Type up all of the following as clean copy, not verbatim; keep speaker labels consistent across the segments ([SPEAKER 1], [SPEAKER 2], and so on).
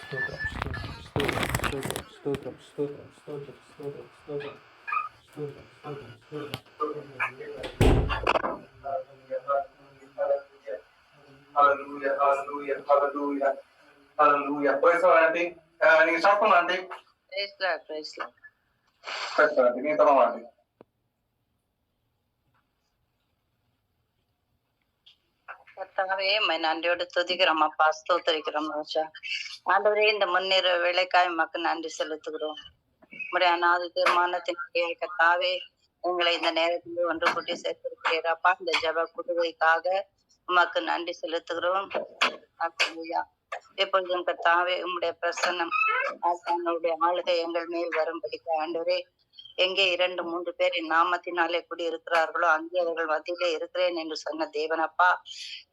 [SPEAKER 1] Stotram, stotram, stotram, stotram, stotram, stotram, stotram, stotram, stotram, stotram, stotram, stotram.
[SPEAKER 2] Hallelujah, hallelujah, hallelujah, hallelujah. Praise the Lord, aunty. நீங்க start பண்ணலாம் aunty.
[SPEAKER 3] Praise Lord, praise Lord.
[SPEAKER 2] Praise the Lord, நீங்க தொடங்கலாம் aunty.
[SPEAKER 3] கர்த்தாவே நன்றியோடு துதிக்கிறோம் அப்பா, ஸ்தோத்திரிக்கிறோம் ராஜா. ஆண்டவரே, இந்த முன்னேற வேலைக்காய் மக்கள் நன்றி செலுத்துகிறோம். உடைய அநாத தீர்மானத்தின் கர்த்தாவே உங்களை இந்த நேரத்தில் ஒன்று கூட்டி சேர்த்திருக்கிறீரப்பா. இந்த ஜப குழுவைக்காக உமக்கு நன்றி செலுத்துகிறோம். அல்லேலூயா. எப்பொழுதும் கர்த்தாவே உம்முடைய பிரசன்னம் ஆசானுடைய ஆளுகை எங்கள் மேல் வரும்படிக்கு ஆண்டவரே, எங்கே 2-3 பேர் என் நாமத்தினாலே கூடி இருக்கிறார்களோ அங்கே அவர்கள் மத்தியிலே இருக்கிறேன் என்று சொன்ன தேவனப்பா,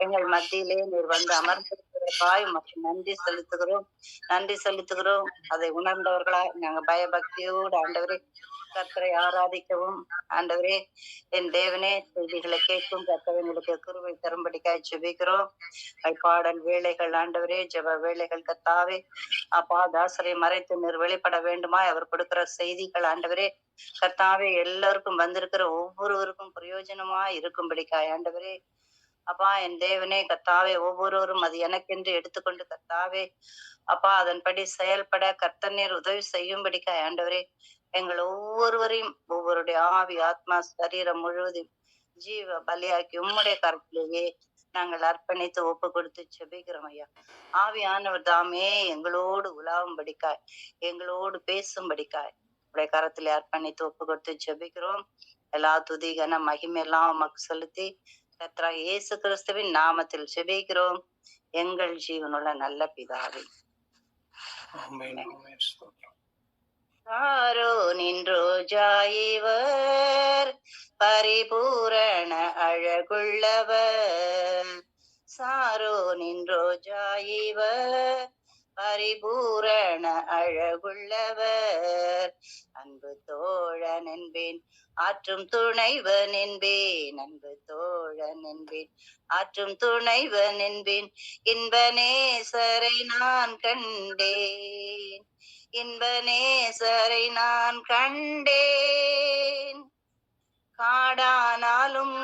[SPEAKER 3] எங்கள் மத்தியிலே நீர் வந்து அமர்ந்திருக்கிறப்பாய் உமக்கு நன்றி செலுத்துகிறோம், நன்றி செலுத்துகிறோம். அதை உணர்ந்தவர்களா நாங்க பயபக்தியோடு ஆண்டவரே கர்த்தரை ஆராதிக்கவும், ஆண்டவரே என் தேவனே செய்திகளை கேட்கும் கர்த்தவங்களுக்கு கிருபை தரும்படிக்காய் ஜெபிக்கிறோம். பாடல் வேலைகள் ஆண்டவரே, ஜெப வேலைகள் கர்த்தாவே அப்பா, தாசரை மறைத்து நீர் வெளிப்பட வேண்டுமாய் அவர் கொடுக்கிற செய்திகள் ஆண்டவரே கர்த்தாவே எல்லாருக்கும் வந்திருக்கிற ஒவ்வொருவருக்கும் பிரயோஜனமா இருக்கும்படிக்காய் ஆண்டவரே அப்பா, என் தேவனே கர்த்தாவே ஒவ்வொருவரும் அது எனக்கென்று எடுத்துக்கொண்டு கர்த்தாவே அப்பா அதன்படி செயல்பட கர்த்தர் நீர் உதவி செய்யும்படிக்காய் ஆண்டவரே எங்கள் ஒவ்வொருவரையும் ஒவ்வொருடைய ஆவி ஆத்மா சரீரம் முழுவதும் ஜீவ பலியாக்கி உம்முடைய கருத்திலேயே நாங்கள் அர்ப்பணித்து ஒப்பு கொடுத்து செபிக்கிறோம் ஐயா. ஆவியானவர் தாமே எங்களோடு உலாவும்படிக்காய் எங்களோடு பேசும்படிக்காய் உடைய கரத்திலே அர்ப்பணித்து ஒப்பு கொடுத்து ஜெபிக்கிறோம். எல்லா துதி கன மகிமை எல்லாம் உமக்கு செலுத்தி கர்த்தராகிய இயேசு கிறிஸ்துவின் நாமத்தில் ஜெபிக்கிறோம் எங்கள் ஜீவனுள்ள நல்ல பிதாவே. யாரோ நின்றோஜா இவர் பரிபூரண அழகுள்ளவர், சாரோ நின்றோஜா இவர் பரிபூரண அழகுள்ளவர், அன்பு தோழன் என்பேன் ஆற்றும் துணைவன் என்பேன், அன்பு தோழன் என்பேன் ஆற்றும் துணைவன் என்பேன், இன்பநேசரை நான் கண்டேன், இன்பநேசரை நான் கண்டேன், காடானாலும்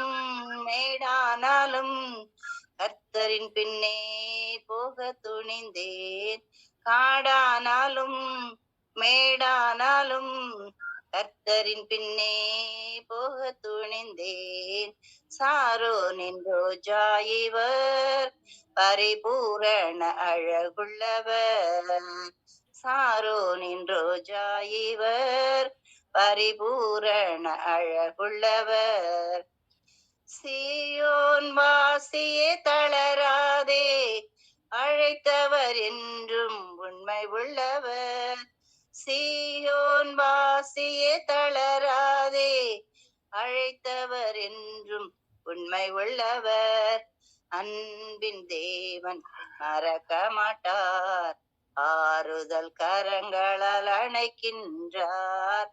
[SPEAKER 3] மேடானாலும் கர்த்தரின் பின்னே போக துணிந்தேன், காடானாலும் மேடானாலும் கர்த்தரின் பின்னே போக துணிந்தேன், சாரோ நின்றோஜா இவர் பரிபூரண அழகுள்ளவர், சாரோ நின்றோஜா இவர் பரிபூரண அழகுள்ளவர், சீயோன் வாசியே தளராதே அழைத்தவர் என்றும் உண்மை உள்ளவர், சீயோன் வாசியே தளராதே அழைத்தவர் என்றும் உண்மை உள்ளவர், அன்பின் தேவன் மறக்க மாட்டார் ஆறுதல் கரங்களால் அணைக்கின்றார்,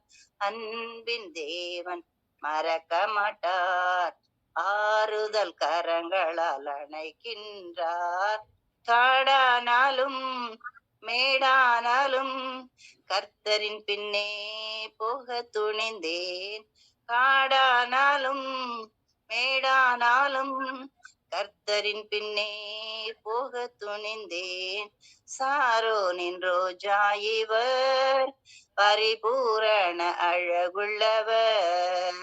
[SPEAKER 3] அன்பின் தேவன் மறக்க மாட்டார் ஆறுதல் கரங்களால் அணைக்கின்றார், காடானாலும் மேடானாலும் கர்த்தரின் பின்னே போக துணிந்தேன், காடானாலும் மேடானாலும் கர்த்தரின் பின்னே போக துணிந்தேன், சாரோ நின்றோஜா இவர் பரிபூரண அழகுள்ளவர்,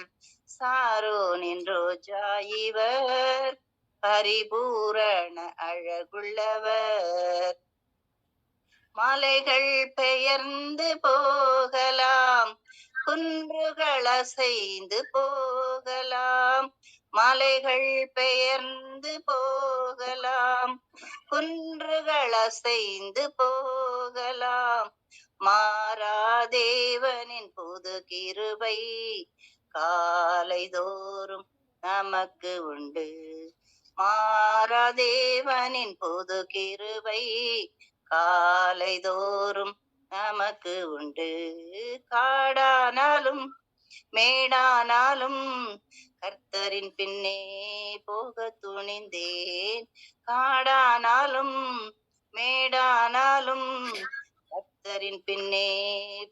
[SPEAKER 3] சாரோ நின்றோஜா இவர் பரிபூரண அழகுள்ளவர், மலைகள் பெயர்ந்து போகலாம் குன்றுகள் அசைந்து போகலாம், மலைகள் பெயர்ந்து போகலாம் குன்றுகள் அசைந்து போகலாம், மாறாதேவனின் புது கிருபை காலைதோறும் நமக்கு உண்டு, மாறாதேவனின் புது கிருபை காலைதோறும் நமக்கு உண்டு, காடானாலும் மேடானாலும் கர்த்தரின் பின்னே போக துணிந்தேன், காடானாலும் மேடானாலும் கர்த்தரின் பின்னே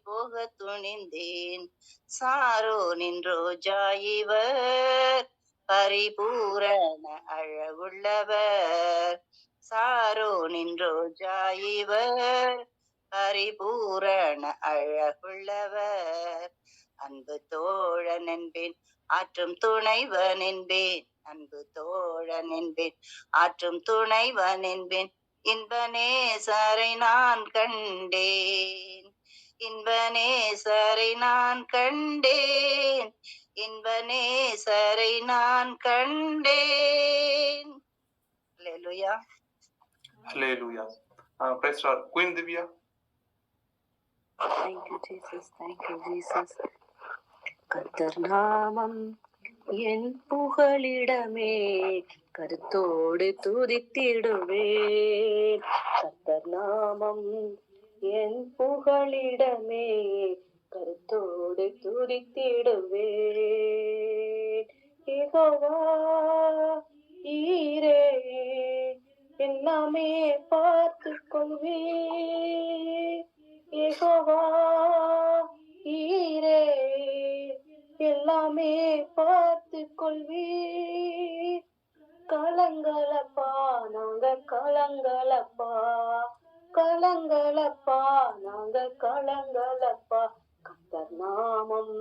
[SPEAKER 3] போக துணிந்தேன். சாரோனின் ரோஜா இவர், பரிபூரண அழகுள்ளவர். சாரோனின் ரோஜா இவர், பரிபூரண அழகுள்ளவர். அன்பு தோழன் என்பேன், ஆற்றும் துணைவன் என்பேன். அன்பு தோழன் என்பேன், ஆற்றும் துணைவன் என்பேன். இன்பநேசரை நான் கண்டேன், இன்பநேசரை நான் கண்டேன், இன்பநேசரை நான் கண்டேன். அல்லேலூயா.
[SPEAKER 2] Hallelujah. Praise the Lord. Queen Divya.
[SPEAKER 4] Thank you, Jesus. Thank you, Jesus. கர்த்தர் நாமம் என் புகலிடமே, கருத்தோடு துதித்திடுவேன். கர்த்தர் நாமம் என் புகலிடமே, கருத்தோடு துதித்திடுவேன். யெகோவா ஈரே, எல்லாமே பார்த்துக் கொள்வீர். யெகோவா ஈரே, எல்லாமே பார்த்துக் கொள்வீர். கலங்களப்பா, நாங்க கலங்களப்பா, கலங்களப்பா, நாங்க கலங்களப்பா. கர்த்தர் நாமம்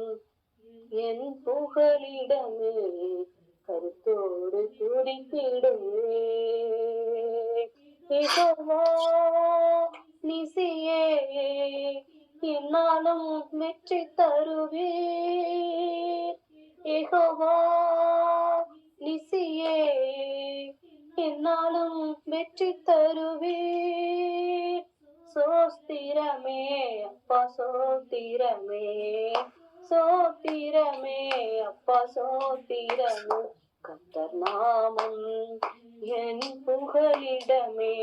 [SPEAKER 4] என் புகலிடமே, கருத்தோடு துதித்திடுவேன். யெகோவா நிசியே, என்னாலும் வெற்றி தருவீர். யெகோவா நிசியே, என்னாலும் வெற்றி தருவீர். சோஸ்திரமே அப்பா, சோத்திரமே, சோத்திரமே அப்பா, சோத்திரமே. கர்த்தர் நாமம் என் புகலிடமே,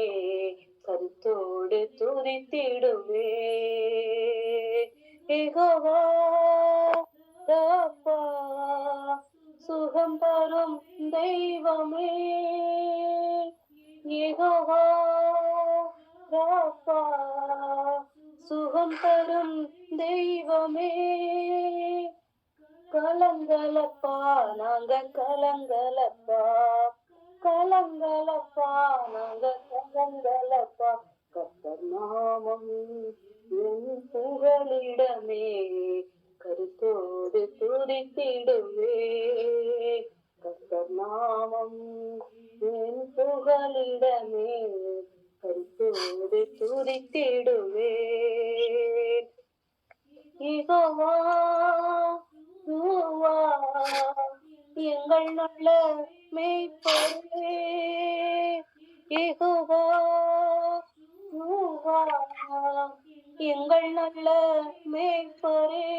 [SPEAKER 4] கருத்தோடு துதித்திடுவேன். யெகோவா ராப்பா, சுகம் தரும் தெய்வமே. யெகோவா ராப்பா, சுகம் தரும் தெய்வமே. கலங்களப்பா, நாங்க கலங்களப்பா, கலங்களப்பா, நாங்க கலங்களப்பா. கர்த்தர் நாமம் என் புகலிடமே, கருத்தோடு துதித்திடுவேன். கர்த்தர் நாமம் என் புகலிடமே, கருத்தோடு துதித்திடுவேன். யெகோவா யெகோவா, எங்கள் நல்ல மேய்ப்பரே. யெகோவா யெகோவா, எங்கள் நல்ல மேய்ப்பரே.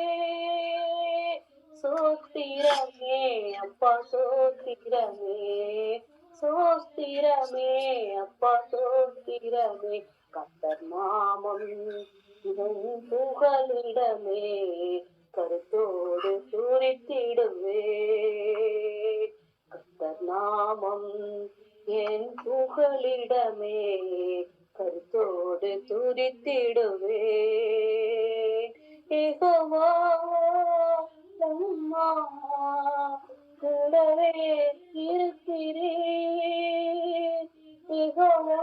[SPEAKER 4] சோத்திரமே அப்பா, சோத்திரமே, சோத்திரமே அப்பா, சோத்திரமே. கர்த்தர் நாமம் என் புகலிடமே, கருத்தோடு துதித்திடுவேன். கர்த்தர் நாமம் என் புகலிடமே, கருத்தோடு துதித்திடுவேன். யெகோவா அம்மா, கூடவே இருக்கிறேன். யெகோவா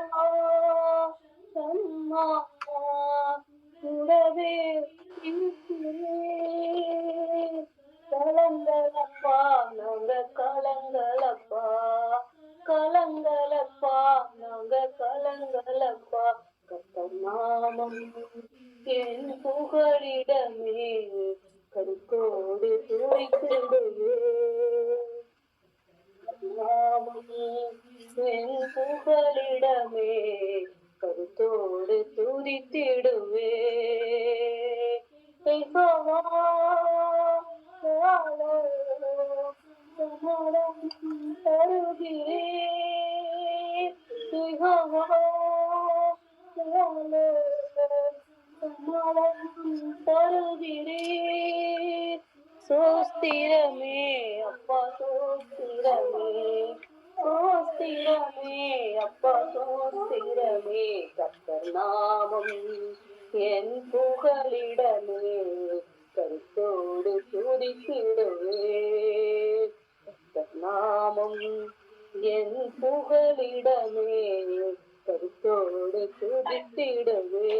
[SPEAKER 4] அம்மா, கூடவே இருக்கிறேன். கலங்களப்பா, நாங்க கலங்களப்பா, கலங்களப்பா, நாங்க கலங்களப்பா. கர்த்தர் நாமம் என் புகலிடமே, கருத்தோடு துதித்திடுவேன். நாமம் என் புகலிடமே, கருத்தோடு துதித்திடுவேன். யெகோவா சமாதானம் தருகிறேன். யெகோவா சமாதானம் தருகிறேன். சோஸ்திரமே அப்பா, சோஸ்திரமே, சோஸ்திரமே அப்பா சோஸ்திரமே கர்த்தர் நாமம் என் புகலிடமே கருத்தோடு துதித்திடுவே கர்த்தர் நாமம் என் புகலிடமே கருத்தோடு துதித்திடுவே.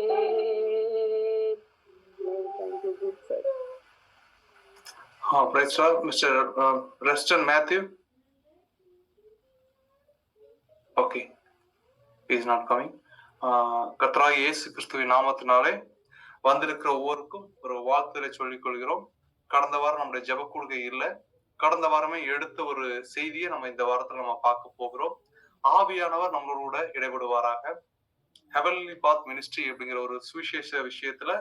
[SPEAKER 4] Thank you, good sir.
[SPEAKER 2] Praise God, Mr. Reston Matthew. Okay, he is not coming. கர்த்தராகிய இயேசு கிறிஸ்துவின் நாமத்தினாலே வந்திருக்கிற ஒவ்வொருக்கும் ஒரு வாழ்த்துரை சொல்லிக் கொள்கிறோம். கடந்த வாரம் நம்முடைய ஜெப கொள்கை இல்லை. கடந்த வாரமே எடுத்த ஒரு செய்தியை நம்ம இந்த வாரத்துல நம்ம பார்க்க போகிறோம். ஆவியானவர் நம்மளோட இடைபடுவாராக. ஹெவன்லி பாத் மினிஸ்ட்ரி அப்படிங்கிற ஒரு சுவிசேஷ விஷயத்துல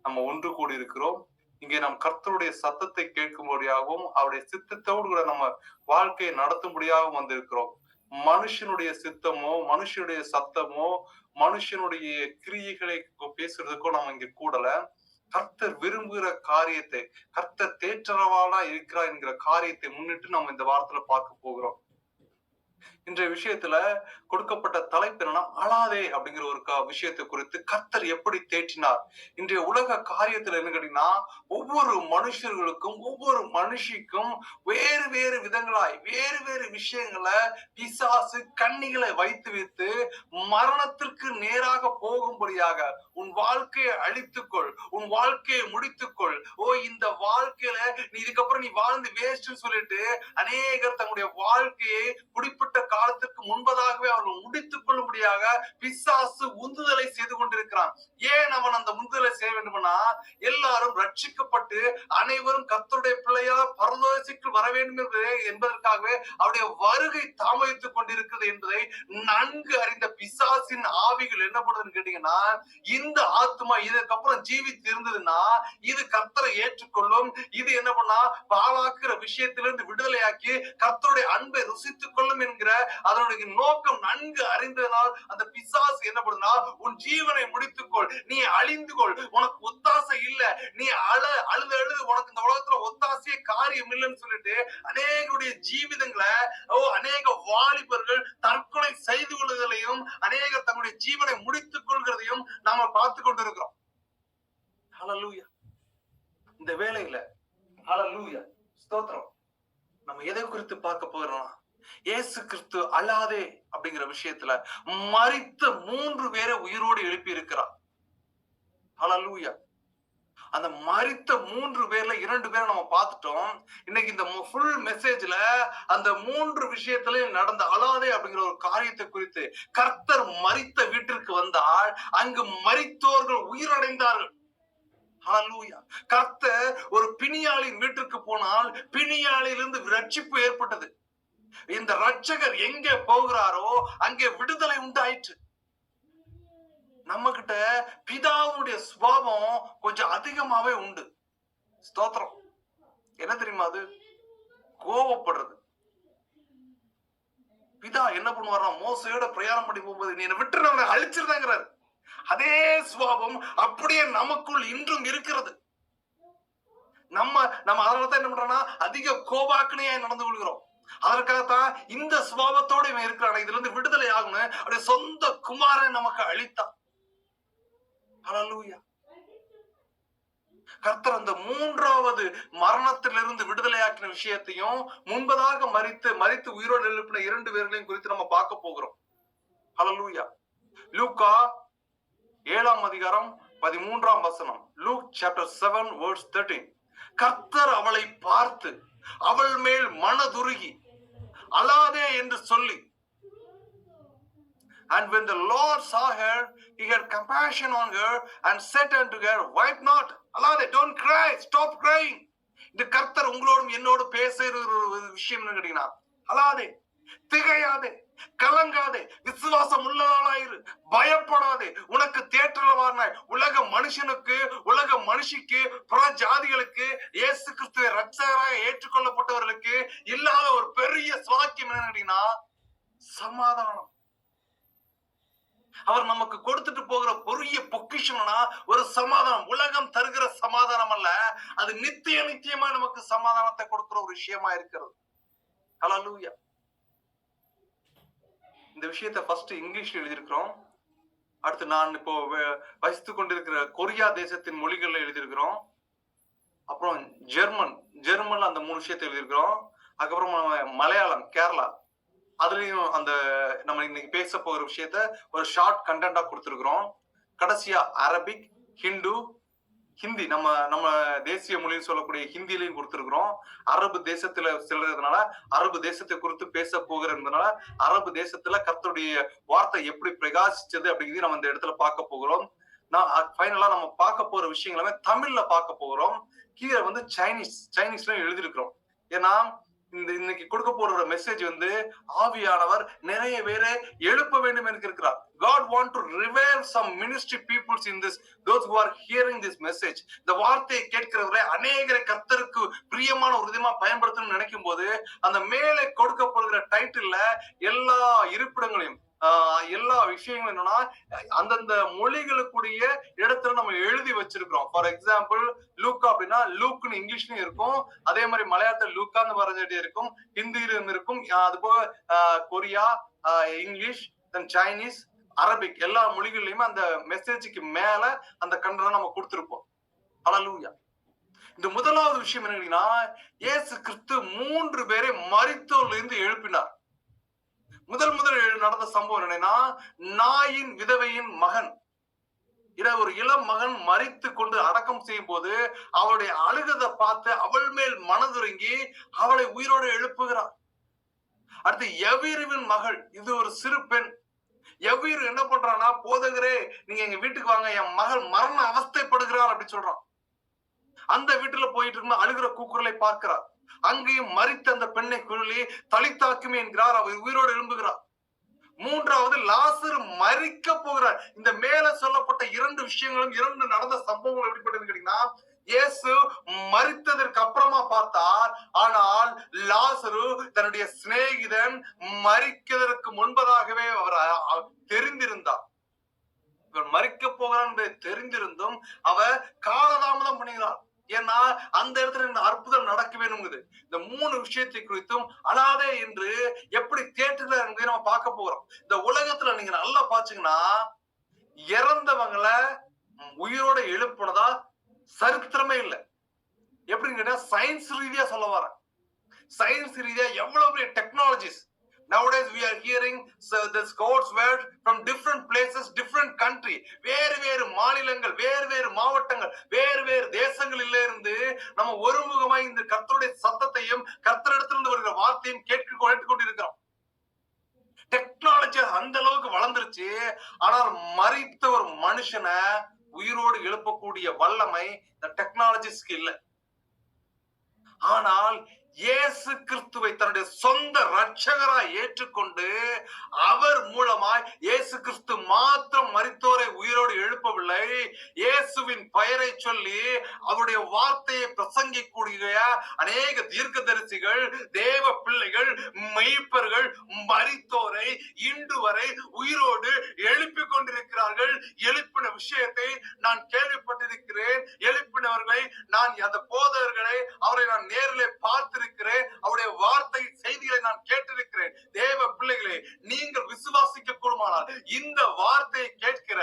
[SPEAKER 2] நம்ம ஒன்று கூடி இருக்கிறோம். இங்கே நாம் கர்த்தருடைய சத்தத்தை கேட்கும்படியாகவும் அவருடைய சித்தத்தோடு கூட நம்ம வாழ்க்கையை நடத்தும்படியாகவும் வந்திருக்கிறோம். மனுஷனுடைய சித்தமோ மனுஷனுடைய சத்தமோ மனுஷனுடைய கிரியைகளை பேசுறதுக்கோ நம்ம இங்க கூடல. கர்த்தர் விரும்புகிற காரியத்தை, கர்த்தர் தேற்றரவாளா இருக்கிறார் என்கிற காரியத்தை முன்னிட்டு நம்ம இந்த வாரத்துல பார்க்க போகிறோம். இன்றைய விஷயத்துல கொடுக்கப்பட்ட தலைப்பு என்னன்னா, அழாதே அப்படிங்கிற ஒரு விஷயத்தை குறித்து கர்த்தர் எப்படி தேற்றினார். இன்றைய உலக காரியத்துல என்ன கேட்டீங்கன்னா, ஒவ்வொரு மனுஷர்களுக்கும் ஒவ்வொரு மனுஷிக்கும் வேறு வேறு விதங்களாய் வேறு வேறு விஷயங்களை பிசாசு கண்ணிகளை வைத்து மரணத்திற்கு நேராக போகும்படியாக உன் வாழ்க்கையை அழித்துக்கொள், உன் வாழ்க்கையை முடித்துக்கொள், இந்த வாழ்க்கையில நீ இதுக்கப்புறம் நீ வாழ்ந்து வேஸ்ட்னு சொல்லிட்டு அநேகர் தங்களுடைய வாழ்க்கையை குறிப்பிட்ட காலத்துக்கு முன்பதாகவே அவர்கள் முடித்துக் கொள்ளும்படியாக பிசாசு உந்துதலை செய்து கொண்டிருக்கிறான். ஏன் அவன் அந்த உந்துதலை செய்ய வேண்டும்னா, எல்லாரும் ரட்சிக்கப்பட்டு அனைவரும் கர்த்தருடைய பிள்ளையார் பரலோகத்திற்கு வர வேண்டும் என்பதற்காகவே அவருடைய வருகை தாமதித்துக் கொண்டிருக்கிறது என்பதை நன்கு அறிந்த பிசாசின் ஆவிகள் என்ன பண்ணுதுன்னு கேட்டீங்கன்னா, இந்த ஆத்மா இதற்கப்புறம் ஜீவித்து இருந்ததுன்னா இது கர்த்தரை ஏற்றுக்கொள்ளும், இது என்ன பண்ணா பாழாக்குற விஷயத்திலிருந்து விடுதலையாக்கி கர்த்தருடைய அன்பை ருசித்துக் கொள்ளும் என்கிற அதனுடைய நோக்கம் நன்கு அறிந்ததனால் அந்த பிசாசு என்ன பண்ணுனா, உன் ஜீவனை முடித்துக்கொள், நீ அழிந்து கொள், உனக்கு ஒத்தாசை இல்ல, நீ அழுது உனக்கு இந்த உலகத்துல ஒத்தாசையே காரியம் இல்லைன்னு சொல்லிட்டு அநேகருடைய ஜீவிதங்களை அநேக வாலிபர்கள் தற்கொலை செய்து கொள்ளுதலையும் அநேகர் தங்களுடைய ஜீவனை முடித்துக் கொள்கிறதையும் நாம பார்த்து கொண்டிருக்கிறோம். ஹல்லேலூயா. இந்த வேளையில ஹல்லேலூயா ஸ்தோத்திரம். நம்ம எதை குறித்து பார்க்க போறோம்? இயேசு கிறிஸ்து அழாதே அப்படிங்கிற விஷயத்துல மரித்த 3 பேரை உயிரோடு எழுப்பி இருக்கிறார். ஹல்லேலூயா. அந்த மரித்த 3 பேர்ல 2 பேரை நம்ம பார்த்துட்டோம். இன்னைக்கு இந்த ஃபுல் மெசேஜ்ல அந்த 3 விஷயத்துல நடந்த அழாதே அப்படிங்கிற ஒரு காரியத்தை குறித்து, கர்த்தர் மரித்த வீட்டிற்கு வந்தால் அங்கு மரித்தோர்கள் உயிரடைந்தார்கள். ஹல்லேலூயா. கர்த்தர் ஒரு பிணியாளின் வீட்டிற்கு போனால் பிணியாளிலிருந்து ரட்சிப்பு ஏற்பட்டது. இந்த ரட்சகர் எங்கே போகிறாரோ அங்கே விடுதலை உண்டாயிற்று. நம்ம கிட்ட பிதாவுடைய சுபாவம் கொஞ்சம் அதிகமாவே உண்டு. ஸ்தோத்திரம். என்ன தெரியுமா? அது கோபப்படுறது. பிதா என்ன பண்ணுவாரா, மோசையோட பிரயாணம் பண்ணி போகும்போது நீ என்ன விட்டு அவனை அழிச்சிருந்தாங்கிறார். அதே சுபாவம் அப்படியே நமக்குள் இன்றும் இருக்கிறது. நம்ம அதனாலதான் என்ன பண்றோம்னா அதிக கோபாக்கனையா நடந்து கொள்கிறோம். அதற்காகத்தான் இந்த சுபாவத்தோட இவன் இருக்கிறான், இதுல இருந்து விடுதலை ஆகணும், அப்படியே சொந்த குமாரன் நமக்கு அளித்தான். ஹல்லேலூயா. கர்த்தர் அந்த 3வது மரணத்திலிருந்து விடுதலையாக்கின விஷயத்தையும் முன்பதாக மரித்து உயிரோடு எழுப்பின 2 பேர்களையும் குறித்து நம்ம பார்க்க போகிறோம். ஹல்லேலூயா. லூக்கா 7ஆம் அதிகாரம் 13ஆம் வசனம். Luke chapter 7 verse 13. கர்த்தர் அவளை பார்த்து அவள் மேல் மனதுருகி அழாதே என்று சொல்லி, and when the Lord saw her, he had compassion on her and said unto her, weep not. அழாதே, don't cry, stop crying. இந்த கர்த்தர் உங்களோடும் என்னோடு பேசுகிற ஒரு விஷயம் என்ன கேட்டீங்கன்னா, அழாதே, திகையாதே, கலங்காதே, விசுவாசம் உள்ளதாயிரு, பயப்படாதே, உனக்கு தேற்றரவானாய் உலக மனுஷனுக்கு உலக மனுஷிக்கு புற ஜாதிகளுக்கு இயேசு கிறிஸ்துவை ரட்சகராக ஏற்றுக்கொள்ளப்பட்டவர்களுக்கு இல்லாத ஒரு பெரிய சுவாக்கியம் என்ன கேட்டீங்கன்னா சமாதானம். அவர் நமக்கு கொடுத்துட்டு போகிற பெரிய பொக்கிஷம்னா ஒரு சமாதானம். உலகம் தருகிற சமாதானம் அல்ல, அது நித்தியமா நமக்கு சமாதானத்தை கொடுக்கிற ஒரு விஷயமா இருக்கிறது. ஹல்லேலூயா. இந்த விஷயத்த ஃபர்ஸ்ட் இங்கிலீஷ்ல எழுதியிருக்கிறோம். அடுத்து நான் இப்போ வசித்துக் கொண்டிருக்கிற கொரியா தேசத்தின் மொழிகள்ல எழுதியிருக்கிறோம். அப்புறம் ஜெர்மன்ல அந்த 3 விஷயத்தை எழுதியிருக்கிறோம். அதுக்கப்புறம் மலையாளம், கேரளா, அதுலயும் அந்த நம்ம இன்னைக்கு பேச போகிற விஷயத்த ஒரு ஷார்ட் கண்டென்ட்டா கொடுத்திருக்கிறோம். கடைசியா அரபிக், ஹிந்தி, நம்ம தேசிய மொழின்னு சொல்லக்கூடிய ஹிந்திலையும் கொடுத்திருக்கிறோம். அரபு தேசத்துல செல்றதுனால அரபு தேசத்தை குறித்து பேச போகிறதுனால அரபு தேசத்துல கர்த்தருடைய வார்த்தை எப்படி பிரகாசிச்சது அப்படிங்கிறது நம்ம இந்த இடத்துல பார்க்க போகிறோம். ஃபைனலா நம்ம பார்க்க போற விஷயங்கள் எல்லாமே தமிழ்ல பார்க்க போகிறோம். கீழே வந்து சைனீஸ்ல எழுதியிருக்கிறோம். ஏன்னா இன்னைக்கு கொடுக்க போற மெசேஜ் வந்து ஆவியானவர் நிறைய பேரை எழுப்ப வேண்டும் என்று இருக்கிறார். God want to revive some ministry peoples in this, those who are hearing this message. இந்த வார்த்தையை கேட்கிறவரை அநேகரை கர்த்தருக்கு பிரியமான ஒரு விதமா பயன்படுத்தணும்னு நினைக்கும் போது அந்த மேலே கொடுக்கப்படுகிற டைட்டில்ல எல்லா இருப்பிடங்களையும் எல்லா விஷயங்களும் என்னன்னா அந்தந்த மொழிகளுக்குரிய இடத்துல நம்ம எழுதி வச்சிருக்கிறோம். ஃபார் எக்ஸாம்பிள் லூக்கா அப்படின்னா லூக்னு இங்கிலீஷ்லயும் இருக்கும், அதே மாதிரி மலையாளத்துல லூக்கான்னு வரைஞ்சிட்டே இருக்கும், ஹிந்தியிலும் இருக்கும், அது போக கொரியா, இங்கிலீஷ், தென் சைனீஸ், அரபிக் எல்லா மொழிகள்லயுமே அந்த மெசேஜுக்கு மேல அந்த கண்டனம் நம்ம கொடுத்திருப்போம். ஹல்லேலூயா. இந்த முதலாவது விஷயம் என்னன்னா, இயேசு கிறிஸ்து 3 பேரை மரித்தோர்ல இருந்து எழுப்பினார். முதல் நடந்த சம்பவம் என்னன்னா, நாயின் விதவையின் மகன், ஒரு இளம் மகன் மரித்து கொண்டு அடக்கம் செய்யும் போது அவளுடைய அழுகதை பார்த்து அவள் மேல் மனதுருங்கி அவளை உயிரோடு எழுப்புகிறார். அடுத்து எவீருவின் மகள், இது ஒரு சிறு பெண். எவீரு என்ன பண்றான்னா, போதகரே நீங்க எங்க வீட்டுக்கு வாங்க, என் மகள் மரண அவஸ்தைப்படுகிறாள் அப்படி சொல்றான். அந்த வீட்டுல போயிட்டு இருக்கும் அழுகிற கூக்குரலை பார்க்கிறார். அங்கேயும் மரித்த அந்த பெண்ணை குரலி தலித்தாக்குமே என்கிறார், அவர் உயிரோடு எழும்புகிறார். 3வது லாசரு மரிக்க போகிறார். இந்த மேல சொல்லப்பட்ட 2 விஷயங்களும் 2 நடந்த சம்பவங்கள் எப்படிப்பட்டது கேட்டீங்கன்னா, இயேசு மரித்ததற்கு அப்புறமா பார்த்தார். ஆனால் லாசரு தன்னுடைய சிநேகிதன் மரிக்கிறதற்கு முன்பதாகவே அவர் தெரிந்திருந்தார். இவர் மரிக்க போகிறார் என்பதை தெரிந்திருந்தும் அவர் காலதாமதம் பண்ணுகிறார். ஏன்னா அந்த இடத்துல அற்புதம் நடக்க வேணுங்குது. இந்த 3 விஷயத்தை குறித்தும் அனாதை என்று எப்படி தேற்றுல நம்ம பார்க்க போறோம். இந்த உலகத்துல நீங்க நல்லா பாத்தீங்கன்னா, இறந்தவங்களை உயிரோட எழுப்புனதா சரித்திரமே இல்லை. எப்படின்னு கேட்டா சயின்ஸ் ரீதியா சொல்ல வரேன். சயின்ஸ் ரீதியா எவ்வளவு பெரிய technologies. Nowadays we are hearing the God's word from different places, different country. வேறு மாநிலங்கள், வேறு மாவட்டங்கள், வேறு தேசங்களில இருந்து நம்ம ஒருமுகமாய் இந்த கர்த்தருடைய சத்தத்தையும் கர்த்தரிடத்திலிருந்து வருகிற வார்த்தையும் கேட்டுக்கொண்டிருக்கிறோம். டெக்னாலஜி அந்த அளவுக்கு வளர்ந்துருச்சு. ஆனால் மரித்த ஒரு மனுஷனை உயிரோடு எழுப்பக்கூடிய வல்லமை இந்த டெக்னாலஜிஸ்க்கு இல்லை. ஆனால் இயேசு கிறிஸ்துவை தன்னுடைய சொந்த ரட்சகராய் ஏற்றுக்கொண்டு அவர் மூலமாய் இயேசு கிறிஸ்து மாத்திரம் மரித்தோரை உயிரோடு எழுப்பவில்லை. இயேசுவின் பெயரை சொல்லி அவருடைய வார்த்தையை பிரசங்கிக்கூடிய அநேக தீர்க்கதரிசிகள், தேவ பிள்ளைகள், மெய்ப்பர்கள் மரித்தோரை இன்று வரை உயிரோடு எழுப்பிக் கொண்டிருக்கிறார்கள். எழுப்பின விஷயத்தை நான் கேள்விப்பட்டிருக்கிறேன். எழுப்பினவர்களை நான் அந்த போதகர்களை அவரை நான் நேரிலே பார்த்திருக்கிறேன். அவருடைய வார்த்தை செய்திகளை நான் கேட்டிருக்கிறேன். தேவ பிள்ளைகளே, நீங்கள் விசுவாசிக்க கூடுமானால் இந்த வார்த்தையை கேட்கிற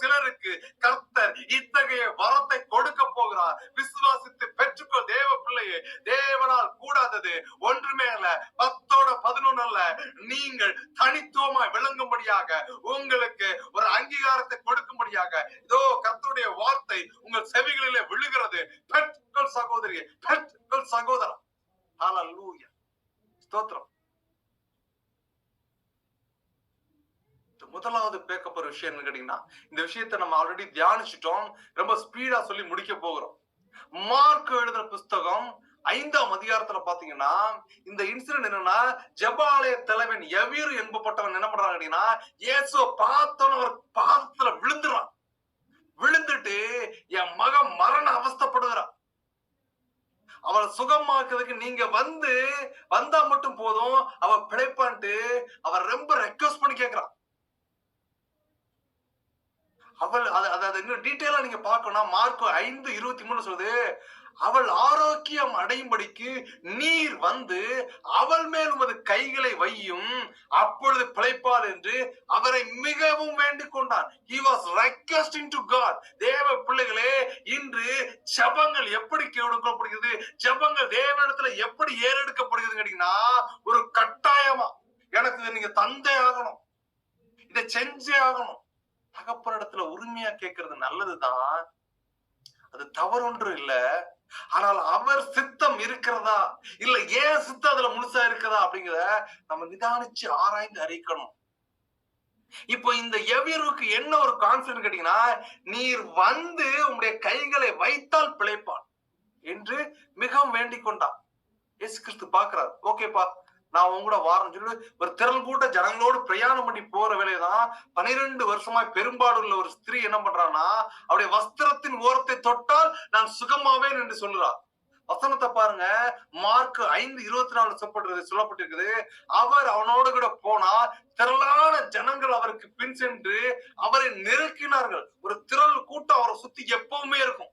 [SPEAKER 2] சிலருக்கு கர்த்தர் இத்தகைய வரத்தை கொடுக்க போகிறார். விசுவாசித்து பெற்றுக்கொள் தேவ பிள்ளையே. தேவனால் கூடாதது ஒன்றுமே அல்ல. 10-11 அல்ல. நீங்கள் தனித்துவமாய் விளங்கும்படியாக, உங்களுக்கு ஒரு அங்கீகாரத்தை கொடுக்கும்படியாக இதோ கர்த்தருடைய வார்த்தை உங்கள் செவிகளிலே விழுகிறது. பெற்றுக்கொள் சகோதரியே, பெற்றுக்கொள் சகோதரா. ஹல்லேலூயா, ஸ்தோத்திரம். முதலாவது பேக்கப்படுற விஷயம் என்ன கேட்டீங்கன்னா, இந்த விஷயத்தை நம்ம ஆல்ரெடி தியானிச்சுட்டோம். ரொம்ப ஸ்பீடா சொல்லி முடிக்க போகிறோம். மார்க் எழுதுற புஸ்தகம் 5ஆம் அதிகாரத்துல பாத்தீங்கன்னா, இந்த இன்சிடென்ட் என்னன்னா, ஜெபாலய தலைவன் எவீரு என்பப்பட்டவன் என்ன பண்றாங்க அப்படின்னா, இயேசுவை பார்த்தோன்னு அவர் பாதத்துல விழுந்துறான். விழுந்துட்டு என் மகன் மரண அவஸ்தைப்படுகிறான், அவளை சுகமாக்குறதுக்கு நீங்க வந்தா மட்டும் போதும், அவ பிழைப்பான்ட்டு அவர் ரொம்ப ரெக்வெஸ்ட் பண்ணி கேட்கிறான். அவள் இன்னும் டீட்டெயிலா நீங்க பார்க்கணும். மார்க் 5:23 சொல்லுது, அவள் ஆரோக்கியம் அடையும்படிக்கு நீர் வந்து அவள் மேல் உமது கைகளை வையும், அப்பொழுது பிழைப்பாள் என்று அவரை மிகவும் வேண்டிக் கொண்டார். He was requesting to God. தேவ பிள்ளைகளே, இன்று ஜெபங்கள் எப்படி கொடுக்கப்படுகிறது, ஜெபங்கள் தேவனிடத்துல எப்படி ஏறெடுக்கப்படுகிறது கேட்டீங்கன்னா, ஒரு கட்டாயமா எனக்கு நீங்க தந்தை ஆகணும், இதை செஞ்சே ஆகணும். தகப்பனிடத்துல உரிமையா கேட்கறது நல்லதுதான், அது தவறு ஒன்று இல்ல. ஆனால் அவர் சித்தம் இருக்கிறதா இல்ல ஏன் சித்தம் அதுல முழுசா இருக்கிறதா அப்படிங்கிறத நம்ம நிதானிச்சு ஆராய்ந்து அறிக்கணும். இப்போ இந்த எவ்வியருக்கு என்ன ஒரு கான்ஃபிடன்ஸ் கேட்டீங்கன்னா, நீர் வந்து உங்களுடைய கைகளை வைத்தால் பிழைப்பான் என்று மிகவும் வேண்டிக் கொண்டான். இயேசு கிறிஸ்து பாக்குறாரு, ஓகேப்பா நான் உங்களோட வாரம் சொல்லி ஒரு திரள் கூட்ட ஜனங்களோடு பிரயாணம் பண்ணி போற வேலையதான் 12 வருஷமாய் பெரும்பாடுள்ள ஒரு ஸ்திரீ என்ன பண்றான்னா, அவருடைய வஸ்திரத்தின் ஓரத்தை தொட்டால் நான் சுகமாவேன் என்று சொல்லுறார். வசனத்தை பாருங்க, மார்க் 5:24 சொல்லப்பட்டிருக்குது. அவர் அவனோடு கூட போனா திரளான ஜனங்கள் அவருக்கு பின் சென்று அவரை நெருக்கினார்கள். ஒரு திரள் கூட்டம் அவரை சுத்தி எப்பவுமே இருக்கும்.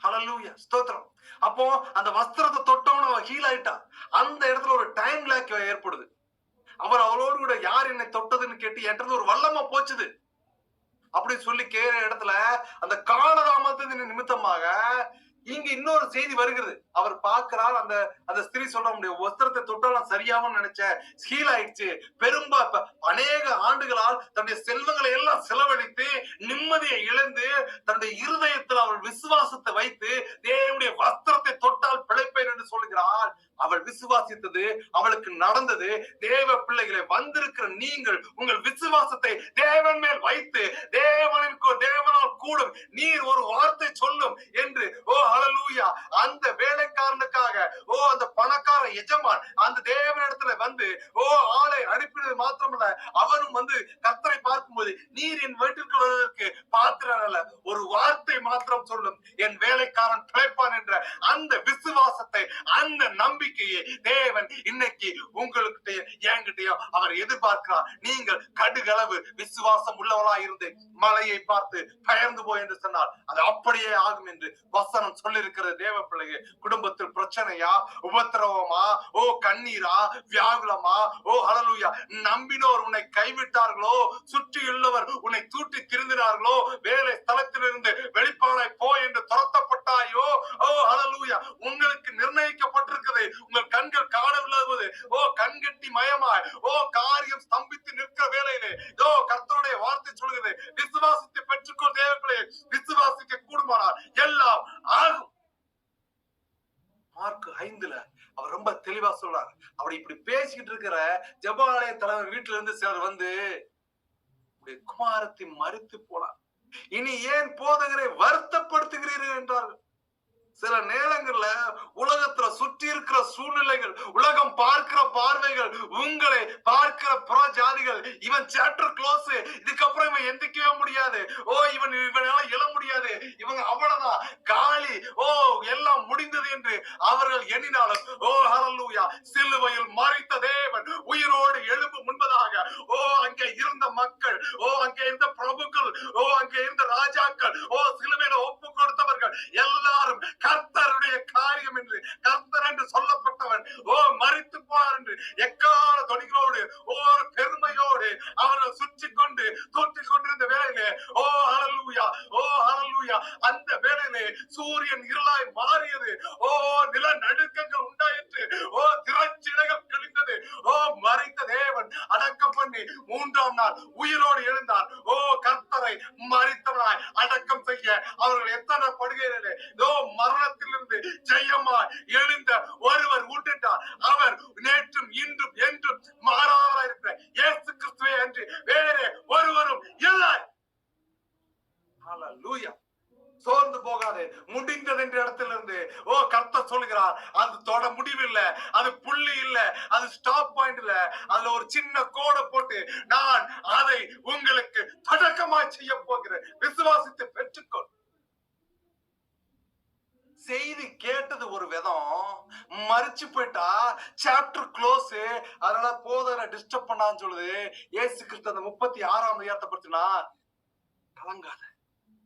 [SPEAKER 2] ஹல்லேலூயா, ஸ்தோத்திரம். அப்போ அந்த வஸ்திரத்தை தொட்டவன அவ ஹீல் ஆயிட்டா. அந்த இடத்துல ஒரு டைம் லேக் ஏற்படுது. அவர் அவளோடு கூட யார் என்னை தொட்டதுன்னு கேட்டு என்கிட்ட ஒரு வல்லமா போச்சுது அப்படி சொல்லி கேற இடத்துல அந்த காலதாமத்தின் நிமித்தமாக இங்க இன்னொரு செய்தி வருகிறது. அவர் பார்க்கிறார், அந்த ஸ்திரீ சொல்ற முடியும், வஸ்திரத்தை தொட்டாலும் சரியாவும் நினைச்சேன், ஹீல் ஆயிடுச்சு. அநேக ஆண்டுகளால் தன்னுடைய செல்வங்களை எல்லாம் செலவழித்து நிம்மதியை இழந்து தன்னுடைய இருதயத்தில் அவள் விசுவாசத்தை வைத்து தேவனுடைய வஸ்திரத்தை தொட்டால் பிழைப்பேன் என்று சொல்கிறாள். அவள் விசுவாசித்தது, அவளுக்கு நடந்தது. தேவ பிள்ளைகளை வந்திருக்கிற நீங்கள் உங்கள் விசுவாசத்தை தேவன் மேல் வைத்து தேவனால் கூடும் நீர் ஒரு வார்த்தை சொல்லும் என்று, ஓ ஹல்லேலூயா, அந்த வேலைக்காரனுக்காக அந்த பணக்கார எஜமான் அந்த தேவனிடத்துல வந்து ஆளை அனுப்பினது மாத்திரமல்ல, அவனும் வந்து கர்த்தரை பார்க்கும்போது நீர் என் வீட்டிற்கு வருவதற்கு பாத்திரன் அல்ல, ஒரு வார்த்தை மாத்திரம் சொல்லும் என் வேலைக்காரன் பிழைப்பான் என்ற அந்த விசுவாசத்தை, அந்த நம்பிக்கையை தேவன் இன்னைக்கு உங்களுக்கு என்கிட்டயும் அவர் எதிர்பார்க்கிறார். நீங்கள் கடுகளவு விசுவாசம் உள்ளவளா இருந்து மலையை பார்த்து பயந்து போய் என்று சொன்னால் அது அப்படியே ஆகும் என்று வசனம் சொல்லிருக்கிறது. தேவ பிள்ளையே, குடும்பத்தில் பிரச்சனையா, உபத்திரவமா, கண்ணீரா, வியாகுலமா, ஹல்லேலூயா, நம்பினோர் உன்னை கைவிட்டார்களோ, சுற்றியுள்ளவர் உன்னை தூட்டி திருந்தினார்களோ, வேலை ஸ்தலத்திலிருந்து வெளிப்பாடாய் போ என்று துரத்தப்பட்டாயோ, ஹல்லேலூயா, உங்களுக்கு நிர்ணயிக்கப்பட்டிருக்கிறது. உங்கள் கண்கள் காணவில்லாத போது கண்கட்டி மயமாய் காரியம் ஸ்தம்பித்து நிற்கிற வேலையிலே கர்த்தருடைய வார்த்தை சொல்கிறது, விசுவாசத்தை பெற்றுக்கொள் தேவர்களே, விசுவாசிக்க கூடுமானால் எல்லாம் ஆகும். மார்க் 5 அவர் ரொம்ப தெளிவா சொல்றார். அப்படி இப்படி பேசிக்கிட்டு இருக்கிற ஜெபாலய தலைவர் வீட்டுல இருந்து சிலர் வந்து குமாரத்தை மறித்து போனார், இனி ஏன் போதகரை வருத்தப்படுத்துகிறீர்கள் என்றார்கள். சில நேரங்கள்ல உலகத்துல சுற்றி இருக்கிற சூழ்நிலைகள், உலகம் பார்க்கிற பார்வைகள், உங்களை பார்க்கிற புற ஜாதிகள், இவன் சாப்டர் க்ளோஸ், இதுக்கப்புறம் இவன் எந்திக்கவே முடியாது, இவனால எழ முடியாது, இவங்க அவ்வளவுதான் காலி, எல்லாம் முடிந்தது என்று அவர்கள் எண்ணினாலும், ஹல்லேலூயா, சிலுவையில் மரித்த தேவன் உயிரோடு எழும்பு முன்பதாக அங்கே இருந்த மக்கள், அங்கே இருந்த பிரபுக்கள், அங்கே இருந்த ராஜாக்கள், சிலுவையில ஒப்பு கொடுத்தவர்கள் எல்லாரும் கர்த்தருடைய காரியம் என்று, கர்த்தர் என்று சொல்லப்பட்டவன் மரித்து போனார் என்று எக்கால தொனிகளோடு பெருமையோடு அவர்கள் சுற்றி கொண்டு தூற்றிக் கொண்டிருந்த வேளையிலே, ஹல்லேலூயா, ஹல்லேலூயா, அந்த வேளையிலே சூரியன் இருளாய் மாறியது, நிலநடுக்கங்கள் உண்டாயிற்று, திரட்சிலைகள் கிழிந்தது, மரித்த தேவன் அடக்கம் பண்ணி 3ஆம் நாள் உயிரோடு எழுந்தார். கர்த்தரை மரித்தவனாய் அடக்கம் செய்ய அவர்கள் எத்தனை படுகையிலே மரணத்திலிருந்து ஜெயமாய் எழுந்த ஒருவர் உண்டார். அவர் நேற்றும் இன்றும் என்றும் மாறாதவராய் இருக்கிற இயேசு கிறிஸ்துவே அன்றி வேறே ஒருவரும் இல்லை. ஹல்லேலூயா. சோர்ந்து போகாதே, முடிந்தது என்ற இடத்துல இருந்து கர்த்தர் சொல்கிறார், அது தொட முடிவில்லை, அது புள்ளி இல்ல, அது ஸ்டாப் பாயிண்ட் இல்ல, அதுல ஒரு சின்ன கோடை போட்டு நான் அதை உங்களுக்கு தொடக்கமாய் செய்ய போகிறேன், விசுவாசித்து பெற்றுக்கொள். செய்தி கேட்டது ஒரு விதம், மறிச்சு போயிட்டா சாப்டர் க்ளோஸ், அதனால போதகரை டிஸ்டர்ப் பண்ணான்னு சொல்லுது இயேசு கிறிஸ்து. அந்த 36ஆம் அதிகாரத்தை பத்தினா கலங்காத,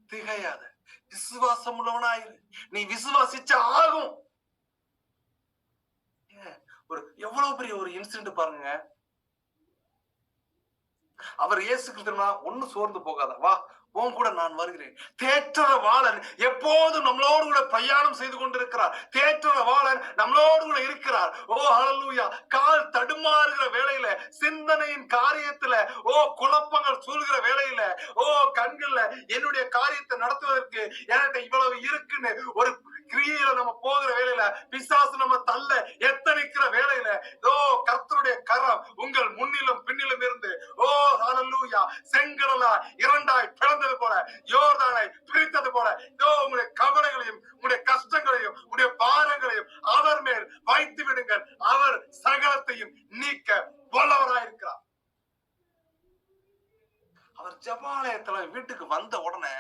[SPEAKER 2] திகையாத, விசுவாசம் உள்ளவனாயிரு. நீ விசுவாசிச்ச ஆகும். ஒரு எவ்வளவு பெரிய ஒரு இன்சிடென்ட் பாருங்க. அவர் இயேசு கிறிஸ்துனா ஒண்ணு சோர்ந்து போகாத, வா உன் கூட நான் வருகிறேன். தேற்றரவாளன் எப்போதும் நம்மளோடு கூட பிரயாணம் செய்து கொண்டிருக்கிறார். தேற்றரவாளன் நம்மளோடு கூட இருக்கிறார். ஓ ஹல்லேலூயா. கால் தடுமாறுகிற வேளையில, சிந்தனையின் காரியத்துல குழப்பங்கள் சூழ்கிற வேளையில, கண்கள்ல என்னுடைய காரியத்தை நடத்துவதற்கு எனக்கு இவ்வளவு இருக்குன்னு ஒரு கிரியையில நம்ம போகிற வேளையில, பிசாசு நம்ம தள்ள எத்தனைக்கிற வேளையில, கர்த்தருடைய கரம் உங்கள் முன்னிலும் பின்னிலும் இருந்து ஹல்லேலூயா செங்கடலா இரண்டாய் பிளந்தது போல, யோர்தானை பிரித்தது போல, உங்களுடைய கவலைகளையும் உங்களுடைய கஷ்டங்களையும் உங்களுடைய பாரங்களையும் அவர் மேல் வைத்து விடுங்கள். அவர் சகலத்தையும் நீக்க வல்லவராயிருக்கிறார். அவர் ஜெபாலயத்துல வீட்டுக்கு வந்த உடனே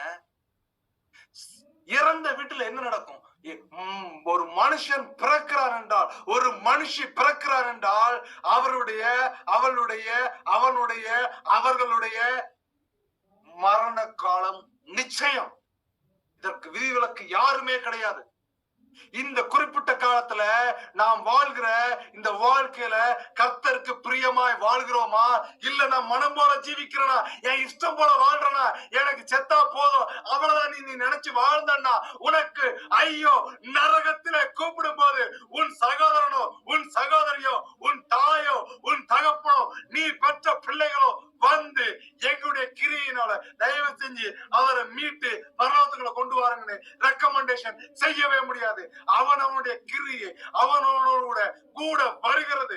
[SPEAKER 2] இறந்த வீட்டுல என்ன நடக்கும்? ஒரு மனுஷன் பிறக்கிறார் என்றால், ஒரு மனுஷி பிறக்கிறார் என்றால், அவர்களுடைய மரண காலம் நிச்சயம். இதற்கு விதிவிலக்கு யாருமே கிடையாது. இந்த குறிப்பிட்ட காலத்துல நாம் வாழ்கிற இந்த வாழ்க்கையில கர்த்தருக்கு பிரியமாய் வாழ்கிறோமா, இல்ல நான் மனம் போல ஜீவிக்கிறனா, என் இஷ்டம் போல வாழ்றனா, எனக்கு செத்தா போதும் அவ்வளவுதான் நீ நினைச்சு வாழ்ந்தா உனக்கு ஐயோ நரகத்தில கூப்பிடும் போது உன் சகோதரனோ உன் சகோதரியோ உன் தாயோ உன் தகப்பனோ நீ பெற்ற பிள்ளைகளோ வந்து எங்களுடைய கிரியினால தயவு செஞ்சு அவரை மீட்டு பரலோகத்துக்குள்ள கொண்டு வாருங்கன்னு ரெக்கமெண்டேஷன் செய்யவே முடியாது. அவனுடைய கிரியை அவனோட கூட வருகிறது.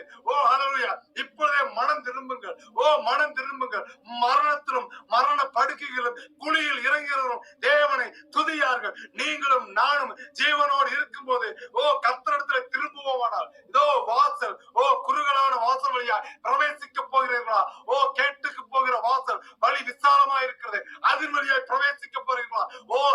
[SPEAKER 2] ஹல்லேலூயா. இப்பொழுதே மனம் திரும்புங்கள். மனம் திரும்புங்கள். மரணத்திலும் மரண படுக்கைகளும் குழியில் இறங்குகிறவரும் தேவனை துதியார்கள். நீங்களும் நானும் ஜீவனோடு இருக்கும் போது கர்த்தரிடத்துல திரும்புவோமானால் வாசல் குறுகலான வாசல் வழியா பிரவேசிக்க போகிறீர்களா? கேட்டுக்கு போகிற வாசல் வழி விசாலமா இருக்கிறது. அதன் வழியாய் பிரவேசிக்க போறீங்களா?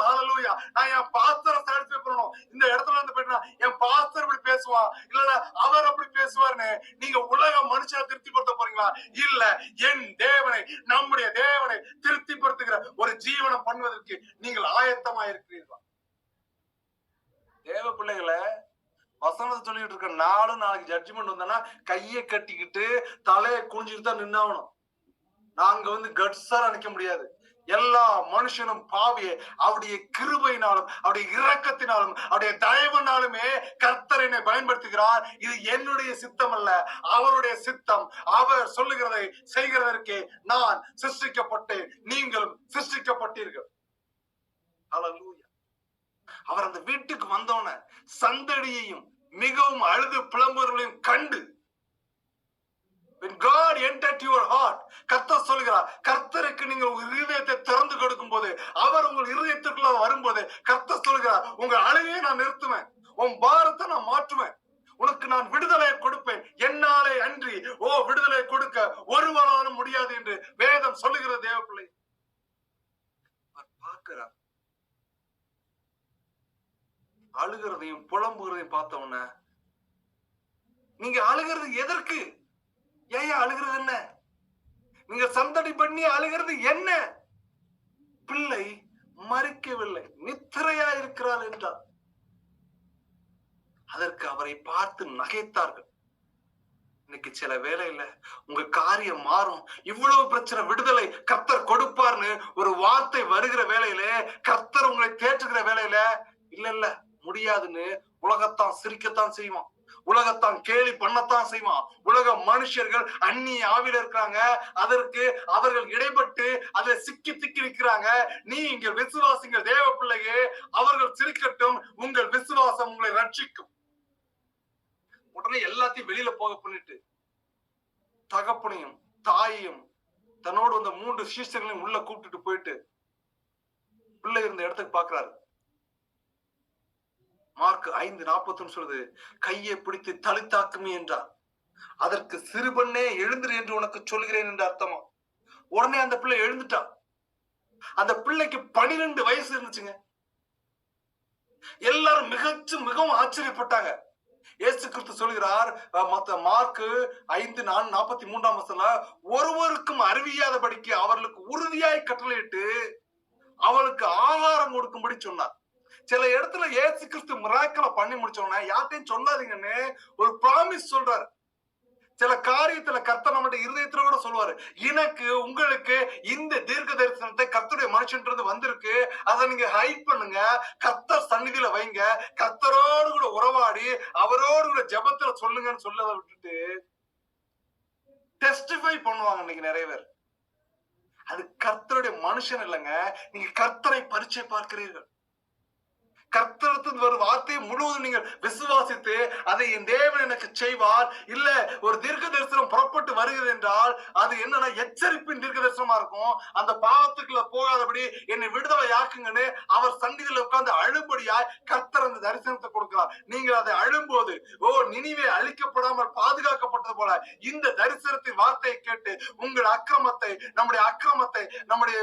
[SPEAKER 2] ஹல்லேலூயா. நான் என் பாஸ்டரை சாட்டிஸ்ஃபை பண்ணணும். இந்த இடத்துல இருந்து போயிட்டா என் பாஸ்டர் இப்படி பேசுவா, இல்ல அவர் அப்படி பேசுவார்னு நீங்க உலக மனுஷனை திருப்திப்படுத்த போறீங்களா? இல்ல, என் தேவனை, நம்முடைய தேவனை திருப்திப்படுத்துகிற ஒரு ஜீவனம் பண்ணுவதற்கு நீங்கள் ஆயத்தமா இருக்கிறீர்களா? தேவ பிள்ளைகளை வசனத்தை சொல்லிட்டு இருக்க நாளைக்கு ஜட்ஜ்மெண்ட் வந்தா கையை கட்டிக்கிட்டு தலையை குனிஞ்சிட்டு தான் நின்னாகணும். நாங்க கட்ஸா நினைக்க முடியாது. எல்லா மனுஷனும் பாவியே அவருடைய கிருபையினாலும் அவருடைய இரக்கத்தினாலும் அவருடைய தயவுனாலுமே கர்த்தரை பயன்படுத்துகிறார். இது என்னுடைய சித்தம் அல்ல, அவருடைய சித்தம். அவர் சொல்லுகிறதை செய்கிறதற்கு நான் சிருஷ்டிக்கப்பட்டேன், நீங்களும் சிருஷ்டிக்கப்பட்டீர்கள். ஹல்லேலூயா. அவர் அந்த வீட்டுக்கு வந்தோன சந்தடியையும் மிகவும் அழுது புலம்புகளையும் கண்டு, when God entered your heart, கர்த்தர் சொல்கிறார், கர்த்தருக்கு நீங்கள் உங்கள் இருதயத்தை திறந்து கொடுக்கும் போது, அவர் உங்கள் இருதயத்திற்குள்ள வரும்போது கர்த்தர் சொல்கிறார், உங்கள் அழுகையை நான் நிறுத்துவேன், உன் பாரத்தை நான் மாற்றுவேன், உனக்கு நான் விடுதலையை கொடுப்பேன், என்னாலே அன்றி விடுதலை கொடுக்க ஒருவராலும் முடியாது என்று வேதம் சொல்லுகிற தேவ பிள்ளை பார்க்கிறார். அழுகிறதையும் புலம்புகிறதையும் பார்த்தவன, நீங்க அழுகிறது எதற்கு? ஏன் அழுகிறது என்ன? நீங்க சந்தடி பண்ணி அழுகிறது என்ன? பிள்ளை மறிக்கவில்லை, நித்திரையா இருக்கிறாள் என்றார். அதற்கு அவரை பார்த்து நகைத்தார்கள். இன்னைக்கு சில வேளையில உங்க காரியம் மாறும், இவ்வளவு பிரச்சனை விடுதலை கர்த்தர் கொடுப்பார்னு ஒரு வார்த்தை வருகிற வேளையில, கர்த்தர் உங்களை தேற்றுகிற வேளையில, இல்ல முடியாதுன்னு உலகத்தான் சிரிக்கத்தான் செய்வான், உலகத்தான் கேலி பண்ணத்தான் செய்வான். உலக மனுஷர்கள் அந்நிய ஆவில இருக்கிறாங்க, அதற்கு அவர்கள் இடைப்பட்டு அதை சிக்கி திக்கி நிற்கிறாங்க. நீ இங்க விசுவாசிங்கள் தேவ பிள்ளையே, அவர்கள் சிரிக்கட்டும், உங்கள் விசுவாசம் உங்களை ரட்சிக்கும். உடனே எல்லாத்தையும் வெளியில போக பண்ணிட்டு தகப்பனையும் தாயையும் தன்னோடு வந்த 3 சீஷர்களையும் உள்ள கூப்பிட்டுட்டு போயிட்டு பிள்ளை இருந்த இடத்துக்கு பாக்குறாரு. மார்க் 5:41 சொல்லுது, கையை பிடித்து தலித்தாக்குமே என்றார். அதற்கு சிறுபண்ணே எழுந்திரு என்று உனக்கு சொல்கிறேன் என்று அர்த்தமா. உடனே அந்த பிள்ளை எழுந்துட்டா. அந்த பிள்ளைக்கு 12 வயசு இருந்துச்சுங்க. எல்லாரும் மிகவும் ஆச்சரியப்பட்டாங்க. இயேசு கிறிஸ்து சொல்கிறார், மார்க் 5:43 ஒருவருக்கும் அறிவியாதபடிக்கு அவர்களுக்கு உறுதியாய் கட்டளையிட்டு அவளுக்கு ஆகார அதிகாரம் கொடுக்கும்படி சொன்னார். சில இடத்துல இயேசு கிறிஸ்து மிராக்கிளை பண்ணி முடிச்சோன்னா யார்ட்டையும் சொல்லாதீங்கன்னு ஒரு ப்ராமிஸ் சொல்றாரு. சில காரியத்துல கர்த்தர் நம்முடைய இருதயத்துல கூட சொல்லுவாரு, எனக்கு உங்களுக்கு இந்த தீர்க்க தரிசனத்தை கர்த்தருடைய மனுஷன்றது வந்திருக்கு, அதை நீங்க ஹைட் பண்ணுங்க, கர்த்தர் சந்நிதியில வைங்க, கர்த்தரோடு கூட உறவாடி அவரோடு கூட ஜெபத்துல சொல்லுங்கன்னு சொல்லதை விட்டுட்டு டெஸ்டிஃபை பண்ணுவாங்க இன்னைக்கு நிறைய பேர். அது கர்த்தருடைய மனுஷன் இல்லைங்க. நீங்க கர்த்தரை பரீட்சை பார்க்கிறீர்கள். கர்த்தரத்தின் ஒரு வார்த்தையை முழுவதும் நீங்கள் விசுவாசித்து அதை என் தேவன் எனக்கு செய்வார், இல்ல ஒரு தீர்க்க தரிசனம் புறப்பட்டு வருகிறது என்றால் அது என்னன்னா எச்சரிப்பின் தீர்க்க தரிசனமா இருக்கும். அந்த பாவத்துக்குள்ள போகாதபடி என்னை விடுதலை ஆக்குங்கன்னு அவர் சந்நிதியில உட்கார்ந்து அழும்படியாய் கர்த்தர் அந்த தரிசனத்தை கொடுக்கிறார். நீங்கள் அதை அழும்போது நினிவே அழிக்கப்படாமல் பாதுகாக்கப்பட்டது போல இந்த தரிசனத்தின் வார்த்தையை கேட்டு உங்கள் அக்கிரமத்தை நம்முடைய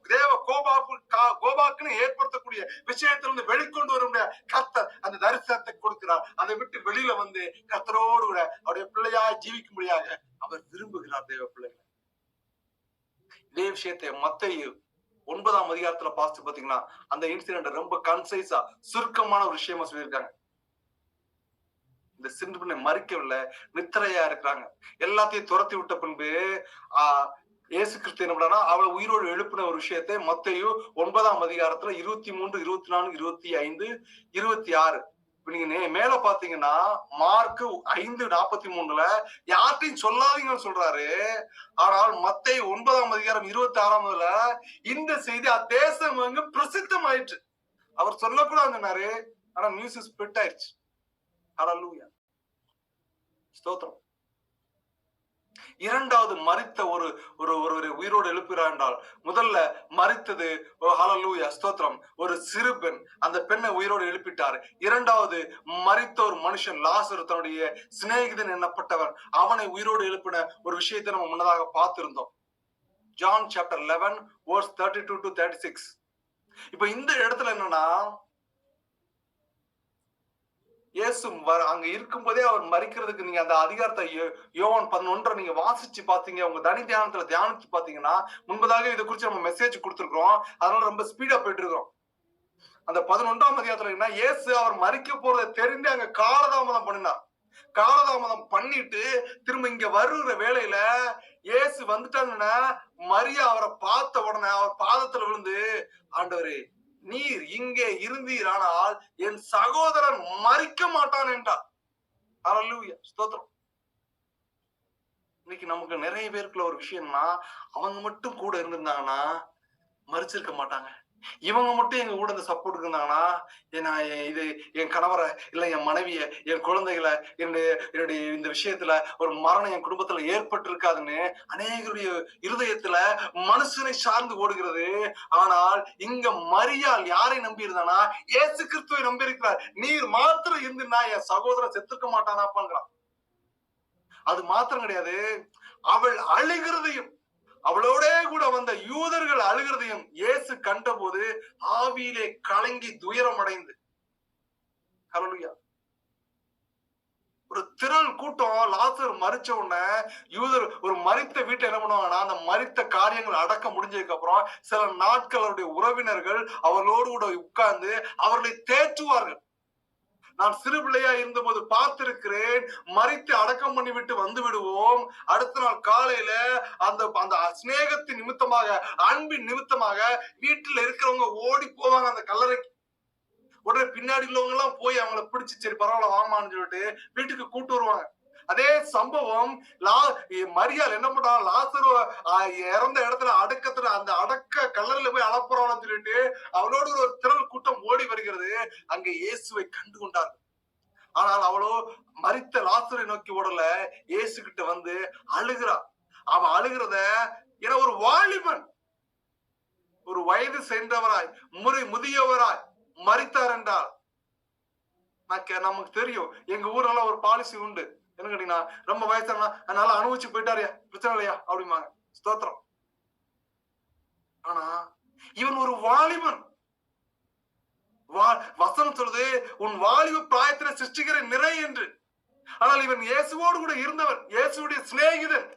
[SPEAKER 2] தேவ கோபாக்குன்னு ஏற்படுத்தக்கூடிய விஷயத்திலிருந்து வெளிக்கொண்டு வரும் கர்த்தர் அந்த தரிசனத்தை கொடுக்கிறார். அதை விட்டு வெளியில வந்து கர்த்தரோடு கூட அவருடைய பிள்ளையாய் ஜீவிக்கும்படியாக அவர் விரும்புகிறார். தேவ பிள்ளைகள், இதே விஷயத்தை மத்தேயு 9ஆம் அதிகாரத்துல பார்த்து பாத்தீங்கன்னா அந்த இன்சிடென்ட் ரொம்ப கன்சைஸா சுருக்கமான ஒரு விஷயமா சொல்லியிருக்காங்க. இந்த சிறுவனை மறிக்கவில்லை, நித்திரையா இருக்கிறாங்க. எல்லாத்தையும் துரத்தி விட்ட பின்பு இயேசு கிறிஸ்து என்ன பண்ணா அவளை உயிரோடு எழுப்பின ஒரு விஷயத்தை மத்தேயு 9ஆம் அதிகாரத்துல 23, 24, 25, 26 இப்ப நீங்க மேல பாத்தீங்கன்னா மார்க் 5:43 யார்ட்டையும் சொல்லாதீங்கன்னு சொல்றாரு. ஆனால் மத்தேயு 9ஆம் அதிகாரம் 26ஆம்ல இந்த செய்தி தேசம் அங்கு பிரசித்தம் ஆயிற்று. அவர் சொல்லக்கூடாதுன்னாரு, ஆனா நியூஸ் ஸ்ப்ரெட் ஆயிடுச்சு. ஹல்லேலூயா, ஸ்தோத்திரம். இரண்டாவது மரித்த ஒரு உயிரோடு எழுப்புகிறார் என்றால் முதல்ல மரித்தது ஹல்லேலூயா ஸ்தோத்திரம் ஒரு சிறு பெண், அந்த பெண்ணை உயிரோடு எழுப்பிட்டார். இரண்டாவது மரித்த ஒரு மனுஷன் லாசரு தன்னுடைய சிநேகிதன் எண்ணப்பட்டவன், அவனை உயிரோடு எழுப்பின ஒரு விஷயத்தை நம்ம முன்னதாக பார்த்திருந்தோம். John chapter 11 verse 32 to 36. இப்ப இந்த இடத்துல என்னன்னா இயேசு அங்க இருக்கும் போதே அவர் மரிக்கிறதுக்கு நீங்க அந்த அதிகாரத்தை யோவான் 11 நீங்க வாசிச்சு பாத்தீங்க, உங்க தனி தியானத்துல தியானிச்சு பாத்தீங்கன்னா முன்பதாக இதை குறிச்சு நம்ம மெசேஜ் கொடுத்துருக்கோம். அதனால ரொம்ப ஸ்பீடா போயிட்டு இருக்கோம். அந்த 11ஆம் அதிகாரத்துல என்ன, இயேசு அவர் மரிக்க போறதை தெரிந்து அங்க காலதாமதம் பண்ணினார். காலதாமதம் பண்ணிட்டு திரும்ப இங்க வருகிற வேளையில இயேசு வந்துட்டாங்கன்னா மரியா அவரை பார்த்த உடனே அவர் பாதத்துல விழுந்து, ஆண்டவரே நீர் இங்கே இருந்தீரானால் என் சகோதரன் மரிக்க மாட்டான் என்றார். ஹல்லேலூயா ஸ்தோத்திரம். இன்னைக்கு நமக்கு நிறைய பேருக்குள்ள ஒரு விஷயம்னா, அவங்க மட்டும் கூட இருந்திருந்தாங்கன்னா மரிச்சிருக்க மாட்டாங்க. இவங்க மட்டும் எங்க கூட இந்த சப்போர்ட் இருந்தாங்கன்னா இது என் கணவரை இல்ல என் மனைவிய என் குழந்தைகளை என்னுடைய இந்த விஷயத்துல ஒரு மரணம் என் குடும்பத்துல ஏற்பட்டு இருக்காதுன்னு அநேகருடைய இருதயத்துல மனுஷனை சார்ந்து ஓடுகிறது. ஆனால் இங்க மரியாள் யாரை நம்பி இருந்தானா, இயேசு கிறிஸ்துவை நம்பி இருக்கிறார். நீர் மாத்திரம் இருந்துன்னா என் சகோதரன் செத்துக்க மாட்டானாப்பாங்கிறான். அது மாத்திரம் கிடையாது, அவள் அழுகிறதையும் அவளோட கூட வந்த யூதர்கள் அழுகிறதையும் இயேசு கண்ட போது ஆவியிலே கலங்கி துயரம் அடைந்து, ஹல்லேலூயா, ஒரு திரள் கூட்டம் லாசர் மரிச்ச உடனே யூதர் ஒரு மரித்த வீட்டை என்ன பண்ணுவாங்கன்னா, அந்த மரித்த காரியங்கள் அடக்க முடிஞ்சதுக்கு அப்புறம் சில நாட்கள் அவருடைய உறவினர்கள் அவர்களோடு கூட உட்கார்ந்து அவர்களை தேற்றுவார்கள். நான் சிறு பிள்ளையா இருந்த போது பார்த்திருக்கிறேன், மரித்து அடக்கம் பண்ணி விட்டு வந்து விடுவோம், அடுத்த நாள் காலையில அந்த சிநேகத்தின் நிமித்தமாக அன்பின் நிமித்தமாக வீட்டுல இருக்கிறவங்க ஓடி போவாங்க அந்த கல்லறைக்கு. உடனே பின்னாடி உள்ளவங்க எல்லாம் போய் அவங்களை பிடிச்சு சரி பரவாயில்ல வாமான்னு சொல்லிட்டு வீட்டுக்கு கூட்டு வருவாங்க. அதே சம்பவம் மரியாள் என்ன பண்றா, லாசரு இறந்த இடத்துல அடக்கத்துல அந்த அடக்க கல்லறையில போய் அளப்புறான்னு சொல்லிட்டு அவளோடு ஒரு திரள் கூட்டம் ஓடி வருகிறது. அங்க இயேசுவை கண்டு கொண்டார்கள். ஆனால் அவளோ மரித்த லாசரை நோக்கி ஓடல, இயேசு கிட்ட வந்து அழுகிறா. அவன் அழுகிறத ஏன்னா ஒரு வாலிபன் ஒரு வயது சென்றவராய் முதியவராய் மரித்தார் என்றால் நமக்கு தெரியும். எங்க ஊர்ல ஒரு பாலிசி உண்டு, என்ன கேட்டீங்கன்னா, ரொம்ப வயசானா அதனால அனுபவிச்சு போயிட்டாரியா பிரச்சனை இல்லையா அப்படிம்பாங்க. ஸ்தோத்திரம். ஆனா இவன் ஒரு வாலிபன். வசனம் சொல்லுது உன் வாலிப பிராயத்தில சிருஷ்டிக்கிற நிறை என்று. ஆனால் இவன் இயேசுவோடு கூட இருந்தவன், இயேசுடைய சிநேகிதன்,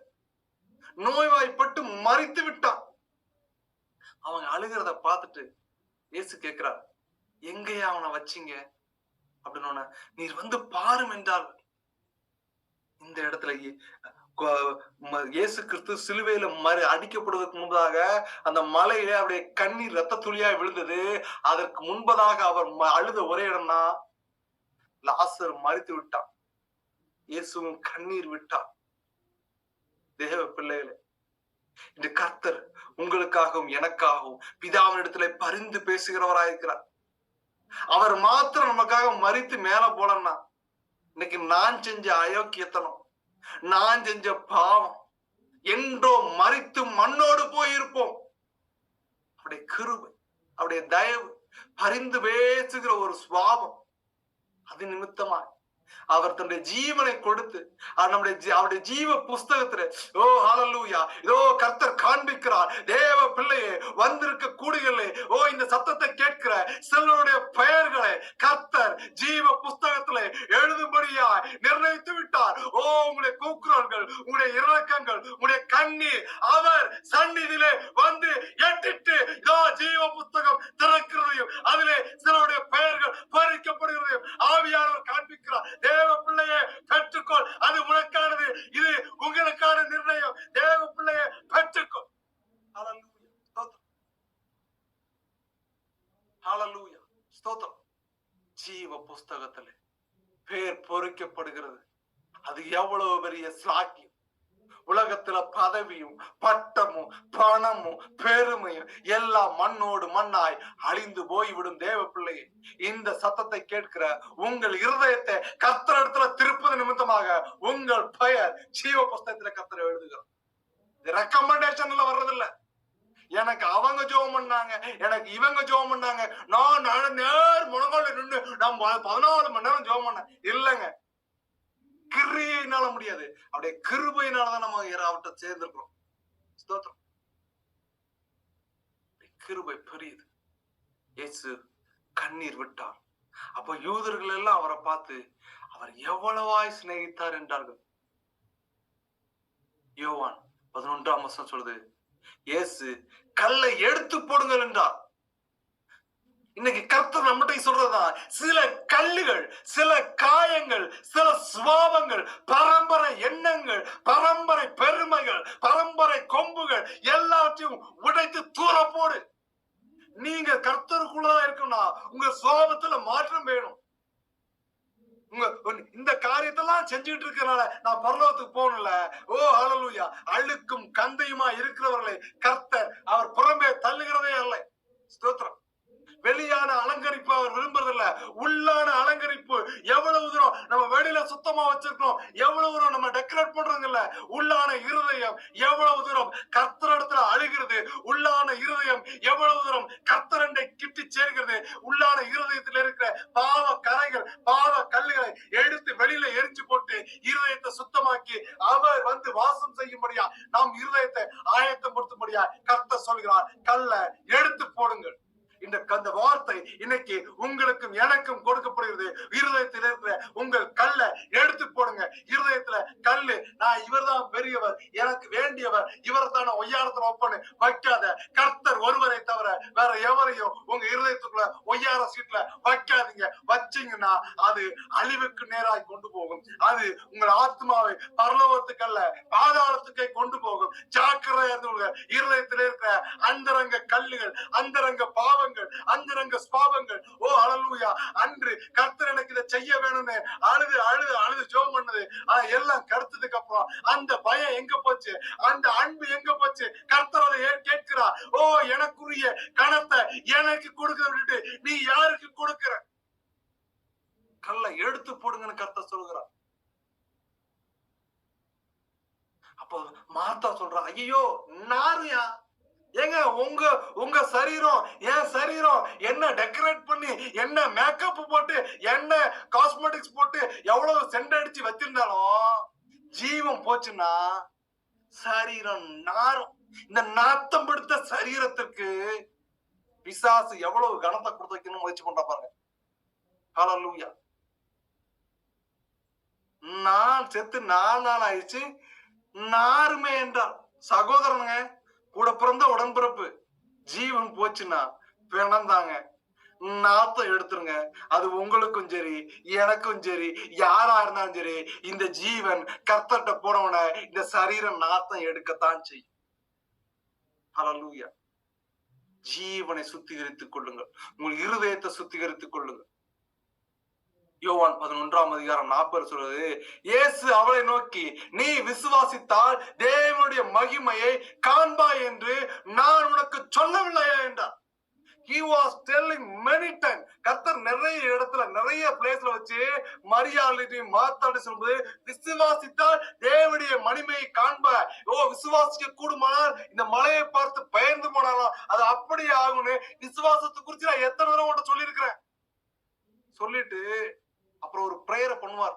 [SPEAKER 2] நோய்வாய்ப்பட்டு மரித்து விட்டான். அவங்க அழுகிறத பார்த்துட்டு இயேசு கேட்கிறார், எங்கயா அவனை வச்சீங்க அப்படின்னு. நீர் வந்து பாரும் என்றார். இந்த இடத்துல இயேசு கிறிஸ்து சிலுவையில அடிக்கப்படுவதற்கு முன்பதாக அந்த மலையில அவருடைய கண்ணீர் ரத்த துளியா விழுந்தது. அதற்கு முன்பதாக அவர் அழுத ஒரே இடம்னா லாசர் மரித்து விட்டான், இயேசுவும் கண்ணீர் விட்டார். தேவ பிள்ளைகளே, இந்த கர்த்தர் உங்களுக்காகவும் எனக்காகவும் பிதாவினிடத்துல பரிந்து பேசுகிறவராயிருக்கிறார். அவர் மாத்திரம் நமக்காக மரித்து மேல போலன்னா இன்னைக்கு நான் செஞ்ச அயோக்கியத்தனம், நான் செஞ்ச பாவம் என்றோ மரித்து மண்ணோடு போயிருப்போம். அவருடைய கிருபை, அவருடைய தயவு, பரிந்து பேசுகிற ஒரு சுவாபம், அது நிமித்தமா அவர் தன்னுடைய ஜீவனை கொடுத்து அவருடைய ஜீவ புஸ்தகத்துல ஓ ஹல்லேலூயா, இதோ கர்த்தர் காண்பிக்கிறார். தேவ பிள்ளையே, வந்திருக்க கூடிகளே, ஓ இந்த சத்தத்தை கேட்கிற சிலருடைய பெயர்களை கர்த்தர் ஜீவ புஸ்தகத்துல எழுதும்படியா நிர்ணயித்து விட்டார். ஓ உங்களுடைய கூக்குரல்கள், உங்களுடைய இரக்கங்கள், உங்களுடைய கண்ணீர் அவர் சந்நிதியிலே வந்து எட்டிட்டு இதோ ஜீவ புஸ்தகம் திறக்கிறதையும் அதிலே சிலருடைய பெயர்கள் பறிக்கப்படுகிறதையும் ஆவியானவர் காண்பிக்கிறார். தேவ பிள்ளையே பெற்றுக்கொள், அது உனக்கானது, இது உங்களுக்கான நிர்ணயம். தேவ பிள்ளையே பெற்றுக்கொள். ஹல்லேலூயா, ஸ்தோத்திரம். ஜீவ புஸ்தகத்துல பேர் பொறிக்கப்படுகிறது. அது எவ்வளவு பெரிய ஸ்லாக்கியம். உலகத்துல பதவியும் பட்டமும் பணமும் பெருமையும் எல்லாம் மண்ணோடு மண்ணாய் அழிந்து போய்விடும். தேவ பிள்ளையே, இந்த சத்தத்தை கேட்கிற உங்கள் இருதயத்தை கர்த்தரிடத்துல திருப்பது நிமித்தமாக உங்கள் பெயர் ஜீவ புஸ்தகத்துல கர்த்தர் எழுதுகிறார். ரெக்கமெண்டேஷன்ல வர்றதில்ல. எனக்கு அவங்க ஜெபம் பண்ணாங்க, எனக்கு இவங்க ஜெபம் பண்ணாங்க, நான் நேர் முழங்கால நின்று நான் 14 மணி நேரம் ஜெபம் பண்ணேன். இல்லைங்க, கிரியையினால முடியாது, அவருடைய கிருபையினாலதான் நம்ம அவர்கிட்ட சேர்ந்திருக்கிறோம். ஸ்தோத்திரம். கிருபை பெரியது. இயேசு கண்ணீர் விட்டார். அப்ப யூதர்கள் எல்லாம் அவரை பார்த்து அவர் எவ்வளவாய் சிநேகித்தார் என்றார்கள். யோவான் 11ஆம் வசனம் சொல்லுது, இயேசு கல்லை எடுத்து போடுங்கள் என்றார். இன்னைக்கு கர்த்தர் நம்மகிட்ட சொல்றதுதான், சில கல்லுகள், சில காயங்கள், சில சுபாவங்கள், பரம்பரை எண்ணங்கள், பரம்பரை பெருமைகள், பரம்பரை கொம்புகள் எல்லாத்தையும் உடைத்து தூர போடு. நீங்க கர்த்தருக்குள்ளதான் இருக்கும்னா உங்க சுபாவத்துல மாற்றம் வேணும். இந்த காரியத்தெல்லாம் செஞ்சுட்டு இருக்கிறனால நான் பரலோகத்துக்கு போகணும்ல. ஓ ஹல்லேலூயா. அழுக்கும் கந்தையுமா இருக்கிறவர்களை கர்த்தர் அவர் புறம்பே தள்ளுகிறதே அல்ல. ஸ்தோத்திரம். வெளியான அலங்கரிப்பு அவர் விரும்புறதில்ல, உள்ளான அலங்கரிப்பு. எவ்வளவு தூரம் நம்ம வெளியில சுத்தமா வச்சிருக்கோம், எவ்வளவு தூரம் நம்ம டெக்கரேட் பண்றோங்கல்ல, உள்ளான இருதயம் எவ்வளவு தூரம் கர்த்தரிடத்துல அழுகிறது, உள்ளான இருதயம் எவ்வளவு தூரம் கர்த்தரண்டை கிட்டி சேர்கிறது, உள்ளான இருதயத்தில் இருக்கிற பாவ கரைகள், பாவ கல்லுகளை எடுத்து வெளியில எரிஞ்சு போட்டு இருதயத்தை சுத்தமாக்கி அவர் வந்து வாசம் செய்யும்படியா நாம் இருதயத்தை ஆயத்தப்படுத்தும்படியா கர்த்தர் சொல்கிறார், கல்லை எடுத்து போடுங்கள். இந்த வார்த்தை இன்னைக்கு உங்களுக்கும் எனக்கும் கொடுக்கப்படுகிறது. இருதயத்தில் இருக்கிற உங்கள் கல்லை எடுத்து போடுங்க. இருதயத்துல கல்லு, நான் இவர்தான் பெரியவர், எனக்கு வேண்டியவர், இவரை தான் ஒய்யாரத்துல ஒப்பன்னு வைக்காத. கர்த்தர் ஒருவரை தவிர வேற எவரையும் உங்க இருதயத்துக்குள்ள ஒய்யார சீட்ல வைக்காதீங்க. வச்சீங்கன்னா அது அழிவுக்கு நேராய் கொண்டு போகும். அது உங்கள் ஆத்மாவை பரலோகத்துக்கல்ல பாதாளத்துக்கே கொண்டு போகும். ஜாக்கிரதையா இருந்து இருதயத்தில் இருக்கிற அந்தரங்க கல்லுகள், அந்தரங்க பாவங்கள், அந்தரங்க ஸ்பாவங்கள். ஓ ஹல்லேலூயா. அன்று கர்த்தர் எனக்கு இதை செய்ய வேணும்னு அழுது அழுது அழுது ஜெபம் பண்ணது எல்லாம் கருத்ததுக்கு அப்புறம் அந்த பயம் எங்க போச்சு, அந்த அன்பு எங்க போச்சு? கர்த்தர் அதை கேட்கிறார். ஓ எனக்குரிய கணத்தை எனக்கு கொடுக்க விட்டுட்டு நீ யாருக்கு கொடுக்கிற? கல்லை எடுத்து போடுங்கன்னு கர்த்தர் சொல்கிறார். அப்போ மார்த்தா சொல்றா, ஐயோ நாரியா, ஏங்க உங்க சரீரம் என் சரீரம் என்ன டெக்கரேட் பண்ணி என்ன மேக்கப் போட்டு என்ன காஸ்மெட்டிக்ஸ் போட்டு எவ்வளவு சென்ட் அடிச்சு வச்சிருந்தாலும் ஜீவம் போச்சுன்னா சரீரம் நாரும். இந்த நாத்தம் பிடித்த சரீரத்திற்கு பிசாசு எவ்வளவு கனத்தை கொடுத்து வைக்கணும் முயற்சி பண்ற பாருங்க. ஹல்லேலூயா. நான் செத்து 4 நாள் ஆயிடுச்சு, நாருமே என்றார். சகோதரனுங்க, கூட பிறந்த உடன்பிறப்பு, ஜீவன் போச்சுன்னா வேணாந்தாங்க, நாத்தம் எடுத்துருங்க. அது உங்களுக்கும் சரி, எனக்கும் சரி, யாரா இருந்தாலும் சரி, இந்த ஜீவன் கர்த்தர்ட்ட போனவன இந்த சரீரம் நாத்தம் எடுக்கத்தான் செய்யும். ஹல்லேலூயா. ஜீவனை சுத்திகரித்துக் கொள்ளுங்கள். உங்கள் இருதயத்தை சுத்திகரித்துக் கொள்ளுங்கள். யோவான் 11:40 சொல்றது, இயேசு அவளை நோக்கி, நீ விசுவாசித்தால் தேவனுடைய மகிமையை காண்பாய் என்று நான் உனக்கு சொல்லவில்லையா என்றார். He was telling many times. கர்த்தர் நிறைய இடத்துல நிறைய பிளேஸ்ல வச்சு மரியாதையும் மாத்தாடி சொல்லும்போது, விசுவாசித்தால் தேவனுடைய மகிமையை காண்பாய். விசுவாசிக்க கூடுமானால் இந்த மலையை பார்த்து பயந்து போனாலும் அது அப்படியே ஆகும்னு விசுவாசத்தை குறித்து நான் எத்தனை தடவை உன்கிட்ட சொல்லியிருக்கிறேன். சொல்லிட்டு அப்புறம் ஒரு பிரேயரை பண்ணுவார்.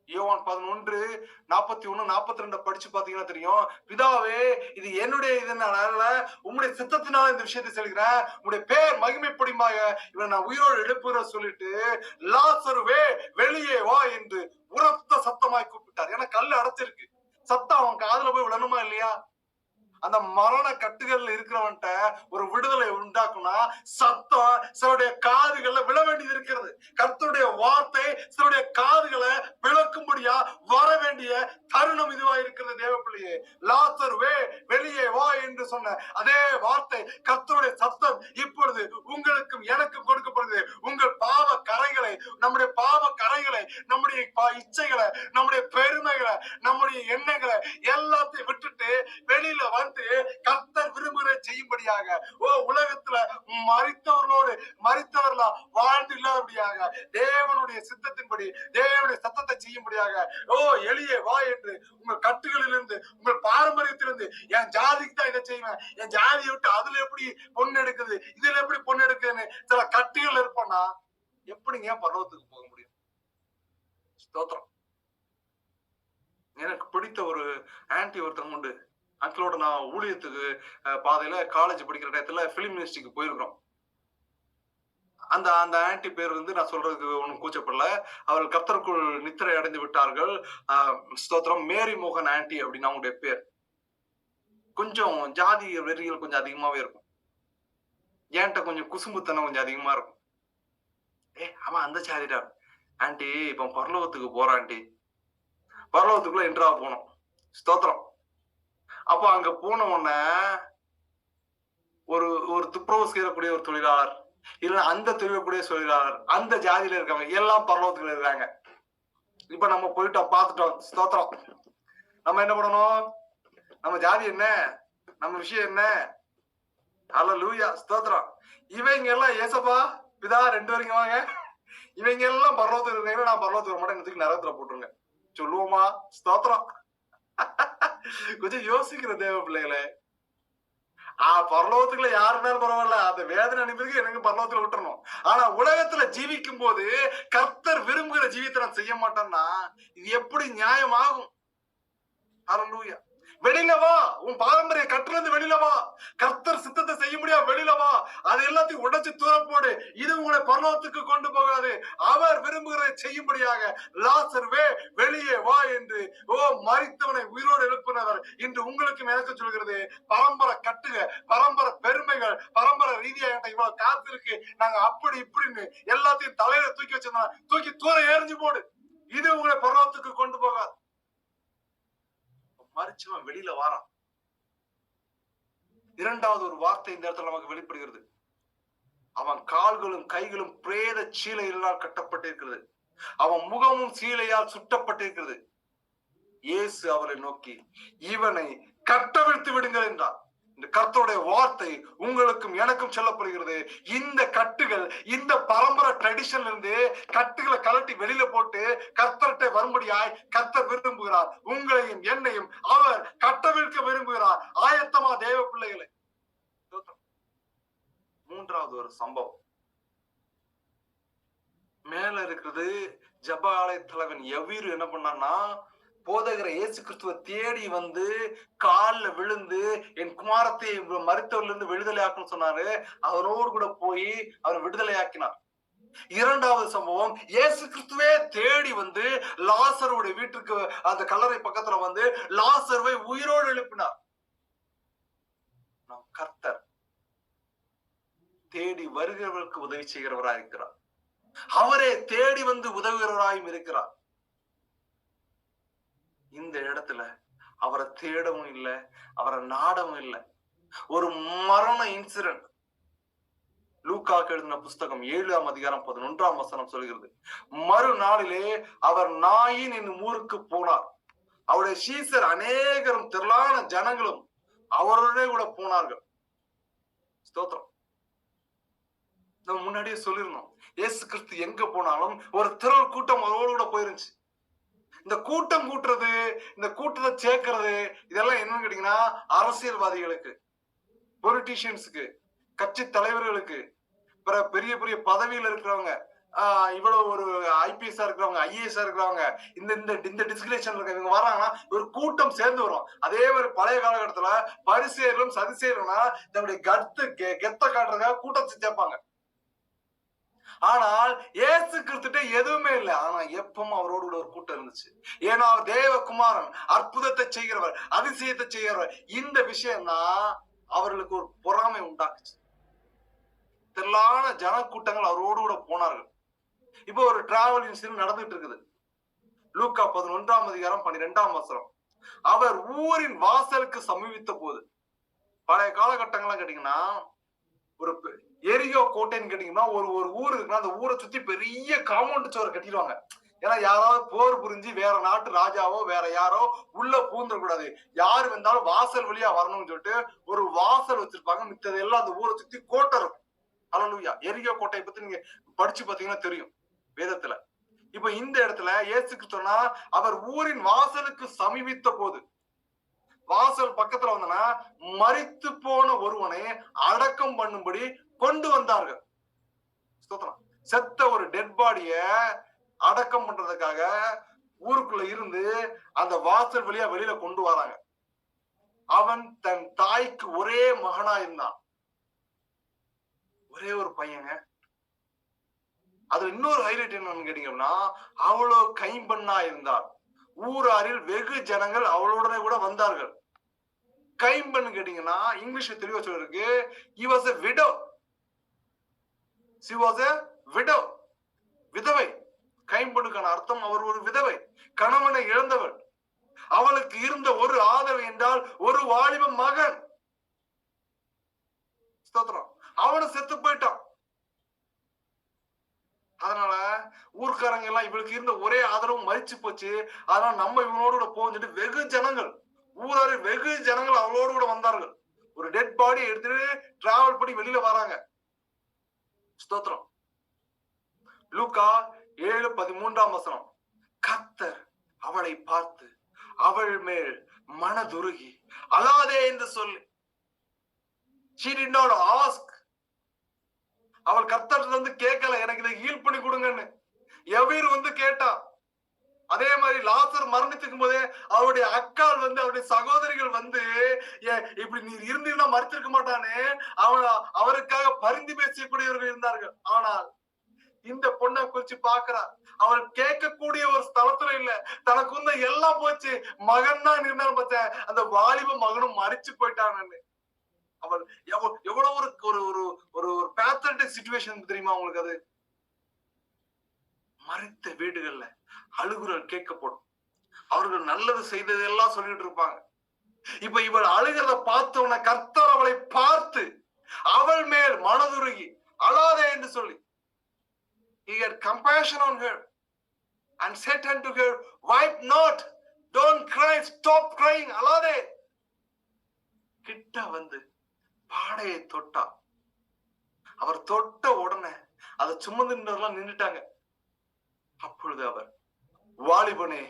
[SPEAKER 2] யோவான் 11:41-42 படிச்சு பாத்தீங்கன்னா தெரியும். பிதாவே, இது என்னுடைய இதனால உம்முடைய சித்தத்தினால இந்த விஷயத்தை சொல்கிறேன், உம்முடைய பேர் மகிமைப்படுமாக இவனை நான் உயிரோடு எழுப்புற சொல்லிட்டு, லாசருவே வெளியே வா என்று உரத்த சத்தமாய் கூப்பிட்டார். ஏன்னா கல்லு அடைச்சிருக்கு. சத்தம் அவன் காதுல போய் விடணுமா இல்லையா? அந்த மரண கட்டுகள்ல இருக்கிறவன்ட்ட ஒரு விடுதலை உண்டாக்குனா சத்தம் சிலருடைய காதுகள்ல விழ வேண்டியது இருக்கிறது. கர்த்தருடைய வார்த்தை சிலருடைய காதுகளை விளக்கும்படியா வர வேண்டிய தருணம் இதுவா இருக்கிறது. தேவ பிள்ளையே, லாசருவே வெளியே வா என்று சொன்ன அதே வார்த்தை, கர்த்தருடைய சத்தம் இப்பொழுது உங்களுக்கும் எனக்கும் கொடுக்கப்படுது. உங்கள் பாவ கரைகளை, நம்முடைய பாவ கரைகளை, நம்முடைய இச்சைகளை, நம்முடைய பெருமைகளை, நம்முடைய எண்ணங்களை எல்லாத்தையும் விட்டுட்டு வெளியில வந்து கர்த்தர் விரும்புகிற செய்யும்படியாக, உலகத்துல மரித்தவர்களா வாழ்ந்து இல்லாதபடியாக தேவனுடைய சித்தத்தின்படி தேவனுடைய சத்தத்தை செய்யும்படியாக, எளியே வா என்று உங்கள் கட்டுகளிலிருந்து, உங்கள் பாரம்பரியத்திலிருந்து, என் ஜாதிக்கு தான் இதை செய்வேன், என் ஜாதியை விட்டு அதுல எப்படி பொண்ணு எடுக்குது, இதுல எப்படி பொண்ணு எடுக்குதுன்னு சில கட்டுகள் இருப்போம்னா எப்படிங்க பரலோகத்துக்கு போக முடியும்? ஸ்தோத்திரம். எனக்கு பிடித்த ஒரு ஆன்டி ஒருத்தவங்க உண்டு. அங்கிளோட நான் ஊழியத்துக்கு பாதையில காலேஜ் படிக்கிற டயத்துல பிலிம் யூனிவர்சிட்டிக்கு போயிருக்கிறோம். அந்த அந்த ஆன்டி பேர் வந்து நான் சொல்றதுக்கு ஒன்றும் கூச்சப்படல. அவர்கள் கர்த்தருக்குள் நித்திரை அடைந்து விட்டார்கள். ஸ்தோத்திரம். மேரி மோகன் ஆன்டி அப்படின்னு அவங்களுடைய பேர். கொஞ்சம் ஜாதி வெறிகள் கொஞ்சம் அதிகமாவே இருக்கும். ஏன்ட்ட கொஞ்சம் குசும்புத்தனம் கொஞ்சம் அதிகமா இருக்கும். அவன் அந்த ஜாதிடா. ஆன்டி இப்ப பரலோகத்துக்கு போறான் ஆன்டி. பரலோகத்துக்குள்ள என்ட்ரா போனோம். ஸ்தோத்திரம். அப்ப அங்க போன உடனே ஒரு துப்புரவு செய்யக்கூடிய ஒரு தொழிலாளர், இல்ல அந்த தொழிலக்கூடிய தொழிலாளர், அந்த ஜாதியில இருக்கவங்க எல்லாம் பரலோகத்துல இருக்காங்க. இப்ப நம்ம போயிட்டோம், பார்த்துட்டோம். ஸ்தோத்திரம். நம்ம என்ன பண்ணணும்? நம்ம ஜாதி என்ன, நம்ம விஷயம் என்ன? ஹல்லேலூயா. ஸ்தோத்திரம். இவங்க எல்லாம் ஏசப்பா பிதா 2 வரைக்கும் வாங்க, இவங்க எல்லாம் பரலோகத்துல இருக்காங்க, நான் பரலோகத்துக்கு வர மாட்டேன், நரகத்துல போட்டுருங்க சொல்லுவோமா? ஸ்தோத்திரம். கொஞ்சம் யோசிக்கிற தேவ பிள்ளைகளே. பரலோகத்துக்குள்ள யாருனாலும் பரவாயில்ல, அந்த வேதனை அனுப்பிக்கு எனக்கு பரலோகத்துல விட்டுறணும். ஆனா உலகத்துல ஜீவிக்கும் போது கர்த்தர் விரும்புகிற ஜீவித்தை நான் செய்ய மாட்டேன்னா இது எப்படி நியாயமாகும்? ஹல்லேலூயா. வெளியில வா, உன் பாரம்பரிய கட்டுல இருந்து வெளியில வா, கர்த்தர் சித்தத்தை செய்ய முடியாது, வெளியில வா, அது எல்லாத்தையும் உடைச்சு தூர போடு. இது உங்களை பரலோகத்துக்கு கொண்டு போகாது. அவர் விரும்புகிறதை செய்யும்படியாக லாசருவே வெளியே வா என்று மரித்தவனை உயிரோடு எழுப்பினவர் இன்று உங்களுக்கும் எனக்கு சொல்கிறது. பரம்பரை கட்டுக, பரம்பரை பெருமைகள், பரம்பரை ரீதியா என்கிட்ட இவ்வளவு காத்து இருக்கு, நாங்க அப்படி இப்படின்னு எல்லாத்தையும் தலையில தூக்கி வச்சிருந்தா தூக்கி தூர எரிஞ்சு போடு. இது உங்களை பரலோகத்துக்கு கொண்டு போகாது. மரிச்சவன் வெளியில வாரான். இரண்டாவது ஒரு வார்த்தை இந்த இடத்துல நமக்கு வெளிப்படுகிறது. அவன் கால்களும் கைகளும் பிரேத சீலையினால் கட்டப்பட்டிருக்கிறது, அவன் முகமும் சீலையால் சுட்டப்பட்டிருக்கிறது. இயேசு அவரை நோக்கி, இவனை கட்டவிழ்த்து விடுங்கள் என்றார். இந்த கர்த்தருடைய வார்த்தை உங்களுக்கும் எனக்கும் சொல்லப்படுகிறது. இந்த கட்டுகள், இந்த பரம்பரை ட்ரெடிஷன்ல இருந்து கட்டுகளை கலட்டி வெளியில போட்டு கர்த்தர்கிட்ட வரும்படியாய் கர்த்தர் விரும்புகிறார். உங்களையும் என்னையும் அவர் கட்டவிழ்க்க விரும்புகிறார். ஆயத்தமா தேவ பிள்ளைகளை. மூன்றாவது ஒரு சம்பவம் மேல இருக்கிறது. ஜெப ஆலய தலைவன் யவீரு என்ன பண்ணான்னா, போதகரை இயேசு கிறிஸ்துவை தேடி வந்து காலில் விழுந்து என் குமாரத்தை மரித்தவர்ல இருந்து விடுதலை ஆக்கணும்னு சொன்னாரு. அவரோடு கூட போய் அவர் விடுதலை ஆக்கினார். இரண்டாவது சம்பவம், இயேசு கிறிஸ்துவே தேடி வந்து லாசருடைய வீட்டுக்கு அந்த கல்லறை பக்கத்துல வந்து லாசருவை உயிரோடு எழுப்பினார். நம் கர்த்தர் தேடி வருகிறவர்களுக்கு உதவி செய்கிறவராய் இருக்கிறார். அவரே தேடி வந்து உதவுகிறவராயும் இருக்கிறார். இந்த இடத்துல அவரை தேடவும் இல்லை, அவரை நாடவும் இல்லை. ஒரு மரண இன்சிடென்ட். லூக்காக்கு எழுதின புஸ்தகம் 7ஆம் அதிகாரம் 11ஆம் வசனம் சொல்கிறது, மறுநாளிலே அவர் நாயின் என்னும் ஊருக்கு போனார். அவருடைய சீசர் அநேகரும் திரளான ஜனங்களும் அவருடைய கூட போனார்கள். ஸ்தோத்திரம். நம்ம முன்னாடியே சொல்லிருந்தோம், இயேசு கிறிஸ்து எங்க போனாலும் ஒரு திரள் கூட்டம் அவரோடு கூட போயிருந்துச்சு. இந்த கூட்டம் கூட்டுறது, இந்த கூட்டத்தை சேர்க்கிறது, இதெல்லாம் என்னன்னு கேட்டீங்கன்னா அரசியல்வாதிகளுக்கு, பொலிட்டீஷியன்ஸுக்கு, கட்சி தலைவர்களுக்கு, பெரிய பெரிய பதவியில இருக்கிறவங்க, இவ்வளவு ஒரு ஐபிஎஸ் இருக்கிறவங்க, ஐஏஎஸ் இருக்கிறவங்க, இந்த டிஸ்கிரிப்ஷன் இருக்க இவங்க வராங்கன்னா ஒரு கூட்டம் சேர்ந்து வரும். அதே மாதிரி பழைய காலகட்டத்துல பரிசேயர்களும் சதுசேயர்களும் தன்னுடைய கெத்த காட்டுறதுக்காக கூட்டத்தை சேர்ப்பாங்க. ஆனால் இயேசு கிறிஸ்துட்ட எதுவுமே இல்லை. ஆனா எப்பவும் அவரோடு கூட ஒரு கூட்டம் இருந்துச்சு. ஏன்னா அவர் தேவகுமாரன், அற்புதத்தை செய்கிறவர், அதிசயத்தை செய்கிறவர். இந்த விஷயம் தான் அவர்களுக்கு ஒரு பொறாமை உண்டாக்குச்சு. திரளான ஜன கூட்டங்கள் அவரோடு கூட போனார்கள். இப்போ ஒரு டிராவல் இன்சிடென்ட் நடந்துட்டு இருக்குது. லூக்கா 11ஆம் அதிகாரம் 12ஆம் வசனம். அவர் ஊரின் வாசலுக்கு சமீபித்த போது, பழைய காலகட்டங்கள்லாம் கேட்டீங்கன்னா ஒரு எரியோ கோட்டைன்னு கேட்டீங்கன்னா ஒரு ஊர் இருக்குன்னா அந்த ஊரை சுத்தி பெரிய காம்பவுண்ட் சுவர் கட்டிடுவாங்க. ஏன்னா யாராவது போர் புரிஞ்சு வேற நாட்டு ராஜாவோ வேற யாரோ உள்ள பூந்துட கூடாது, யாரு வந்தாலும் வாசல் வழியா வரணும்னு சொல்லிட்டு ஒரு வாசல் வச்சிருப்பாங்க. மித்தது எல்லாம் அந்த ஊரை சுத்தி கோட்டை இருக்கும். அல்லேலூயா. எரியோ கோட்டையை பத்தி நீங்க படிச்சு பாத்தீங்கன்னா தெரியும் வேதத்துல. இப்ப இந்த இடத்துல இயேசு கிறிஸ்துனா அவர் ஊரின் வாசலுக்கு சமீபித்த போது, வாசல் பக்கத்துல வந்தனா மரித்து போன ஒருவனை அடக்கம் பண்ணும்படி கொண்டு வந்தார்கள். செத்த ஒரு டெட் பாடிய அடக்கம் பண்றதுக்காக ஊருக்குள்ள இருந்து அந்த வாசல் வழியா வெளியில கொண்டு வராங்க. அவன் தன் தாய்க்கு ஒரே மகனா இருந்தான். ஒரே ஒரு பையங்க. அதுல இன்னொரு ஹைலைட் என்னன்னு கேட்டீங்கன்னா, அவ்வளோ கைம்பெண்ணா இருந்தார். ஊராரில் வெகு ஜனங்கள் அவளுடனே கூட வந்தார்கள். கைம்பெண் கேட்டீங்கன்னா இங்கிலீஷ்ல தெளிவா சொல்லிருக்கு, he was a widow. She was a widow. விதவை. கைம்பெண்ணுக்கான அர்த்தம் அவர் ஒரு விதவை, கணவனை இழந்தவள். அவளுக்கு இருந்த ஒரு ஆதரவு என்றால் ஒரு வாலிப மகன். ஸ்தோத்திரம். அவனும் செத்து போயிட்டான். அதனால ஊர்க்காரங்க எல்லாம் இவளுக்கு இருந்த ஒரே ஆதரவு மரிச்சு போச்சு. அதனால நம்ம இவனோட கூட போஞ்சிட்டு வெகு ஜனங்கள், ஊராரு வெகு ஜனங்கள் அவளோடு கூட வந்தார்கள். ஒரு டெட் பாடி எடுத்துட்டு டிராவல் பண்ணி வெளியில வராங்க. ஸ்தோத்திரம். லூக்கா 7:13ஆம் வசனம். கர்த்தர் அவளை பார்த்து அவள் மேல் மனதுருகி அழாதே என்று சொல்லி, she did not ask. அவள் கர்த்தர் வந்து கேட்கல, எனக்கு இதை ஹீல் பண்ணி கொடுங்கன்னு. எவீர் வந்து கேட்டா. அதே மாதிரி லாசர் மரணித்துக்கும் போதே அவருடைய அக்கால் வந்து அவருடைய சகோதரிகள் வந்து இப்படி நீ இருந்தீங்கன்னா மறித்திருக்க மாட்டானே அவருக்காக பரிந்து பேசக்கூடியவர்கள் இருந்தார்கள். ஆனால் இந்த பொண்ணை குறிச்சு பாக்குறார். அவள் கேட்கக்கூடிய ஒரு ஸ்தலத்துல இல்ல, தனக்கு வந்து எல்லாம் போச்சு, மகன் தான் இருந்தாலும் பார்த்தேன் அந்த வாலிப மகனும் மறிச்சு போயிட்டான்னு. அவள் எவ்வளவு ஒரு ஒரு ஒரு ஒரு பேத்தட்டிக் சிச்சுவேஷன் தெரியுமா உங்களுக்கு? அது மறித்த வீடுகள்ல அழுகுறல் கேட்கப்படும். அவர்கள் நல்லது செய்ததெல்லாம் சொல்லிட்டு இருப்பாங்க. இப்ப இவள் அழுகிறத பார்த்தவன கர்த்தர் அவளை பார்த்து அவள் மேல் மனதுருகி அழாதே என்று சொல்லி, he had compassion on her and said unto her, wipe not, don't cry, stop crying, அழாதே. கிட்ட வந்து பாடையை தொட்டா. அவர் தொட்ட உடனே அதை சுமந்து நின்றுட்டாங்க. அப்பொழுது அவர், வாலிபனே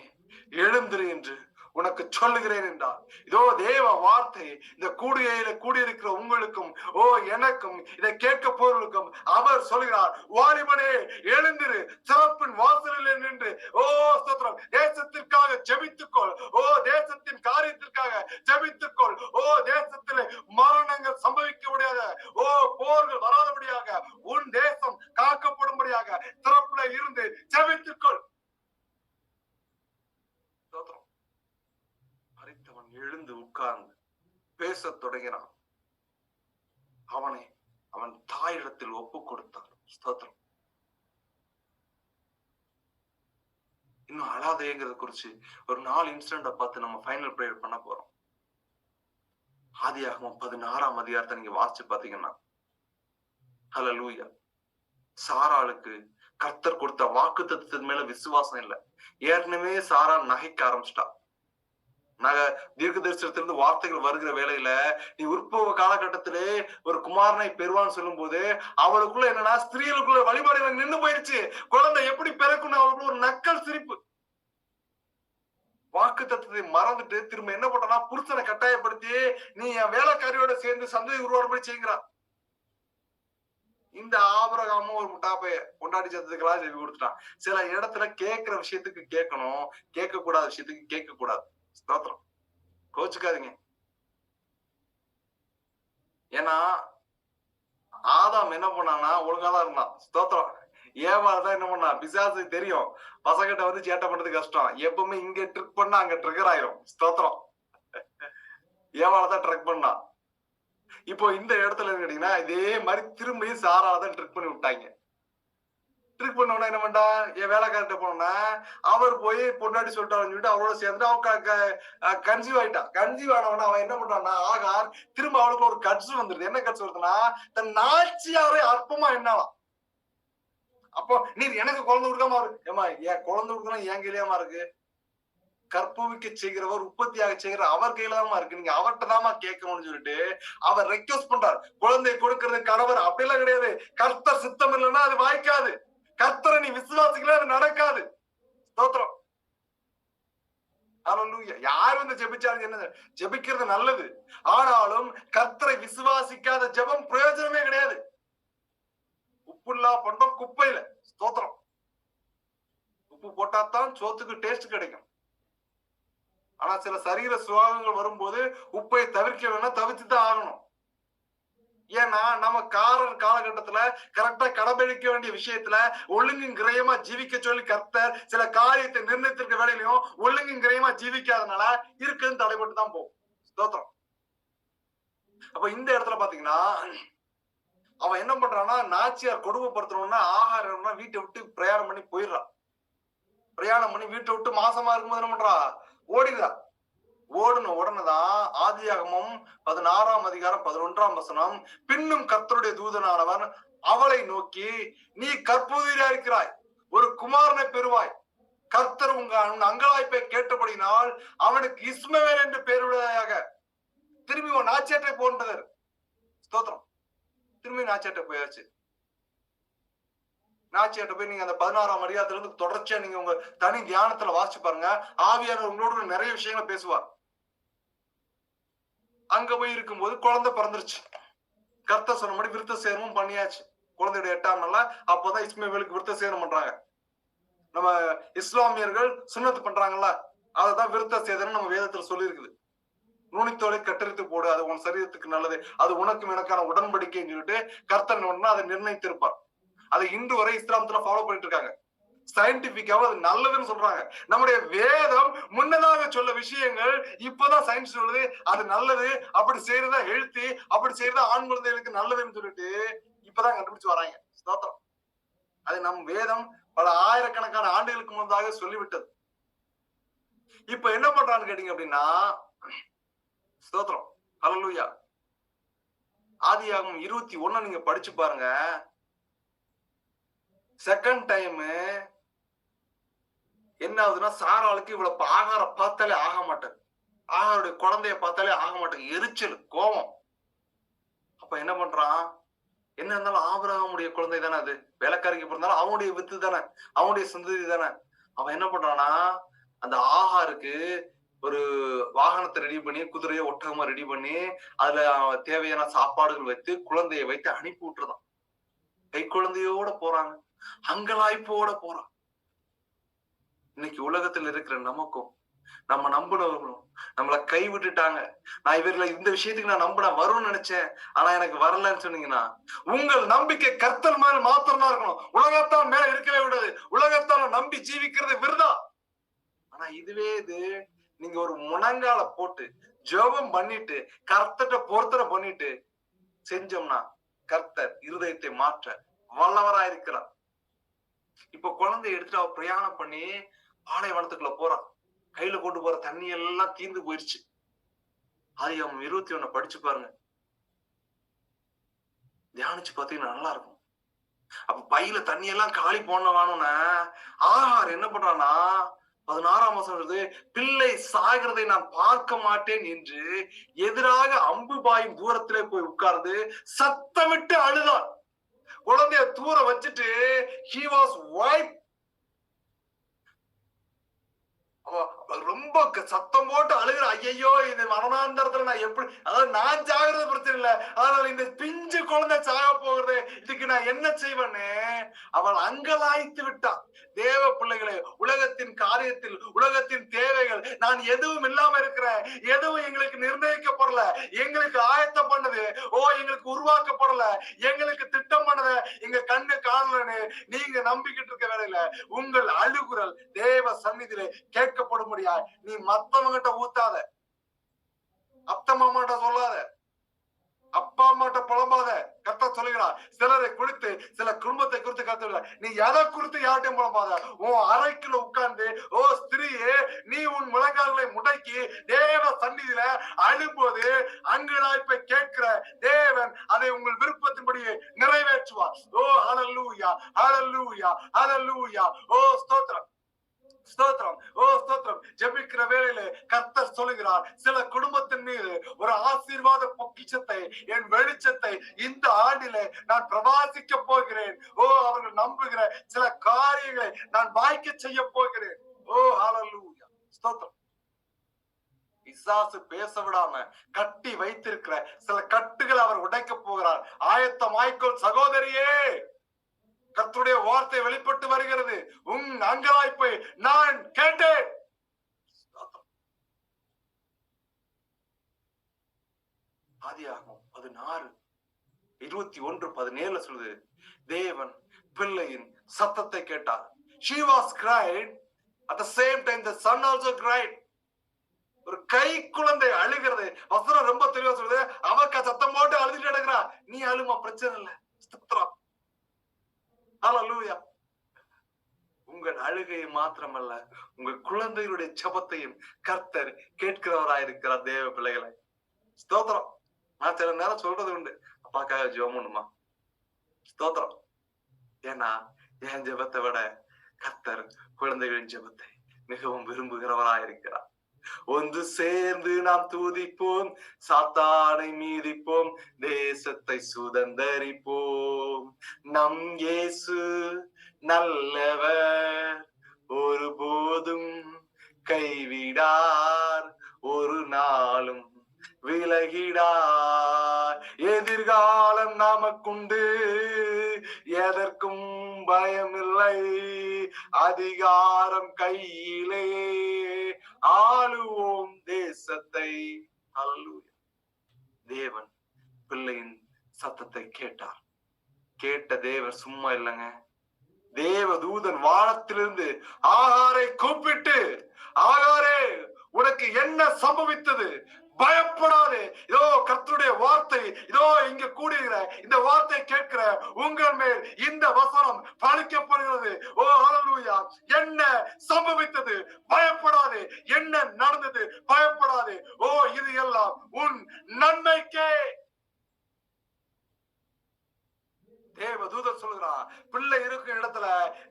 [SPEAKER 2] எழுந்திரு என்று உனக்கு சொல்லுகிறேன் என்றார். இதோ தேவ வார்த்தை இந்த கூடியில கூடியிருக்கிற உங்களுக்கும் எனக்கும் இதை கேட்க போர்களுக்கும் அவர் சொல்கிறார், வாலிபனே எழுந்திரு, சிறப்பின் வாசலில் நின்று ஸ்தோத்திரம், தேசத்திற்காக ஜெபித்துக்கொள், தேசத்தின் காரியத்திற்காக ஜெபித்துக்கொள், தேசத்திலே மரணங்கள் சம்பவிக்க முடியாத, போர்கள் வராதபடியாக, உன் தேசம் காக்கப்படும்படியாக சிறப்புல இருந்து ஜெபித்துக்கொள். மரித்தவன் எழுந்து உட்கார்ந்து பேசத் தொடங்கினான். அவன் தாய் தாயிடத்தில் ஒப்பு கொடுத்தார். ஸ்தோத்திரம். இன்னும் அழாதேங்கிறத குறிச்சு ஒரு 4 இன்சிடென்ட பார்த்து நம்ம ஃபைனல் ப்ரேயர் பண்ண போறோம். ஆதியாகமம் 16ஆம் அதிகாரத்தை நீங்க வாசிச்சு பாத்தீங்கன்னா, ஹல்லேலூயா, சாராளுக்கு கர்த்தர் கொடுத்த வாக்குத்தத்தத்தின் மேல விசுவாசம் இல்ல. ஏற்கனவே சாரா நகைக்க ஆரம்பிச்சிட்டா. தீர்க்க தரிசனத்திலிருந்து வார்த்தைகள் வருகிற வேளையில நீ உற்பவ காலகட்டத்திலே ஒரு குமாரனை பெறுவான்னு சொல்லும் போது அவளுக்குள்ள என்னன்னா ஸ்திரீகளுக்குள்ள வழிபாடுகள் நின்று போயிடுச்சு. குழந்தை எப்படி பிறக்கும்னு அவளுக்குள்ள ஒரு நக்கல் சிரிப்பு. வாக்கு தத்துவத்தை மறந்துட்டு திரும்ப என்ன பண்றா, புருஷனை கட்டாயப்படுத்தி நீ என் வேலைக்காரியோட சேர்ந்து சந்ததி உருவாடுபடி செய்கிறான். இந்த ஆபிரகாமும் ஒரு முட்டாப்பைய கொண்டாடி சத்தத்துக்கெல்லாம் செவி கொடுத்துட்டான். சில இடத்துல கேட்கிற விஷயத்துக்கு கேட்கணும், கேட்க கூடாத விஷயத்துக்கு கேட்க கூடாது. ஸ்தோத்திரம். கோச்சுக்காதீங்க. ஏன்னா ஆதாம் என்ன பண்ணான்னா ஒழுங்காதான் இருந்தான். ஸ்தோத்திரம். ஏவாள் தான் என்ன பண்ணா, பிசாசுக்கு தெரியும் பசங்கிட்ட வந்து சேட்டை பண்றது கஷ்டம். எப்பவுமே இங்க ட்ரிக் பண்ணா அங்க ட்ரிகர் ஆயிரும். ஸ்தோத்திரம். ஏவாள் தான் ட்ரிக் பண்ணா. இப்போ இந்த இடத்துல கேட்டீங்கன்னா இதே மாதிரி திரும்பியும் சாரால தான் ட்ரிக் பண்ணி விட்டாங்க. ட்ரிக் பண்ண என்ன பண்ணா, என் வேலைக்கார்ட்ட போனோம்னா அவர் போய் பொண்டாட்டி சொல்லிட்டாருன்னு சொல்லிட்டு அவரோட சேர்ந்து அவன் கன்சீவ் ஆயிட்டான். கன்சீவ் ஆனவன அவன் என்ன பண்றான்னா, ஆகார் திரும்ப அவளுக்கு ஒரு கட்சு வந்துருது. என்ன கட்சு வருதுன்னா, தன் நாச்சியாரை அற்பமா எண்ணலாம். அப்போ நீ எனக்கு குழந்தை கொடுக்காம ஏமா என் குழந்தை கொடுக்கணும் என் கையிலேயாமா இருக்கு. கற்புவிக்க செய்கிறவர் உற்பத்தியாக செய்கிற அவர் கையில தான் இருக்கு. நீங்க அவர்கிட்ட தாமா கேட்கணும்னு சொல்லிட்டு அவர் ரெக்வெஸ்ட் பண்றார். குழந்தை கொடுக்கறது கணவர் அப்படிலாம் கிடையாது. கர்த்தர் சித்தம் இல்லைன்னா அது வாய்க்காது. கர்த்தரை நீ விசுவாசிக்கல அது நடக்காது. ஸ்தோத்திரம். யார் வந்து ஜெபிச்சாலும் என்ன, ஜெபிக்கிறது நல்லது. ஆனாலும் கர்த்தரை விசுவாசிக்காத ஜெபம் பிரயோஜனமே கிடையாது. உப்புல்லா பண்டம் குப்பையில. ஸ்தோத்திரம். உப்பு போட்டாதான் சோத்துக்கு டேஸ்ட் கிடைக்கும். ஆனா சில சரீர சுவாகங்கள் வரும்போது உப்பை தவிர்க்க வேணா தவிர்த்துதான் ஆகணும். ஏன்னா நம்ம காலகட்டத்துல கரெக்டா கடைபிடிக்க வேண்டிய விஷயத்துல ஒழுங்கும் கிரயமா ஜீவிக்க சொல்லி கர்த்தர் சில காரியத்தை நிர்ணயித்திருக்க வேலையிலையும் ஒழுங்கும் கிரயமா ஜீவிக்காதனால இருக்குன்னு தடைபட்டு தான் போகும். ஸ்தோத்திரம். அப்ப இந்த இடத்துல பாத்தீங்கன்னா அவன் என்ன பண்றான்னா, நாச்சியார் கொடுமைப்படுத்தணும்னா ஆகாரம்னா வீட்டை விட்டு பிரயாணம் பண்ணி போயிடுறான். பிரயாணம் பண்ணி வீட்டை விட்டு மாசமா இருக்கும்போது என்ன பண்றா, ஓடிடுறா. ஓடுன உடனேதான் ஆதியாகமம் 16ஆம் அதிகாரம் 11ஆம் வசனம், பின்னும் கர்த்தருடைய தூதனானவன் அவளை நோக்கி, நீ கற்புவதியா இருக்கிறாய், ஒரு குமாரனை பெறுவாய். கர்த்தர் உங்க அங்கலாய்ப்பை கேட்டபடினால் அவனுக்கு இஸ்மவேல் என்று பெயருடையதாக. திரும்பி உன் நாச்சியாட்டை போன்றது. ஸ்தோத்திரம். திரும்பி நாச்சியாட்ட போயாச்சு. நாச்சியாட்ட போய் நீங்க அந்த 16ஆம் அதிகாரத்துல இருந்து தொடர்ச்சியா நீங்க உங்க தனி தியானத்துல வாசிச்சு பாருங்க. ஆவியானவர் உங்களோட நிறைய விஷயங்களை பேசுவார். அங்க போய் இருக்கும்போது குழந்தை பிறந்துருச்சு. கர்த்தர் சொன்ன மாதிரி விருத்த சேரமும் பண்ணியாச்சு. குழந்தையோட 8ஆம் நாள்ல அப்போதான் இஸ்மவேலுக்கு விருத்த சேதனம் பண்றாங்க. நம்ம இஸ்லாமியர்கள் சுன்னத்து பண்றாங்கல்ல, அததான் விருத்த சேதனம் நம்ம வேதத்துல சொல்லி இருக்குது. நுனித்தோலை கட்டரித்து போடு, அது உன் சரீரத்துக்கு நல்லது, அது உனக்கும் எனக்கான உடன்படிக்கைன்னு சொல்லிட்டு கர்த்தர் அதை நிர்ணயித்திருப்பார். அதை இன்று வரை இஸ்லாமத்துல ஃபாலோ பண்ணிட்டு இருக்காங்க. சயின்டிபிக்காக அது நல்லதுன்னு சொல்றாங்க. நம்முடைய வேதம் முன்னதாக சொல்ல விஷயங்கள் இப்பதான் சயின்ஸ் சொல்லுது அது நல்லது, அப்படி செய்யறதா ஹெல்த்தி, அப்படி செய்யறதா ஆண் குழந்தைகளுக்கு நல்லதுன்னு சொல்லிட்டு இப்பதான் கண்டுபிடிச்சு வராங்க. ஸ்தோத்திரம். அது நம் வேதம் பல ஆயிரக்கணக்கான ஆண்டுகளுக்கு முன்னதாக சொல்லிவிட்டது. இப்ப என்ன பண்றான்னு கேட்டீங்க அப்படின்னா, ஸ்தோத்திரம், ஹல்லேலூயா, ஆதியாகமம் 21 நீங்க படிச்சு பாருங்க. செகண்ட் டைம் என்ன ஆகுதுன்னா, சாராளுக்கு இவ்வளவு ஆகாரம் பார்த்தாலே ஆக மாட்டேன், ஆகாருடைய குழந்தைய பார்த்தாலே ஆக மாட்டேன், எரிச்சல், கோபம். அப்ப என்ன பண்றான், என்ன இருந்தாலும் ஆபிரகாமுடைய குழந்தை தானே, அது வேலைக்காரிக்கு பிறந்தாலும் அவனுடைய வித்து தானே, அவனுடைய சந்ததி தானே. அவன் என்ன பண்றான்னா, அந்த ஆகாருக்கு ஒரு வாகனத்தை ரெடி பண்ணி, குதிரையை ஒட்டகமா ரெடி பண்ணி, அதுல தேவையான சாப்பாடுகள் வைத்து குழந்தையை வைத்து அனுப்பி விட்டுருதான். கை குழந்தையோட போறாங்க, அங்கலாய்ப்போட போறான். இன்னைக்கு உலகத்துல இருக்கிற நமக்கும், நம்ம நம்பினவர்களும் நம்மளை கை விட்டுட்டாங்க. நான் இவர்களை இந்த விஷயத்துக்கு நான் நம்பினேன், வரும்னு நினைச்சேன், ஆனா எனக்கு வரலன்னு சொன்னீங்கன்னா, உங்கள் நம்பிக்கை கர்த்தர் மேல மாத்திரம் தான் இருக்கணும். உலகத்தான் மேல இருக்கவே விடாது. உலகத்தால நம்பி ஜீவிக்கிறது விருதா. ஆனா இதுவே இது நீங்க ஒரு முழங்கால போட்டு ஜெபம் பண்ணிட்டு கர்த்தர்ட்ட பொருத்தனை பண்ணிட்டு செஞ்சோம்னா கர்த்தர் இருதயத்தை மாற்ற வல்லவராயிருக்கிறார். இப்ப குழந்தைய எடுத்துட்டு அவ பிரயாணம் பண்ணி பாலைவனத்துக்குள்ள போறான். கையில கொண்டு போற தண்ணி எல்லாம் தீர்ந்து போயிருச்சு. ஆதியாகமம் 21 படிச்சு பாருங்க, தியானிச்சு பாத்தீங்கன்னா நல்லா இருக்கும். அப்ப பையில தண்ணி எல்லாம் காலி போனவானோன்னு ஆகார் என்ன பண்றான்னா 16ஆம் வசனம் சொல்றது, பிள்ளை சாகிறதை நான் பார்க்க மாட்டேன் என்று எதிராக அம்பு பாயும் தூரத்திலே போய் உட்கார்ந்து சத்தமிட்டு அழுதான். குழந்தைய தூர வச்சுட்டு he was white. ரொம்ப சத்தம் போட்டு அழுகிற, ஐயோ இது மரணாந்தரத்துல நான் எப்படி, அதாவது நான் சாகிறது பிரச்சனை இல்ல, அதனால இந்த பிஞ்சு குழந்தை சாக போகிறது, இதுக்கு நான் என்ன செய்வேன்னு அவள் அங்கலாய்த்து விட்டான். தேவ பிள்ளைகளே, உலகத்தின் காரியத்தில், உலகத்தின் தேவைகள், நான் எதுவும் இல்லாம இருக்கிறேன், எதுவும் எங்களுக்கு நிர்ணயிக்கப்படல, எங்களுக்கு ஆயத்தம் பண்ணது எங்களுக்கு உருவாக்கப்படல, எங்களுக்கு திட்டம் பண்ணத எங்க கண்ணு காணலன்னு நீங்க நம்பிக்கிட்டு இருக்க வேலையில உங்கள் அழுகுரல் தேவ சந்நிதியிலே கேட்கப்படும் முடியாது. நீ மத்தவங்கிட்ட ஊத்தாத, அத்தை மாமாட்ட சொல்லாத, அப்பா அம்மாட்ட புலம்பாத. கர்த்தர் சொல்லுகிறார், சிலரை குறித்து, சில குடும்பத்தை குறித்து கர்த்தர், நீ எதை குறித்து யார்ட்டையும் புலம்பாத. உன் அறைக்குள்ள உட்கார்ந்து ஸ்திரீயே, நீ உன் முழங்கால்களை முடக்கி தேவ சந்நிதியில அழும்போது அங்கலாய்ப்பை கேட்கிற தேவன் அதை உங்கள் விருப்பத்தின்படி நிறைவேற்றுவார். ஹல்லேலூயா, ஹல்லேலூயா, ஹல்லேலூயா. ஸ்தோத்திரம், ஸ்தோத்திரம், ஸ்தோத்திரம். ஜெபிக்கிற வேளையில கர்த்தர் சொல்லுகிறார், சில குடும்பத்தின் மீது ஒரு ஆசீர்வாத பொக்கிஷத்தை, என் வெளிச்சத்தை இந்த ஆண்டிலே நான் பிரவாசிக்க போகிறேன். அவர்கள் நம்புகிற சில காரியங்களை நான் வாய்க்க செய்ய போகிறேன். ஹல்லேலூயா, ஸ்தோத்திரம். பிசாசு பேச விடாம கட்டி வைத்திருக்கிற சில கட்டுகள் அவர் உடைக்க போகிறார். ஆயத்தமாய்க்கொள் சகோதரியே, கர்த்தருடைய வார்த்தை வெளிப்பட்டு வருகிறது. உன் அங்கலாய்ப்பை நான் கேட்டேன். ஆதியாகமம் 16:21-17 சொல்லுது, தேவன் பிள்ளையின் சத்தத்தை கேட்டார். She was cried, at the same time the son also cried. ஒரு கை குழந்தை அழுகிறது. வசனம் ரொம்ப தெளிவா சொல்லுது, அவக்க சத்தம் போட்டு அழுதுட்டு கிடக்குறா, நீ அழுமா, பிரச்சனை இல்லை. ஸ்தோத்திரம், ஹல்லேலூயா. உங்கள் அழுகையை மாத்திரமல்ல, உங்கள் குழந்தைகளுடைய ஜெபத்தையும் கர்த்தர் கேட்கிறவராயிருக்கிறார். தேவ பிள்ளைகளை, ஸ்தோத்திரம். நான் சில நேரம் சொல்றது உண்டு, அப்பாக்காக ஜெபம் பண்ணுமா, ஸ்தோத்திரம். ஏன்னா என் ஜெபத்தை விட கர்த்தர் குழந்தைகளின் ஜெபத்தை மிகவும் விரும்புகிறவராயிருக்கிறார். ஒன்று சேர்ந்து நாம் துதிப்போம், சாத்தானை மீதிப்போம், தேசத்தை சுதந்தரிப்போம். நம் இயேசு நல்லவர், ஒருபோதும் கைவிடார், ஒரு நாளும் விலகிடார். எதிர்காலம் நமக்குண்டு, எதற்கும் பயமில்லை, அதிகாரம் கையிலே, ஆளுவோம் தேசத்தை. ஹல்லேலூயா. தேவன் பிள்ளையின் சத்தத்தை கேட்டார். கேட்ட தேவன் சும்மா இல்லைங்க, தேவ தூதன் வானத்திலிருந்து ஆகாரை கூப்பிட்டு, ஆகாரே, உனக்கு என்ன சம்பவித்தது? பயப்படாதே, இதோ கர்த்தருடைய வார்த்தை, இதோ இங்க கூடுகிற இந்த வார்த்தை கேட்கிற உங்கள் மேல் இந்த வசனம் பலிக்கப்படுகிறது. ஹல்லேலூயா. என்ன சம்பவித்தது? பயப்படாதே. என்ன நடந்தது? பயப்படாதே. இது எல்லாம் உன் நன்மைக்கே. தேவதூதர் சொல்கிறான், பிள்ளை இருக்கும் இடத்துல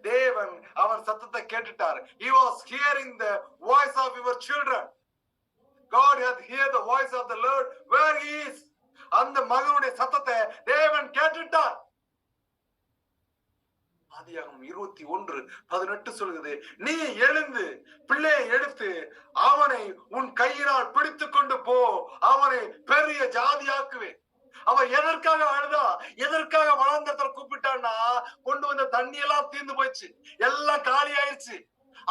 [SPEAKER 2] தேவன் அவன் சத்தத்தை கேட்டுட்டார். He was hearing the voice of your children. God hath heard the voice of the Lord where he is. அந்த மகனுடைய சத்தத்தை தேவன் கேட்டுட்டார். ஆதியாகமம் 21:18 சொல்கிறது, நீ எழுந்து பிள்ளையை எடுத்து அவனை உன் கையினால் பிடித்துக் கொண்டு போ, அவனை பெரிய ஜாதியாக்குவேன். அவன் எதற்காக அழுதா, எதற்காக வளர்ந்தத்துல கூப்பிட்டான்னா, கொண்டு வந்த தண்ணி எல்லாம் தீர்ந்து போயிடுச்சு, எல்லாம் காலி ஆயிடுச்சு.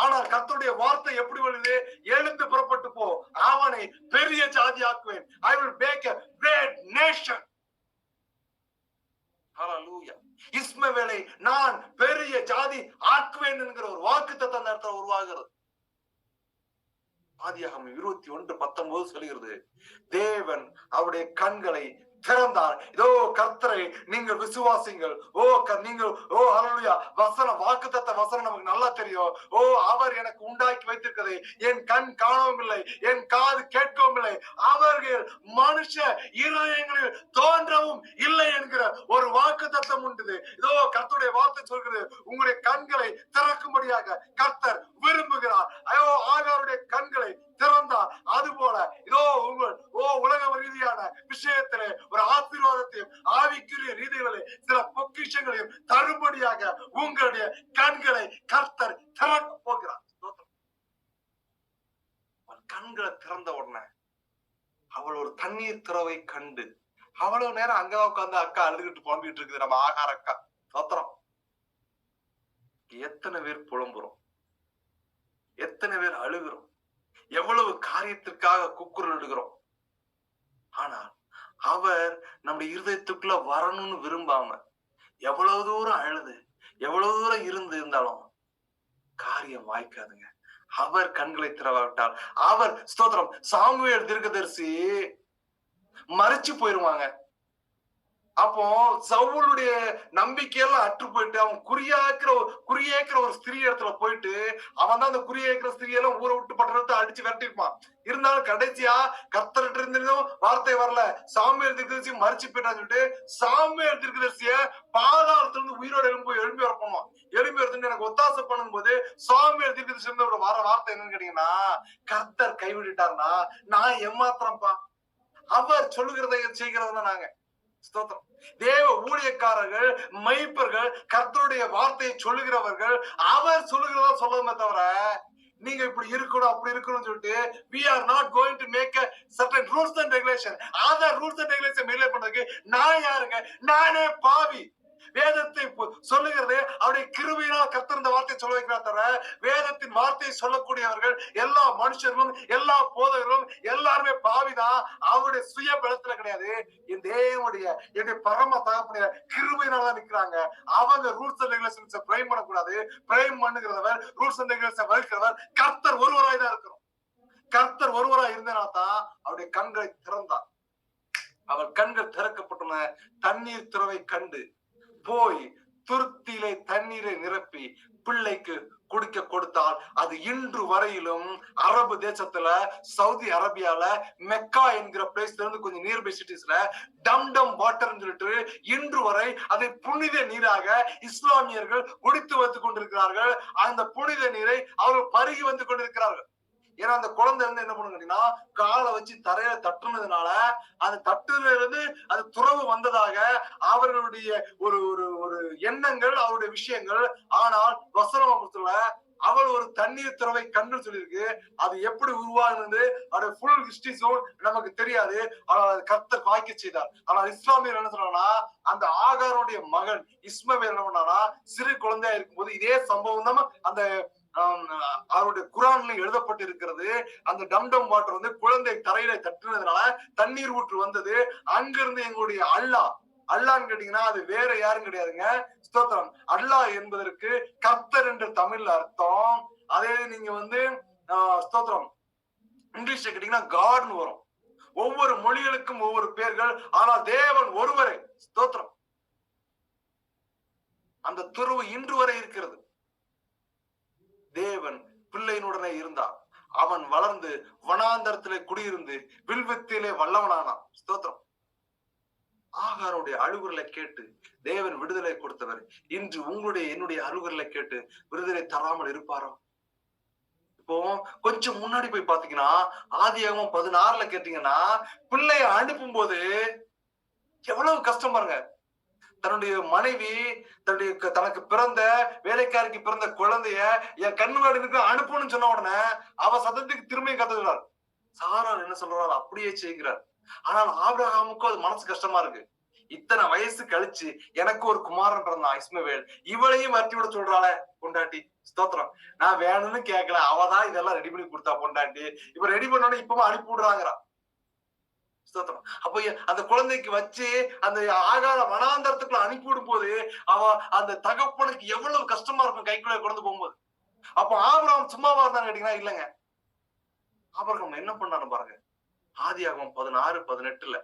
[SPEAKER 2] ஆனா கர்த்தருடைய வார்த்தை எப்படி வருது? எழுந்து புறப்பட்டு போ, அவனை பெரிய ஜாதி ஆக்குவேன். I will make a great nation. ஹல்லேலூயா. இஸ்மவேலை நான் பெரிய ஜாதி ஆக்குவேன் என்கிற ஒரு வாக்குத்தத்தம் அந்த இடத்துல உருவாகிறது. ஆதியாகமம் 21:19 சொல்கிறது, தேவன் அவருடைய கண்களை
[SPEAKER 5] திறந்தார். இதோ கர்த்தரை நீங்கள் விசுவாசிங்கள். நீங்கள் ஹல்லேலூயா. வாக்குத்தத்த வசனம் நமக்கு நல்லா தெரியும். அவர் எனக்கு உண்டாக்கி வைத்திருக்கிறது என் கண் காணவும் இல்லை, என் காது கேட்கவும் இல்லை, அவர்கள் மனுஷ இருதயங்களில் தோன்றவும் இல்லை என்கிற ஒரு வாக்குத்தத்தம் உண்டு. இதோ கர்த்தருடைய வார்த்தை சொல்கிறது, உங்களுடைய கண்களை திறக்கும்படியாக கர்த்தர் விரும்புகிறார். ஆகாருடைய கண்களை திறந்தார். அதுபோல இதோ உங்கள் உலக ரீதியான விஷயத்திலே ஒரு ஆசீர்வாதத்தையும் ஆவிக்குரிய ரீதிகளிலே சில பொக்கிஷங்களையும் தரும்படியாக உங்களுடைய கண்களை கர்த்தர் திறக்க போகிறார். கண்களை திறந்த உடனே அவள் ஒரு தண்ணீர் திறவை கண்டு அவ்வளவு நேரம் அங்க உட்காந்து அக்கா அழுதுகிட்டு புலம்பிட்டு இருக்குது நம்ம ஆகார அக்கா. சோத்திரம். எத்தனை பேர் புலம்புறோம், எத்தனை பேர் அழுகிறோம், எவ்வளவு காரியத்திற்காக குக்குரல் இடுகிறோம். ஆனால் அவர் நம்முடைய இருதயத்துக்குள்ள வரணும்னு விரும்பாம எவ்வளவு தூரம் அழுது எவ்வளவு தூரம் இருந்தாலும் காரியம் வாய்க்காதுங்க. அவர் கண்களை திறவாவிட்டால் அவர் ஸ்தோத்திரம். சாமுவேல் தீர்க்கதரிசி மறைச்சு போயிருவாங்க. அப்போ சவுலுடைய நம்பிக்கையெல்லாம் அற்று போயிட்டு அவன் குறியேக்கிற ஒரு ஸ்திரீ இடத்துல போயிட்டு அவன் தான் அந்த குறியேக்கிற ஸ்திரீயெல்லாம் ஊரை விட்டு பட்டணத்தை அடிச்சு விரட்டிருப்பான். இருந்தாலும் கடைசியா கர்த்தர்கிட்ட இருந்தும் வார்த்தை வரல, சாமுவேல் தீர்க்கதரிசி மறிச்சு போயிட்டான்னு சொல்லிட்டு சாமுவேல் தீர்க்கதரிசிய பாதாளத்துல இருந்து உயிரோட எழும்பி வரப்போமா. எழும்பி வரதுன்னு எனக்கு ஒத்தாசை பண்ணும் போது சாமுவேல் தீர்க்கதரிசி வர வார்த்தை என்னன்னு கேட்டீங்கன்னா, கர்த்தர் கைவிட்டுட்டாருன்னா நான் ஏமாத்திரம்பா, அவர் சொல்லுகிறதை செய்கிறதா நாங்க. ஸ்தோத்திரம். தேவ ஊழியக்காரர்கள், மெய்ப்பர்கள், கர்த்தருடைய வார்த்தையை சொல்லுகிறவர்கள் அவர் சொல்லுகிறதா சொல்லணுமே தவிர நீங்க இப்படி இருக்கணும் அப்படி இருக்கணும்னு சொல்லிட்டு we are not going to make a certain rules and regulation. அந்த rules and regulation மேலே பண்றதுக்கு நான் யாருங்க? நானே பாவி. வேதத்தை சொல்லுகிறது அவருடைய கிருபையினால் கர்த்தர் இந்த வார்த்தையை சொல்ல வைக்கிறார் தவிர வேதத்தின் வார்த்தையை சொல்லக்கூடியவர்கள் எல்லா மனுஷர்களும் எல்லா போதகர்களும் எல்லாருமே பாவிதான். அவருடைய சுய பலத்துல கிடையாது. என் தேவனுடைய என்னுடைய பரம தகப்பனுடைய கிருபையினால நிக்கிறாங்க. அவங்க ரூல்ஸ் அண்ட் ரெகுலேஷன்ஸை பிரேம் பண்ணக்கூடாது. பிரேம் பண்ணுகிறவர் ரூல்ஸ் அண்ட் ரெகுலேஷன் வகுக்கிறவர் கர்த்தர் ஒருவராய் தான் இருக்கிறோம். கர்த்தர் ஒருவராய் இருந்தனா தான் அவருடைய கண்களை திறந்தார். அவர் கண்கள் திறக்கப்பட்டுள்ள தண்ணீர் திறவை கண்டு போய் துருத்தியிலே தண்ணீரை நிரப்பி பிள்ளைக்கு குடிக்க கொடுத்தால் அது இன்று வரையிலும் அரபு தேசத்துல சவுதி அரேபியால மெக்கா என்கிற பிளேஸ்ல இருந்து கொஞ்சம் நியர்பை சிட்டிஸ்ல டம் வாட்டர் சொல்லிட்டு இன்று வரை அதை புனித நீராக இஸ்லாமியர்கள் குடித்து வந்து கொண்டிருக்கிறார்கள். அந்த புனித நீரை அவர்கள் பருகி வந்து கொண்டிருக்கிறார்கள். ஏன்னா அந்த குழந்தை வந்து என்ன பண்ணுங்க அப்படின்னா காலை வச்சு தரையில தட்டுனதுனால அந்த தட்டுல இருந்து அது துறவு வந்ததாக அவர்களுடைய ஒரு ஒரு ஒரு எண்ணங்கள், அவருடைய விஷயங்கள். ஆனால் வசனத்துல அவள் ஒரு தண்ணீர் துறவை கண்டு சொல்லியிருக்கு. அது எப்படி உருவாகுது அதோட ஃபுல் ஹிஸ்டரிஸும் நமக்கு தெரியாது. ஆனால் கர்த்தர் வாய்க்க செய்தார். ஆனால் இஸ்லாமியர் என்ன சொன்னா, அந்த ஆகாருடைய மகன் இஸ்மவேல் என்ன பண்ணானா சிறு குழந்தையா இருக்கும்போது இதே சம்பவம் தான் அந்த அவருடைய குரான்ல எழுதப்பட்டு இருக்கிறது. அந்த டம் வாட்டர் வந்து குழந்தை தரையில தட்டுனதுனால தண்ணீர் ஊற்று வந்தது. அங்கிருந்து எங்களுடைய அல்லான்னு கேட்டீங்கன்னா அது வேற யாரும் கிடையாதுங்க. ஸ்தோத்திரம். அல்லாஹ் என்பதற்கு கர்த்தர் என்ற தமிழ்ல அர்த்தம். அதே நீங்க வந்து ஸ்தோத்திரம் இங்கிலீஷ்ல கேட்டீங்கன்னா காட்னு வரும். ஒவ்வொரு மொழிகளுக்கும் ஒவ்வொரு பேர்கள். ஆனால் தேவன் ஒருவரே. ஸ்தோத்திரம். அந்த துறவு இன்று வரை இருக்கிறது. தேவன் பிள்ளையினுடனே இருந்தான். அவன் வளர்ந்து வனாந்தரத்திலே குடியிருந்து வில்வித்திலே வல்லவனானான். ஸ்தோத்திரம். ஆகாருடைய அழுகுரலை கேட்டு தேவன் விடுதலை கொடுத்தவர் இன்று உங்களுடைய என்னுடைய அழுகுரலை கேட்டு விடுதலை தராமல் இருப்பாரோ? இப்போ கொஞ்சம் முன்னாடி போய் பாத்தீங்கன்னா ஆதியாகமம் 16 கேட்டீங்கன்னா பிள்ளைய அனுப்பும் போது எவ்வளவு கஷ்டம் பாருங்க. தன்னுடைய மனைவி தனக்கு பிறந்த வேலைக்காரிக்கு பிறந்த குழந்தைய என் கண்ணுக்கு அனுப்பணும்னு சொன்ன உடனே அவ சத்தத்துக்கு திரும்பியும் கத்துக்கிறார். சாரார் என்ன சொல்றாரு அப்படியே செய்கிறார். ஆனால் ஆபிரகாமுக்கும் அது மனசு கஷ்டமா இருக்கு. இத்தனை வயசு கழிச்சு எனக்கு ஒரு குமாரன் பிறந்தான் இஸ்மவேல், இவளையும் வரட்டி விட சொல்றாளே பொண்டாட்டி. ஸ்தோத்திரம். நான் வேணும்னு கேட்கல, அவதான் இதெல்லாம் ரெடி பண்ணி கொடுத்தா பொண்டாட்டி. இப்ப ரெடி பண்ணோன்னு இப்பவும் அனுப்பி விடுறாங்கிறா. ஸ்தோத்திரம். அப்ப அந்த குழந்தைக்கு வச்சு அந்த ஆகார வனாந்தரத்துக்குள்ள அனுப்பி விடும் போது அவ அந்த தகப்பனுக்கு எவ்வளவு கஷ்டமா இருக்கும் கைக்குள்ள குழந்தை போகும்போது. அப்ப ஆபிரகாம் சும்மாவா இருந்தான்னு கேட்டீங்கன்னா இல்லைங்க. ஆபிரகாம் என்ன பண்ணாரு பாருங்க. ஆதியாகமம் 16:18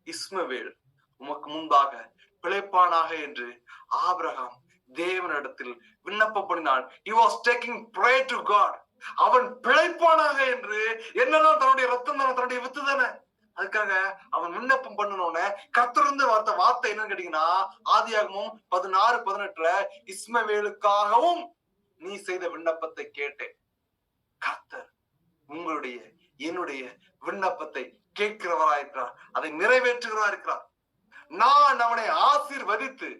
[SPEAKER 5] இஸ்மவேல் உமக்கு முன்பாக பிழைப்பானாக என்று ஆபிரகாம் தேவனிடத்தில் விண்ணப்பம் பண்ணினான். He was taking prayer to God. அவன் பிழைப்பானாக என்று என்னதான் தன்னுடைய ரத்தம் தானே, தன்னுடைய வித்து தானே, அதுக்காக அவன் விண்ணப்பம் பண்ணணும்னு கர்த்தருந்து வார்த்தை என்னன்னு கேட்டீங்கன்னா, ஆதியாகமம் 16:18 இஸ்மவேலுக்காகவும் நீ செய்த விண்ணப்பத்தை கேட்டேன். கர்த்தர் உங்களுடைய என்னுடைய விண்ணப்பத்தை கேட்கிறவராயிருக்கிறார், அதை நிறைவேற்றுகிறவராக இருக்கிறார். நான் அவனை ஆசீர்வதித்து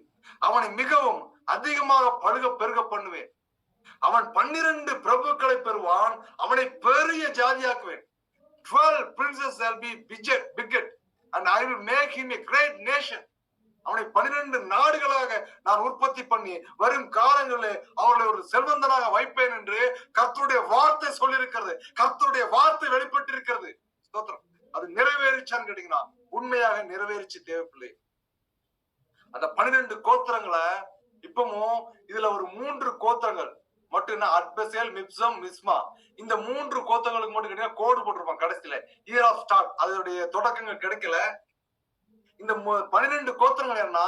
[SPEAKER 5] அவனை மிகவும் அதிகமாக பழுக பெருக பண்ணுவேன். அவன் 12 பிரபுக்களை பெறுவான், அவனை பெரிய ஜாதியாக்குவேன். 12 princes shall be beget and I will make him a great nation. அவனை 12 நாடுகளாக நான் உற்பத்தி பண்ணி வரும் காலங்களில் அவர்களை ஒரு செல்வந்தனாக வைப்பேன் என்று கர்த்தருடைய வார்த்தை சொல்லியிருக்கிறது. கர்த்தருடைய வார்த்தை வெளிப்பட்டிருக்கிறது. ஸ்தோத்திரம். அது நிறைவேறிச்சான்னு கேட்டீங்கன்னா உண்மையாக நிறைவேறிச்சு தேவப்பிள்ளை. அந்த 12 கோத்திரங்களை இப்பவும் இதுல ஒரு 3 கோத்திரங்கள் மட்டும் அட்பசேல், மிப்சம், மிஸ்மா, இந்த 3 கோத்திரங்களுக்கு மட்டும் கேட்டீங்கன்னா கோடு போட்டிருப்பாங்க கடைசியில இயர் ஆஃப் ஸ்டார்ட். அதனுடைய தொடக்கங்கள் கிடைக்கல. இந்த 12 கோத்திரங்கள் என்ன?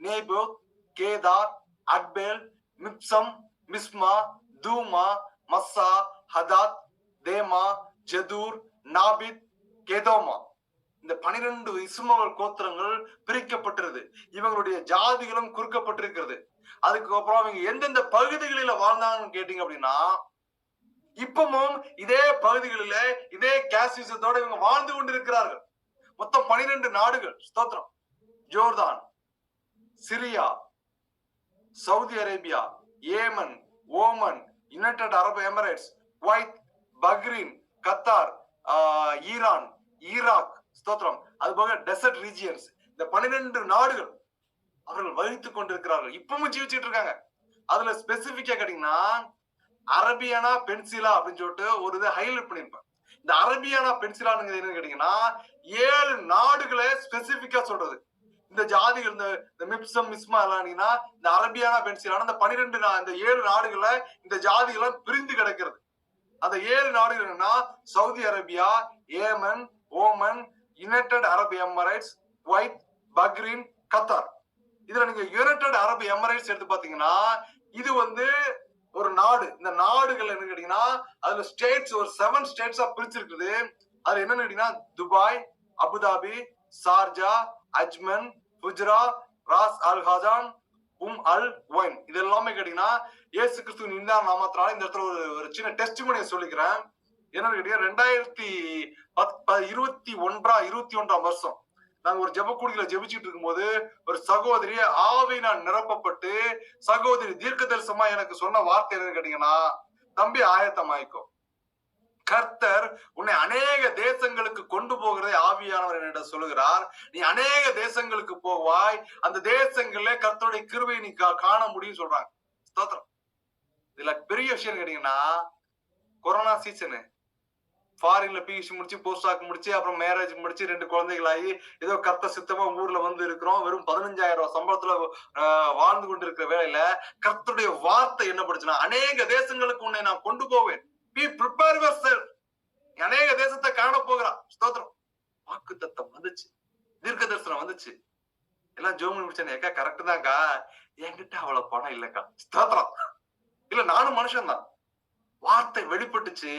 [SPEAKER 5] நேபோத், கேதார், அட்பேல், மிப்சம், மிஸ்மா, தூமா, மஸ்ஸா, ஹதாத், தேமா, ஜெதூர், நாபித், கேதோமா. இந்த 12 இஸ்மவேல் கோத்திரங்கள் பிரிக்கப்பட்டிருது. இவங்களுடைய ஜாதிகளும் குறுக்கப்பட்டிருக்கிறது. அதுக்கப்புறம் அவங்க எந்தெந்த பகுதிகளில வாழ்ந்தாங்கன்னு கேட்டீங்க அப்படின்னா, இப்பவும் இதே பகுதிகளில இதே கேஸ்டிசத்தோட இவங்க வாழ்ந்து கொண்டிருக்கிறார்கள். மொத்தம் 12 நாடுகள். ஸ்தோத்திரம். Jordan, Syria, Saudi Arabia, Yemen, Oman, United Arab Emirates, Kuwait, Bahrain, Qatar, Iran, Iraq, ஸ்தோத்திரம். அது போக டெசர்ட் ரீஜியன்ஸ். இந்த 12 நாடுகள் அவர்கள் வகித்துக் கொண்டிருக்கிறார்கள். இப்பவும் ஜீவிச்சுட்டு இருக்காங்க. அதுல ஸ்பெசிபிக்கா கேட்டீங்கன்னா அரபியானா பென்சிலா அப்படின்னு சொல்லிட்டு ஒரு இதை ஹைலைட் பண்ணிருப்பேன். இந்த அரபியானா பென்சிலான்னு என்னன்னு கேட்டீங்கன்னா 7 நாடுகளை ஸ்பெசிபிக்கா சொல்றது. இந்த ஜாதிகள் இந்த மிப்சம், மிஸ்மா எல்லாம் இந்த அரபியானா பென்சிலான இந்த 12 இந்த 7 நாடுகளை இந்த ஜாதிகளை பிரிந்து கிடக்கிறது. அந்த 7 நாடுகள் என்னன்னா Saudi Arabia, Yemen, Oman, United Arab Emirates, Kuwait, Bahrain, Qatar. இதுல நீங்க யுனைடெட் அரபு எமிரேட்ஸ் எடுத்து பாத்தீங்கன்னா இது ஒரு நாடு. இந்த நாடுகள் என்ன கேட்டீங்கன்னா அதுல ஸ்டேட்ஸ் ஒரு 7 ஸ்டேட்ஸா பிரிச்சிருக்குது. அது என்னன்னு கேட்டீங்கன்னா Dubai, Abu Dhabi, Sharjah, Ajman, Pujara, ராஸ் அல் ஹாஜான், அல் ஒயின். இது எல்லாமே கேட்டீங்கன்னா இயேசு கிறிஸ்துவின் இந்த நாமத்தினால இந்த இடத்துல ஒரு சின்ன டெஸ்டிமோனியை சொல்லிக்கிறேன். என்னன்னு கேட்டீங்கன்னா 2021ஆம் வருஷம் நாங்க ஒரு ஜெபக்கூடியில ஜெபிச்சுட்டு இருக்கும்போது ஒரு சகோதரி ஆவியினால் நிரப்பப்பட்டு சகோதரி தீர்க்க தரிசனமா எனக்கு சொன்ன வார்த்தை என்னன்னு கேட்டீங்கன்னா, தம்பி ஆயத்தமாய்க்கோ, கர்த்தர் உன்னை அநேக தேசங்களுக்கு கொண்டு போகிறதை ஆவியானவர் என்னிடம் சொல்லுகிறார். நீ அநேக தேசங்களுக்கு போவாய், அந்த தேசங்கள்ல கர்த்தருடைய கிருபையை நீ காண முடியும் சொல்றாங்க. ஸ்தோத்திரம். இதுல பெரிய விஷயம் கேட்டீங்கன்னா கொரோனா சீசனு ஃபாரின்ல பியூசி முடிச்சு, போஸ்ட் ஆக் முடிச்சு, அப்புறம் மேரேஜ் முடிச்சு 2 குழந்தைகளாகி ஏதோ கர்த்த சித்தமா ஊர்ல இருக்கிறோம். வெறும் 15,000 ரூபாய் சம்பளத்துல வாழ்ந்து கொண்டு இருக்கிற வேலையில கர்த்தருடைய வார்த்தை என்ன படிச்சுன்னா, அநேக தேசங்களுக்கு உன்னை நான் கொண்டு போவேன். Be prepare yourself. அநேக தேசத்தை காண போகிறான். ஸ்தோத்திரம். வாக்குத்தத்தம் வந்துச்சு, தீர்க்க தரிசனம் வந்துச்சு. எல்லாம் ஜோம் முடிச்சானே, ஏக்கா கரெக்ட் தான்க்கா, என்கிட்ட அவ்வளவு பணம் இல்லக்கா. ஸ்தோத்திரம். இல்ல நானும் மனுஷன் தான். வார்த்தை வெளிப்பட்டுச்சு.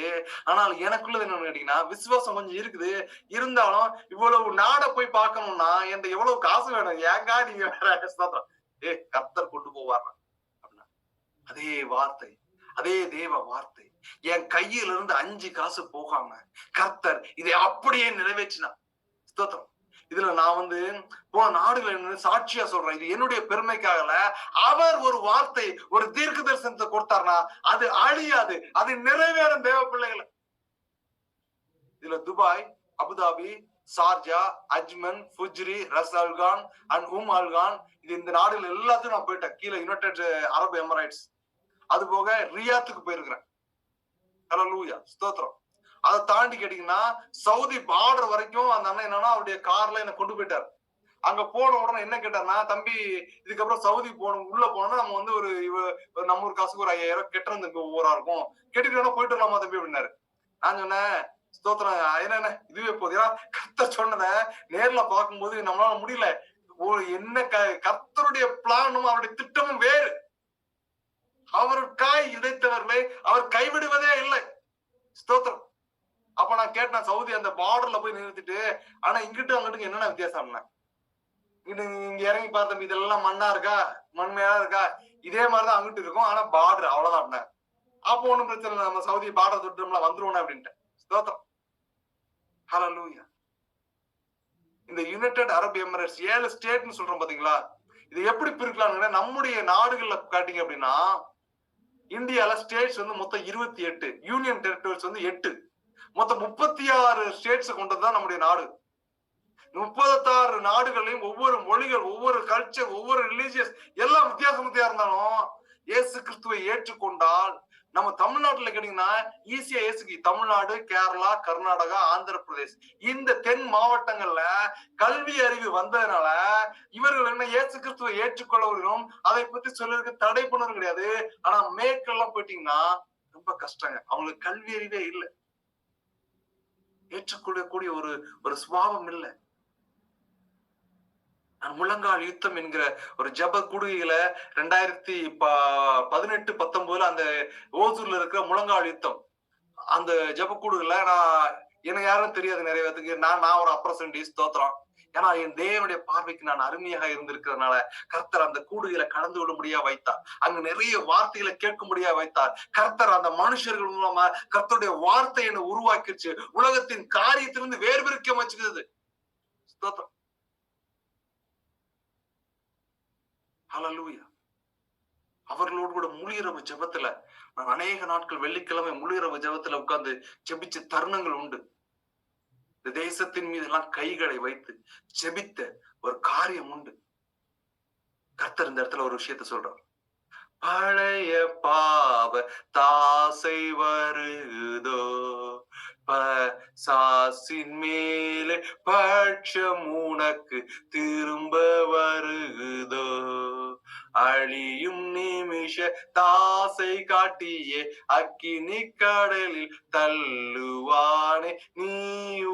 [SPEAKER 5] ஆனால் எனக்குள்ளது என்னன்னு கேட்டீங்கன்னா விசுவாசம் கொஞ்சம் இருக்குது. இருந்தாலும் இவ்வளவு நாட போய் பார்க்கணும்னா என்கிட்ட எவ்வளவு காசு வேணும், ஏங்கா நீங்க வேற. கர்த்தர் கொண்டு போவார் அப்படின்னா அதே வார்த்தை, அதே தேவ வார்த்தை என் கையில இருந்து 5 காசு போகாம கர்த்தர் இதை அப்படியே நிறைவேற்றினா. ஸ்தோத்திரம். இதுல நான் போன நாடுகள் சாட்சியா சொல்றேன். இது என்னுடைய பெருமைக்காகல. அவர் ஒரு வார்த்தை, ஒரு தீர்க்க தரிசனத்தை கொடுத்தார்னா அது அழியாது, அது நிறைவேறும் தேவ பிள்ளைகளை. இதுல Dubai, Abu Dhabi, Sharjah, Ajman, Fujairah, Ras அல்கான் அண்ட் அல்கான், இது இந்த நாடுகள் எல்லாத்தையும் நான் போயிட்டேன். கீழே யுனைடெட் அரபு எமிரேட்ஸ், அது போக ரியாத்துக்கு போயிருக்கிறேன். ஹல்லேலூயா, ஸ்தோத்திரம். அதை தாண்டி கேட்டீங்கன்னா சவுதி பார்டர் வரைக்கும் அந்த அண்ணன் என்னன்னா அவருடைய கார்ல என்ன கொண்டு போயிட்டாரு. அங்க போன உடனே என்ன கேட்டாருன்னா, தம்பி இதுக்கப்புறம் சவுதி உள்ள போனோம்னா நம்ம நம்ம ஒரு காசுக்கு ஒரு 5,000 கெட்டுறது ஒவ்வொரு இருக்கும், கெட்டிட்டு போயிட்டு வரலாமா தம்பி அப்படின்னாரு. நான் சொன்னேன், ஸ்தோத்திரம். என்ன இதுவே போதும். ஏன்னா கர்த்தர் சொன்னதை நேர்ல பார்க்கும்போது நம்மளால முடியல. என்ன கர்த்தருடைய பிளானும் அவருடைய திட்டமும் வேறு. அவருக்காய் இணைத்தவர்களை அவர் கைவிடுவதே இல்லை. ஸ்தோத்திரம். அப்ப நான் கேட்டேன், சவுதி அந்த பார்டர்ல போய் நிறுத்திட்டு, ஆனா இங்கிட்டு அங்கிட்டு என்னென்ன வித்தியாசம்னா, இங்க இறங்கி பார்த்தோம், இதெல்லாம் மண்ணா இருக்கா, மண்மையா இருக்கா, இதே மாதிரிதான் அங்கிட்டு இருக்கும், ஆனா பார்டர் அவ்வளவுதான். அப்போ ஒண்ணும் பிரச்சனை இல்லை, நம்ம சவுதி பார்டர் தொட்டோம்ல வந்துருவோம் அப்படின்ட்டு. ஸ்தோத்திரம். ஹல்லேலூயா. இந்த யுனைடெட் அரபு எமிரேட்ஸ் 7 ஸ்டேட்னு சொல்றோம் பாத்தீங்களா, இது எப்படி பிரிக்கலாம்னு நம்முடைய நாடுகள்ல காட்டிங்க அப்படின்னா, இந்தியால ஸ்டேட்ஸ் வந்து மொத்தம் 28, யூனியன் டெரிட்டரிஸ் வந்து 8, மொத்தம் 36 ஸ்டேட்ஸ் கொண்டதுதான் நம்முடைய நாடு. 36 நாடுகளையும் ஒவ்வொரு மொழிகள், ஒவ்வொரு கல்ச்சர், ஒவ்வொரு ரிலீஜியஸ் எல்லாம் வித்தியாசமா இருந்தாலும் இயேசு கிறிஸ்துவை ஏற்றுக்கொண்டால், நம்ம தமிழ்நாட்டுல கேட்டீங்கன்னா ஈஸியா இயேசுக்கு தமிழ்நாடு, கேரளா, கர்நாடகா, ஆந்திர பிரதேஷ் இந்த தென் மாவட்டங்கள்ல கல்வி அறிவு வந்ததுனால இவர்கள் என்ன இயேசு கிறிஸ்துவை ஏற்றுக்கொள்ளவர்களும் அதை பத்தி சொல்றதுக்கு தடை பண்ணது கிடையாது. ஆனா மேற்கெல்லாம் போயிட்டீங்கன்னா ரொம்ப கஷ்டங்க, அவங்களுக்கு கல்வி அறிவே இல்லை, ஏற்றுக்கொள்ளக்கூடிய ஒரு சுபாவம் இல்லை. முழங்கால் யுத்தம் என்கிற ஒரு ஜப குடுகையில 2018-19 அந்த ஓசூர்ல இருக்கிற முழங்கால் யுத்தம் அந்த ஜப குடுகையில எனக்கு யாரும் தெரியாது நிறைய பேருக்கு. நான் ஒரு அப்ரசன்டேஜ் ஸ்தோத்திரம். ஏன்னா என் தேவனுடைய பார்வைக்கு நான் அருமையாக இருந்திருக்கிறதுனால கர்த்தர் அந்த கூடுகையில கலந்து விடும்படியா வைத்தார். அங்க நிறைய வார்த்தைகளை கேட்கும்படியா வைத்தார். கர்த்தர் அந்த மனுஷர்கள் மூலமா கர்த்தருடைய வார்த்தை என்னை உருவாக்கிடுச்சு. உலகத்தின் காரியத்திலிருந்து வேறுபிரிக்க வச்சுக்கிறது. ஸ்தோத்திரம். ஹல்லேலூயா. அவர்களோடு கூட முழுஇரவு ஜெபத்துல நான் அநேக நாட்கள் வெள்ளிக்கிழமை முழுஇரவு ஜெபத்துல உட்கார்ந்து ஜெபிச்ச தருணங்கள் உண்டு. இந்த தேசத்தின் மீது எல்லாம் கைகளை வைத்து ஜெபித்த ஒரு காரியம் உண்டு. கர்த்தர் இந்த இடத்துல ஒரு விஷயத்த சொல்றார். பழைய பாவ தாசை வருதோ, சாசின் மேலே பட்சம் உனக்கு திரும்ப வருதோ, அழியும் நிமிஷ தாசை காட்டியே அக்கினி கடலில் தள்ளுவானே, நீ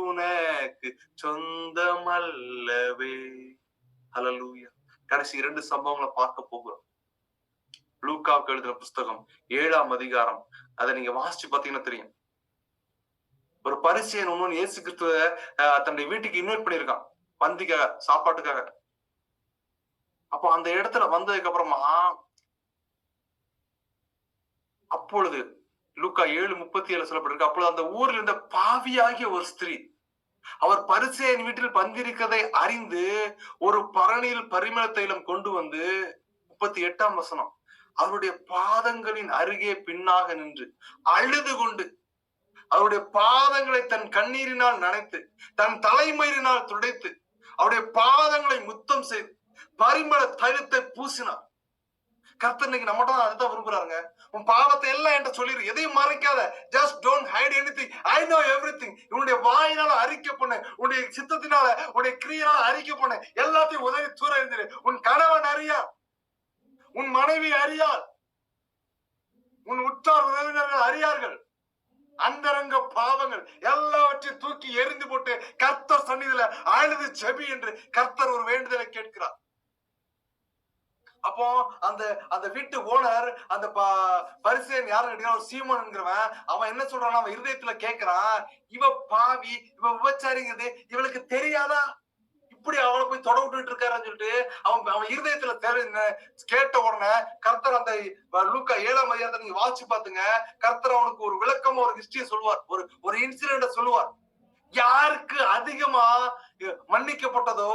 [SPEAKER 5] உனக்கு சொந்தமல்லவே. ஹல்லேலூயா. கடைசி 2 சம்பவங்களை பார்க்க போகிறோம். லூக்காவுக்கு எழுதின புஸ்தகம் 7ஆம் அதிகாரம். அதை நீங்க வாசிச்சு பாத்தீங்கன்னா தெரியும். ஒரு பரிசேயன் ஒண்ணு இயேசு கிறிஸ்துவ தன்னுடைய வீட்டுக்கு இன்வைட் பண்ணிருக்கான், பந்திக்காக, சாப்பாட்டுக்காக. அப்போ அந்த இடத்துல வந்ததுக்கு அப்புறமா அப்பொழுது லூக்கா 7:37 சொல்லப்பட்டிருக்கு, அப்பொழுது அந்த ஊரில் இருந்த பாவியாகிய ஒரு ஸ்திரீ அவர் பரிசேயன் வீட்டில் பந்திருக்கதை அறிந்து ஒரு பரணியில் பரிமள தைலம் கொண்டு வந்து, 38ஆம் வசனம், அவருடைய பாதங்களின் அருகே பின்னாக நின்று அழுது கொண்டு அவருடைய பாதங்களை தன் கண்ணீரினால் நனைத்து தன் தலைமயிரினால் துடைத்து அவருடைய பாதங்களை முத்தம் செய்து பரிமள தைலத்தை பூசினார். கர்த்தர் இன்னைக்கு நம்மகிட்ட அதுதான் விரும்புறாங்க. உன் பாவத்தை எல்லாம் என்கிட்ட சொல்லிரு, எதையும் மறைக்காத. Just don't hide anything. I know everything. உன்னுடைய வாயினால அறிக்கை பண்ணு, உன்னுடைய சித்தத்தினால உன்னுடைய கிரியையால அறிக்கை பண்ணு, எல்லாத்தையும் உதவி தூர இருந்துரு. உன் கணவன் அறியார், உன் மனைவி அறியார், உன் உற்றார் உறவினர்கள் அறியார்கள். அந்தரங்க பாவங்கள் எல்லாவற்றையும் தூக்கி எரிந்து போட்டு கர்த்தர் சந்நிதியில அழுது ஜெபி என்று கர்த்தர் ஒரு வேண்டுதலை கேட்கிறார். அப்போ அந்த வீட்டு ஓனர் அந்த பரிசேயன் யாரு கேட்டீங்கன்னா ஒரு சீமோன் என்கிறவன், அவன் என்ன சொல்றான், அவன் இருதயத்துல கேட்கிறான், இவ பாவி, இவ விபச்சாரிங்கிறது இவளுக்கு தெரியாதா, இப்படி அவளை போய் தொட விட்டுட்டு இருக்காருன்னு சொல்லிட்டு அவன் இருதயத்துல கேட்ட உடனே கர்த்தர் அந்த லூக்கா 7ஆம் அதிகாரத்தை நீங்க வாசிச்சு பாத்துங்க. கர்த்தர் அவனுக்கு ஒரு விளக்கமா ஒரு ஹிஸ்டரியை சொல்லுவார், ஒரு இன்சிடென்ட சொல்லுவார். யாருக்கு அதிகமா மன்னிக்கப்பட்டதோ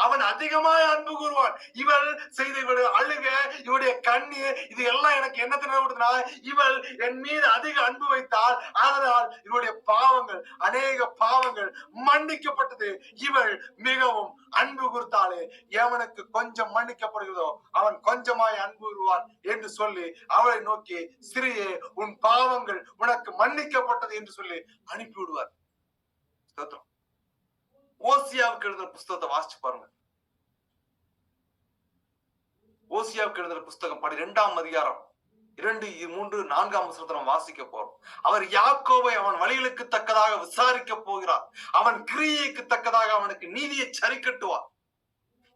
[SPEAKER 5] அவன் அதிகமாய் அன்பு கூறுவான். இவள் செய்த இவளுடைய அழுக, இவளுடைய கண்ணீர், இது எல்லாம் எனக்கு என்ன தெரியுதுன்னா, இவள் என் மீது அதிக அன்பு வைத்தால் அதனால் இவளுடைய பாவங்கள், அநேக பாவங்கள் மன்னிக்கப்பட்டது. இவள் மிகவும் அன்பு கூர்த்தாலே, எவனுக்கு கொஞ்சம் மன்னிக்கப்படுகிறதோ அவன் கொஞ்சமாய் அன்பு கூறுவான் என்று சொல்லி அவளை நோக்கி, சிறியே உன் பாவங்கள் உனக்கு மன்னிக்கப்பட்டது என்று சொல்லி அனுப்பி விடுவார். ஓசியாவுக்கு எழுதுற புஸ்தகத்தை வாசிச்சு பாருங்க. ஓசியாவுக்கு எழுதுற புஸ்தகம் 12ஆம் அதிகாரம் 2, 3, 4ஆம் வசனத்தை நம்ம வாசிக்க போறோம். அவர் யாக்கோபை அவன் வழிகளுக்கு தக்கதாக விசாரிக்க போகிறார். அவன் கிரியைக்கு தக்கதாக அவனுக்கு நீதியை சரி கட்டுவார்.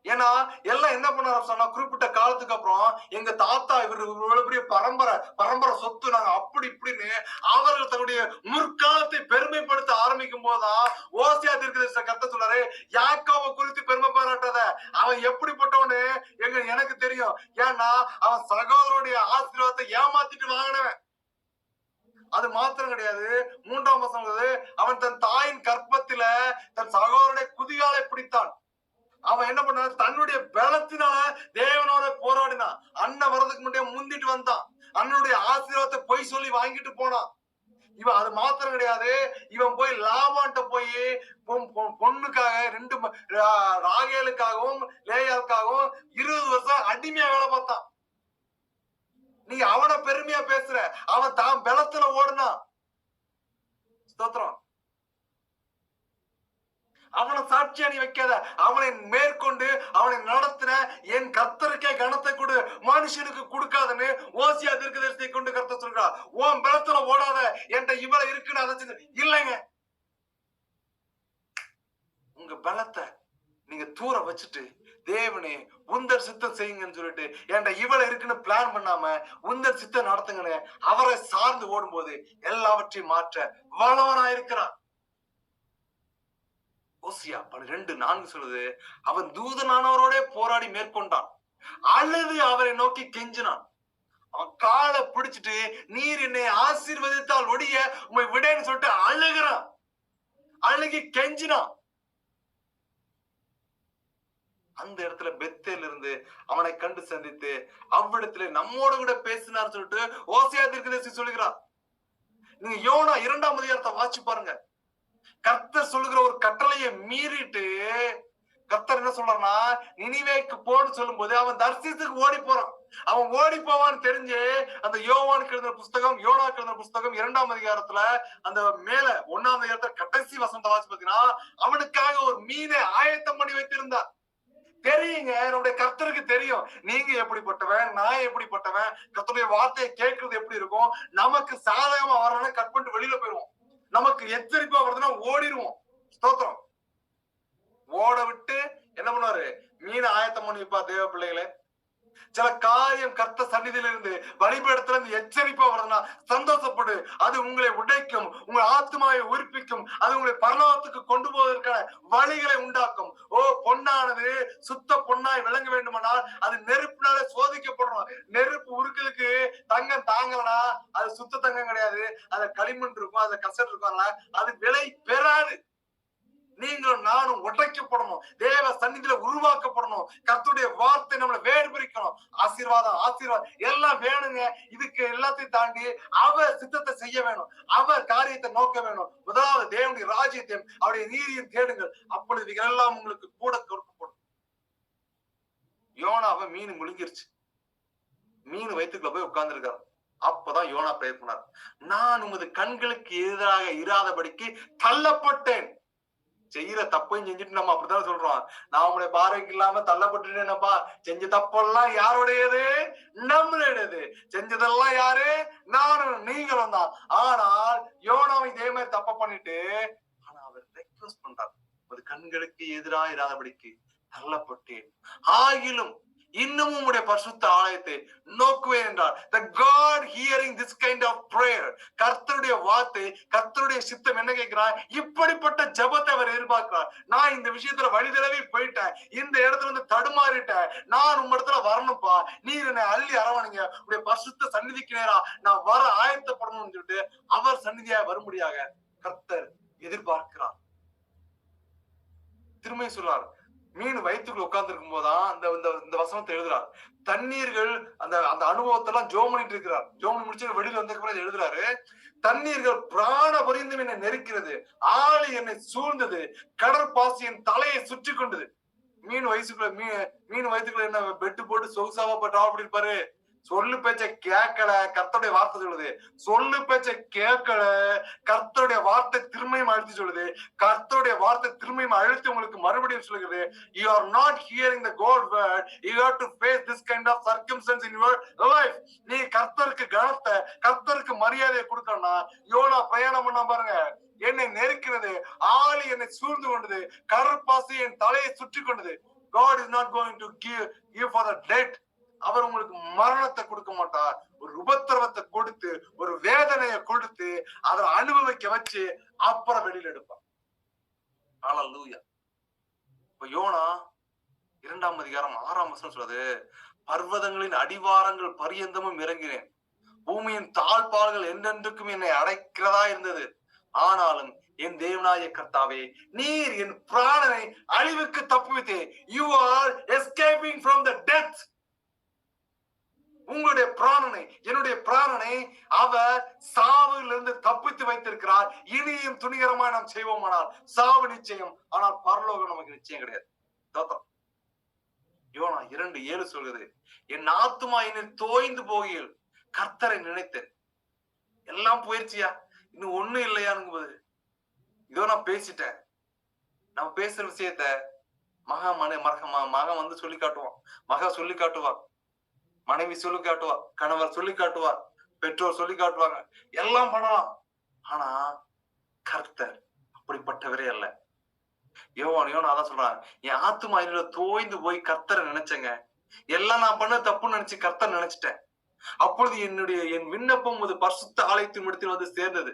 [SPEAKER 5] ஏன்னா எல்லாம் என்ன பண்ணாரு சொன்னா, குறிப்பிட்ட காலத்துக்கு அப்புறம் எங்க தாத்தா இவ்வளவு பெரிய பரம்பரை சொத்து நாங்க அப்படி இப்படின்னு அவர்கள் தன்னுடைய முற்காலத்தை பெருமைப்படுத்த ஆரம்பிக்கும் போதுதான் ஓசியா தீர்க்கதரிசி கர்த்தர் சொல்றாரு, யாக்கோபை குறித்து பெருமை பாராட்டாத, அவன் எப்படிப்பட்டவனு எனக்கு தெரியும். ஏன்னா அவன் சகோதரனுடைய ஆசீர்வாதத்தை ஏமாத்திட்டு வாங்கினவன். அது மாத்திரம் கிடையாது, 3ஆம் வசனம், அவன் தன் தாயின் கற்பத்தில தன் சகோதரனுடைய குதிகாலை பிடித்தான். அவன் என்ன பண்ண, தன்னுடைய பலத்தினால தேவனோட போராடினான். அண்ணன் வர்றதுக்கு முன்னாடி முந்திட்டு வந்தான். அண்ணனுடைய ஆசீர்வாதத்தை பொய் சொல்லி வாங்கிட்டு போனான். இவன் அது மாத்திரம் கிடையாது, இவன் போய் லாபான்ட்ட போய் பொண்ணுக்காக 2 ராகேலுக்காகவும் லேயாவுக்காகவும் 20 வருஷம் அடிமையா வேலை பார்த்தான். நீ அவனை பெருமையா பேசுற, அவன் தான் பலத்துல ஓடுனான். ஸ்தோத்திரம். அவனை சாட்சியா நீ வைக்காத, அவனை மேற்கொண்டு அவனை நடத்தின என் கர்த்தருக்கே கனத்தை கொடு, மனுஷனுக்கு கொடுக்காதன்னு ஓசியா தீர்க்கதரிசியை கொண்டு கர்த்தர் சொல்றார். உன் பலத்துல ஓடாத, என்கிட்ட இவ்வளவு இருக்குன்னு அதை இல்லைங்க. உங்க பலத்தை நீங்க தூர வச்சுட்டு தேவனே உந்தர் சித்தம் செய்யுங்கன்னு சொல்லிட்டு என்கிட்ட இவ்வளவு இருக்குன்னு பிளான் பண்ணாம உந்தர் சித்தம் நடத்துங்கன்னு அவரை சார்ந்து ஓடும் போது எல்லாவற்றையும் மாற்ற வல்லவனாயிருக்கிறார். ஓசியா 12:4 சொல்லுது, அவன் தூதனானவரோட போராடி மேற்கொண்டான், அழுது அவரை நோக்கி கெஞ்சினான். அவன் காலை பிடிச்சிட்டு, நீர் என்னை ஆசீர்வதித்தால் ஒடிய உண்மை விடேன்னு சொல்லிட்டு அழுகிறான், அழுகி கெஞ்சினான். அந்த இடத்துல பெத்தேல் இருந்து அவனை கண்டு சந்தித்து அவ்விடத்துல நம்மோட கூட பேசினார் சொல்லிட்டு ஓசியா தீர்க்கதரிசி சொல்லுகிறார். நீங்க யோனா 2ஆம் அதிகாரத்தை வாசிச்சு பாருங்க. கர்த்தர் சொல்லுகிற ஒரு கட்டளையை மீறிட்டு கர்த்தர் என்ன சொல்றான்னா, நினிவேக்கு போன்னு சொல்லும் போது அவன் தர்சீசுக்கு ஓடி போறான். அவன் ஓடி போவான்னு தெரிஞ்சு அந்த யோவானுக்கு எழுதின புஸ்தகம், யோனாக்கு எழுதின புஸ்தகம் 2ஆம் அதிகாரத்துல அந்த மேல 1ஆம் அதிகாரத்துல கடைசி வசனத்தை வாசி பாத்தீங்கன்னா, அவனுக்காக ஒரு மீனை ஆயத்தம் பண்ணி வைத்திருந்தார். தெரியுங்க, நம்முடைய கர்த்தருக்கு தெரியும் நீங்க எப்படிப்பட்டவன், நான் எப்படிப்பட்டவன், கர்த்தருடைய வார்த்தையை கேட்கறது எப்படி இருக்கும். நமக்கு சாதகமா வரணும்னா கட் பண்ணிட்டு வெளியில போயிடுவோம், நமக்கு எச்சரிப்பா வருதுன்னா ஓடிடுவோம். ஸ்தோத்திரம். ஓட விட்டு என்ன பண்ணுவாரு, மீனை ஆயத்தம் பண்ணி வைப்பா. தேவ பிள்ளைகளே, சில காரியம் கர்த்த சந்நிதியில இருந்து வழிபடத்துல இருந்து எச்சரிப்பா வருதுன்னா சந்தோஷப்படு. அது உங்களை உடைக்கும், உங்க ஆத்மாவை உயிர்ப்பிக்கும், அது உங்களை பரலோகத்துக்கு கொண்டு போவதற்கான வழிகளை உண்டாக்கும். பொன்னானது சுத்த பொன்னாய் விளங்க வேண்டுமானால் அது நெருப்புனால சோதிக்கப்படணும். நெருப்பு உருக்குறதுக்கு தங்கம் தாங்கலனா அது சுத்த தங்கம் கிடையாது, அது களிமண் இருக்கும், அது கசட் இருக்கும், அது விலை பெறாது. நீங்களும் நானும் உடைக்கப்படணும், தேவ சந்நிதியில உருவாக்கப்படணும். கர்த்தருடைய வார்த்தை நம்மளை வேறு பிரிக்கணும். ஆசீர்வாதம் எல்லாம் வேணுங்க. இதுக்கு எல்லாத்தையும் தாண்டி அவர் சித்தத்தை செய்ய வேணும், அவர் காரியத்தை நோக்க வேணும். முதலாவது தேவனுடைய ராஜ்யத்தையும் அவருடைய நீதியையும் தேடுங்கள், அப்பொழுது எல்லாம் உங்களுக்கு கூட கொடுக்கப்படும். யோனாவை மீன் முழுங்கிருச்சு, மீன் வயிற்றுக்குள்ள போய் உட்கார்ந்து இருக்காரு. அப்பதான் யோனா பிரேயர் பண்ணார், நான் உமது கண்களுக்கு எதிராக இராதபடிக்கு தள்ளப்பட்டேன். செய்யற தப்பையும் செஞ்சுட்டு நம்ம அப்படித்தான் சொல்றோம், நான் உங்களுடைய பார்வைக்கு இல்லாம தள்ளப்பட்டுட்டேனப்பா. செஞ்ச தப்பெல்லாம் யாருடையது? நம்மளுடையது. செஞ்சதெல்லாம் யாரு? நானும் நீங்களும் தான். ஆனால் யோனாவை இதே மாதிரி தப்ப பண்ணிட்டு, ஆனா அவர் ரெக்வெஸ்ட் பண்றார், ஒரு கண்களுக்கு எதிராக இராதபடிக்கு தள்ளப்பட்டேன், ஆகிலும் இன்னமும் உடைய பரிசுத்த ஆலயத்தை நோக்குவேன் என்றார். The God hearing this kind of prayer, கர்த்தருடைய வார்த்தை, கர்த்தருடைய சித்தம் என்ன கேட்கிறார்? இப்படிப்பட்ட ஜெபத்தை அவர் எதிர்பார்க்கிறார். நான் இந்த விஷயத்துல வழிதளவி போயிட்டேன், இந்த இடத்துல வந்து தடுமாறிட்டேன், நான் உங்க இடத்துல வரணும்ப்பா, நீர் என்னை அள்ளி அரவணைங்க, உடைய பரிசுத்த சந்நிதிக்கு நேரா நான் வர ஆயத்தப்படணும்னு சொல்லிட்டு அவர் சந்நிதியா வரும்படியாக கர்த்தர் எதிர்பார்க்கிறார். திரும்ப சொல்றார், மீன் வயிற்றுக்குள்ள உட்கார்ந்து இருக்கும் போதான் இந்த வசனத்தை எழுதுறார். தண்ணீர்கள் அந்த அந்த அனுபவத்தை எல்லாம் ஜோம் பண்ணிட்டு இருக்கிறார். ஜோம் முடிச்சு வெளியில வந்த எழுதுறாரு, தண்ணீர்கள் பிராண பரிந்தும் என்னை நெருக்கிறது, ஆளி என்னை சூழ்ந்தது, கடற்பாசி என் தலையை சுற்றி கொண்டது. மீன் வயிற்றுக்குள்ள என்ன பெட்டு போட்டு சொகுசாவா டிராவல் பண்ணிருப்பாரு, சொல்லு பேச்ச கேட்கல, கர்த்தருடைய வார்த்தை சொல்லுது. சொல்லு பேச்ச கேட்கல, கர்த்தருடைய வார்த்தை திரும்பியும் அழுத்தி சொல்லுது. கர்த்தருடைய வார்த்தை திரும்பியும் அழுத்தி உங்களுக்கு மறுபடியும் சொல்லுகிறது. You are not hearing the God word. You have to face this kind of circumstance in your life. நீ கர்த்தருக்கு கனத்தை, கர்த்தருக்கு மரியாதையை கொடுக்கணும்னா, யோனா பிரயாணம் பண்ண பாருங்க. என்னை நெருக்கிறது, ஆளி என்னை சூழ்ந்து கொண்டது, கருப்பாசி என் தலையை சுற்றி கொண்டது. God is not going to give for the dead. அவர் உங்களுக்கு மரணத்தை கொடுக்க மாட்டார். ஒரு உபத்திரவத்தை கொடுத்து, ஒரு வேதனையை கொடுத்து, அதை அனுபவிக்க வச்சு அப்புறம் வெளியில எடுப்பார். ஹல்லேலூயா. இப்ப யோனா 2ஆம் அதிகாரம் 6ஆம் வசனம் சொல்றது, பர்வதங்களின் அடிவாரங்கள் பரியந்தமும் இறங்கினேன், பூமியின் தாழ்பால்கள் என்றென்றுக்கும் என்னை அடைக்கிறதா இருந்தது. ஆனாலும் என் தேவனாய கர்த்தாவே, நீர் என் பிராணனை அழிவுக்கு தப்புவித்தே. You are escaping from the death. உங்களுடைய பிராணனை, என்னுடைய பிராணனை அவர் சாவிலிருந்து தப்பித்து வைத்திருக்கிறார். இனியும் துணிகரமாய் நாம் செய்வோமானால் சாவு நிச்சயம், ஆனால் பரலோகம் நமக்கு நிச்சயம் கிடையாது. யோனா 2:7 சொல்கிறது, என் ஆத்துமா என்னை தோய்ந்து போகையில் கர்த்தரை நினைத்தேன். எல்லாம் போயிடுச்சியா, இன்னும் ஒண்ணும் இல்லையானுங்க போது, இதோ நான் பேசிட்டேன். நம்ம பேசுற விஷயத்த மகன் வந்து சொல்லி காட்டுவான், மகன் சொல்லி காட்டுவான், மனைவி சொல்லி காட்டுவார், கணவர் சொல்லி காட்டுவார், பெற்றோர் சொல்லி காட்டுவாங்க, எல்லாம் பண்ணலாம். ஆனா கர்த்தர் அப்படிப்பட்டவரே அல்ல. யோனா அதான் சொல்றான், என் ஆத்துமா என்னோட தோய்ந்து போய் கர்த்தரை நினைச்சேங்க. எல்லாம் நான் பண்ண தப்புன்னு நினைச்சு கர்த்தர் நினைச்சிட்டேன். அப்பொழுது என் விண்ணப்பம் ஒரு பரிசுத்த ஆலயத்தின் இடத்தில் வந்து சேர்ந்தது.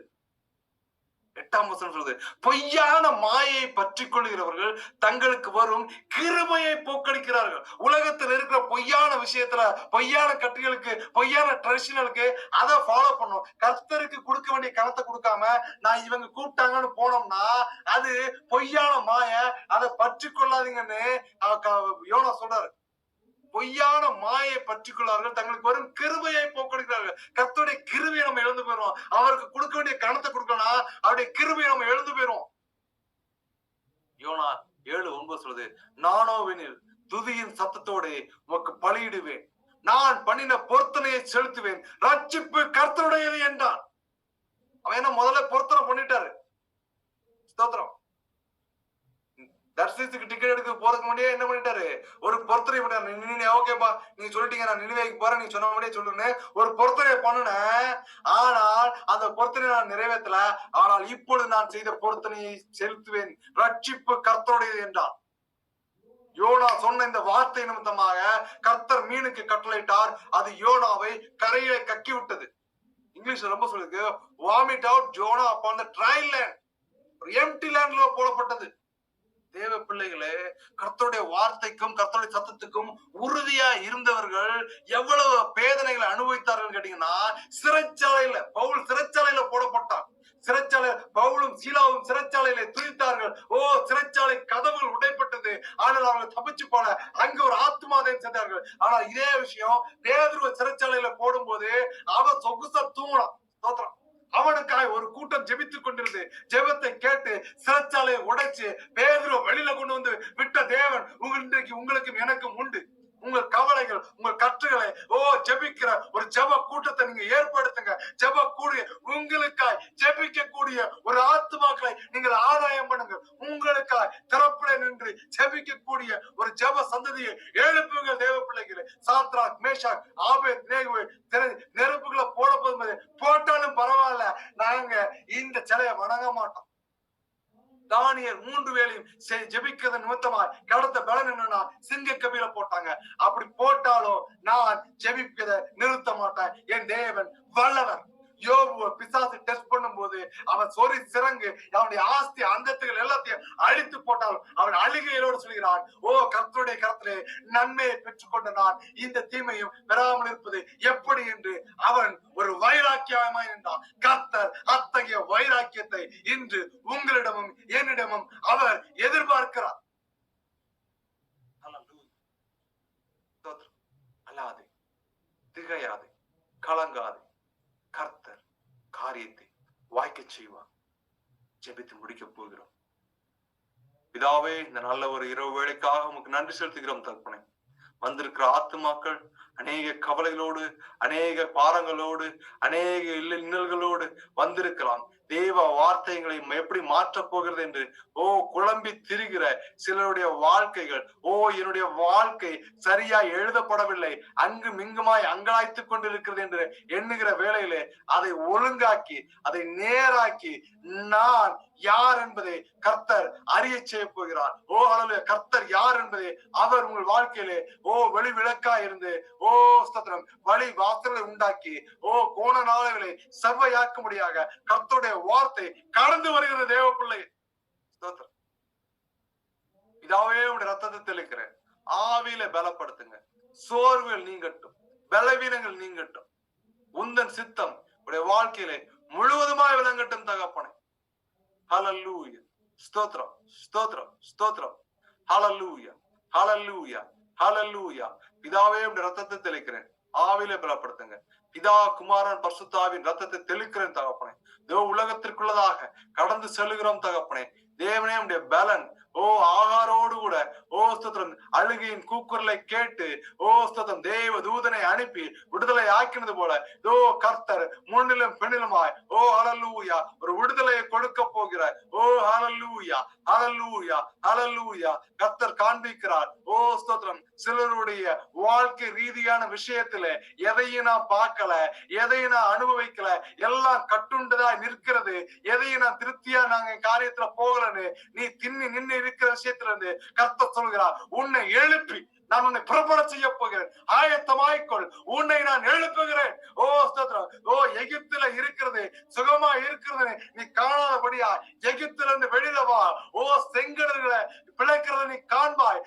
[SPEAKER 5] 8ஆம் வசனம் சொல்றது, பொய்யான மாயை பற்றி கொள்கிறவர்கள் தங்களுக்கு வரும் கிருபையை போக்கடிக்கிறார்கள். உலகத்தில் இருக்கிற பொய்யான விஷயத்துல, பொய்யான கட்டுகளுக்கு, பொய்யான ட்ரெடிஷனலுக்கு அதை ஃபாலோ பண்ணும். கர்த்தருக்கு கொடுக்க வேண்டிய கணத்தை கொடுக்காம நான் இவங்க கூப்பிட்டாங்கன்னு போனோம்னா அது பொய்யான மாய. அதை பற்றி கொள்ளாதீங்கன்னு யோனா சொல்றாரு. பொய்யான மாயை பற்றிக்கொள்ளார்கள், தங்களுக்கு வரும் கிருபையை போக்கடிக்கிறார்கள். கர்த்தருடைய கிருபையை நம்ம எழுந்து போயிடும். அவருக்கு கொடுக்க வேண்டிய கணத்தை கொடுக்கணும், அவருடைய கிருபையை நம்ம எழுந்து போயிடும். யோனா 7:9 சொல்லுது, நானோவெனில் துதியின் சத்தத்தோட உமக்கு பலியிடுவேன், நான் பண்ணின பொருத்தனையை செலுத்துவேன், ரட்சிப்பு கர்த்தருடையது என்றான். அவன் என்ன முதல்ல பொருத்தனை பண்ணிட்டாரு. ஸ்தோத்திரம். தர்சித்துக்கு டிக்கெட் எடுக்க போறதுக்கு முன்னாடியே என்ன பண்ணிட்டாரு, ஒரு பொருத்தனை பண்ணாரு. ஓகேப்பா, நீங்க சொல்லிட்டீங்க, நான் நினைவேக்கு போறேன், நீ சொன்ன மாதிரியே சொல்லுன்னு ஒரு பொருத்தனை பண்ணுனேன். ஆனால் அந்த பொருத்தனை நான் நிறைவேற்றல. ஆனால் இப்பொழுது நான் செய்த பொருத்தனையை செலுத்துவேன், ரட்சிப்பு கர்த்தருடையது என்றான். யோனா சொன்ன இந்த வார்த்தை நிமித்தமாக கர்த்தர் மீனுக்கு கட்டளையிட்டார். அது யோனாவை கரையிலே கக்கி விட்டது. இங்கிலீஷ்ல ரொம்ப சொல்லுது, vomit out Jonah upon the dry land. ஒரு எம்டி லேண்ட்ல போடப்பட்டது. தேவ பிள்ளைகளே, கர்த்தருடைய வார்த்தைக்கும் கர்த்தருடைய சத்தத்துக்கும் உறுதியா இருந்தவர்கள் எவ்வளவு வேதனைகளை அனுபவித்தார்கள் கேட்டீங்கன்னா, சிறைச்சாலையில பவுல் சிறைச்சாலையில போடப்பட்டான். சிறைச்சாலை பவுலும் சீலாவும் சிறைச்சாலையில துதித்தார்கள். சிறைச்சாலை கதவுகள் உடைப்பட்டது. ஆனால் அவர்கள் தப்பிச்சு போல அங்க ஒரு ஆத்துமாதையும் சென்றார்கள். ஆனால் இதே விஷயம் பேதுருவ சிறைச்சாலையில போடும்போது அவன் சொகுசா தூங்கலாம். அவனுக்காக ஒரு கூட்டம் ஜெபித்துக் கொண்டிருந்தது. ஜெபத்தை கேட்டு சிறைச்சாலையை உடைச்சு பேதுருவை வெளியில கொண்டு வந்து விட்ட தேவன் உங்களுக்கு எனக்கும் உண்டு. உங்கள் கவலைகள், உங்கள் கற்றுகளை ஜெபிக்கிற ஒரு ஜெப கூட்டத்தை நீங்க ஏற்படுத்துங்க. ஜெப கூடிய உங்களுக்காய் ஜெபிக்கக்கூடிய ஒரு ஆத்துமாக்களை நீங்கள் ஆதாயம் பண்ணுங்க. உங்களுக்காய் திறப்புல நின்று ஜெபிக்கக்கூடிய ஒரு ஜெப சந்ததியை எழுப்புங்க. தேவ பிள்ளைகளை, சாத்ராக், மேஷாக், ஆபேத்நேகோ நெருப்புகளை போட்டாலும் பரவாயில்ல, நாங்க இந்த சிலையை வணங்க மாட்டோம். தானியேல் 3 வேளையும் ஜெபிக்கிறது நிமித்தமாய் கடத்த பலன் என்னன்னா சிங்க கபில போட்டாங்க. அப்படி போட்டாலும் நான் ஜெபிப்பதை நிறுத்த மாட்டேன். என் தேவன் வல்லவர். யோபுவை பிசாசு டெஸ்ட் பண்ணும் போது அவன் சொறி சிறங்கு அவனுடைய ஆஸ்தி அந்தத்துகள் எல்லாத்தையும் அழித்து போட்டாலும் அவன் அழுகையோடு சொல்கிறான், கர்த்தருடைய கரத்திலே நன்மையை பெற்றுக்கொண்ட நான் இந்த தீமையும் பெறாமல் இருப்பது எப்படி என்று அவன் ஒரு வைராக்கியமாய் நின்றான். கர்த்தர் அத்தகைய வைராக்கியத்தை இன்று உங்களிடமும் என்னிடமும் அவர் எதிர்பார்க்கிறார். அல்லாது திகையாது, கலங்காது, கர்த்தர் காரியத்தை வாய்க்க செய்வார். ஜெபித்து முடிக்க போகிறோம். பிதாவே, இந்த நல்ல ஒரு இரவு வேளைக்காக உமக்கு நன்றி செலுத்துகிறோம் தகப்பனே. வந்திருக்கிற ஆத்துமாக்கள் அநேக கவலைகளோடு, அநேக பாரங்களோடு, அநேக இன்னல்களோடு வந்திருக்கலாம். தேவ வார்த்தைகளை எப்படி மாற்றப் போகிறது என்று குழம்பி திரிகிற சிலருடைய வாழ்க்கைகள், என்னுடைய வாழ்க்கை சரியா எழுதப்படவில்லை, அங்கும் இங்குமாய் அங்கலாய்த்துக் கொண்டிருக்கிறது என்று எண்ணுகிற வேளையிலே அதை ஒழுங்காக்கி, அதை நேராக்கி, நான் யார் என்பதை கர்த்தர் அறிய செய்ய போகிறார். ஹல்லேலூயா. கர்த்தர் யார் என்பதை அவர் உங்கள் வாழ்க்கையிலே வெளி விளக்கா இருந்து ஸ்தோத்திரம் வழி வாசல்களை உண்டாக்கி கோண நாளைகளை செவ்வையாக்கும்படியாக கர்த்தருடைய வார்த்தை கடந்து வருகிறது. தேவ பிள்ளை ஸ்தோத்திரம். இதாவே உடைய ரத்தத்தை தெளிக்கிறேன். ஆவியில பலப்படுத்துங்க. சோர்வுகள் நீங்கட்டும், பலவீனங்கள் நீங்கட்டும். உந்தன் சித்தம் உடைய வாழ்க்கையிலே முழுவதுமாய் விளங்கட்டும் தகப்பனே. ஹல்லேலூயா. ஸ்தோத்திரம், ஸ்தோத்திரம், ஸ்தோத்திரம். ஹல்லேலூயா, ஹல்லேலூயா, ஹல்லேலூயா. பிதாவே உடைய ரத்தத்தை தெளிக்கிறேன். ஆவியில பலப்படுத்துங்க. பிதா, குமாரன், பரிசுத்தாவின் ரத்தத்தை தெளிக்கிறேன் தகப்பனே. உலகத்திற்குள்ளதாக கடந்து செல்லுகிறோம் தகப்பனே. தேவனே உடைய பலன் ஆகாரோடு கூட ஸ்தோத்திரம் அழுகையின் கூக்குரலை கேட்டு ஸ்தோத்திரம் தேவ தூதனை அனுப்பி விடுதலை ஆக்கினது போல கர்த்தர் முன்னிலும் பெண்ணிலுமாய் ஹல்லேலூயா ஒரு விடுதலையை கொடுக்க போகிற ஹல்லேலூயா, ஹல்லேலூயா, ஹல்லேலூயா கர்த்தர் காண்பிக்கிறார். ஸ்தோத்திரம் சிலருடைய வாழ்க்கை ரீதியான விஷயத்துல எதையும் நான் பார்க்கல, எதையும் நான் அனுபவிக்கல, எல்லாம் கட்டுண்டதா நிற்கிறது, எதையும் நான் திருப்தியா நாங்க காரியத்துல போகலன்னு நீ திண்ணி நின்று இருக்கிற விஷயத்துல இருந்து கர்த்தர் சொல்கிறார், உன்னை எழுப்பி நான் உன்னை புறப்பட செய்ய போகிறேன், ஆயத்தமாய்க்கொள், உன்னை நான் எழுப்புகிறேன். ஸ்தோத்திரம். எகிப்துல இருக்கிறது சுகமா இருக்கிறது நீ காணாதபடியா எகிப்துல இருந்து வெளியில வா. செங்கடல்களை பிழைக்கிறது நீ காண்பாய்.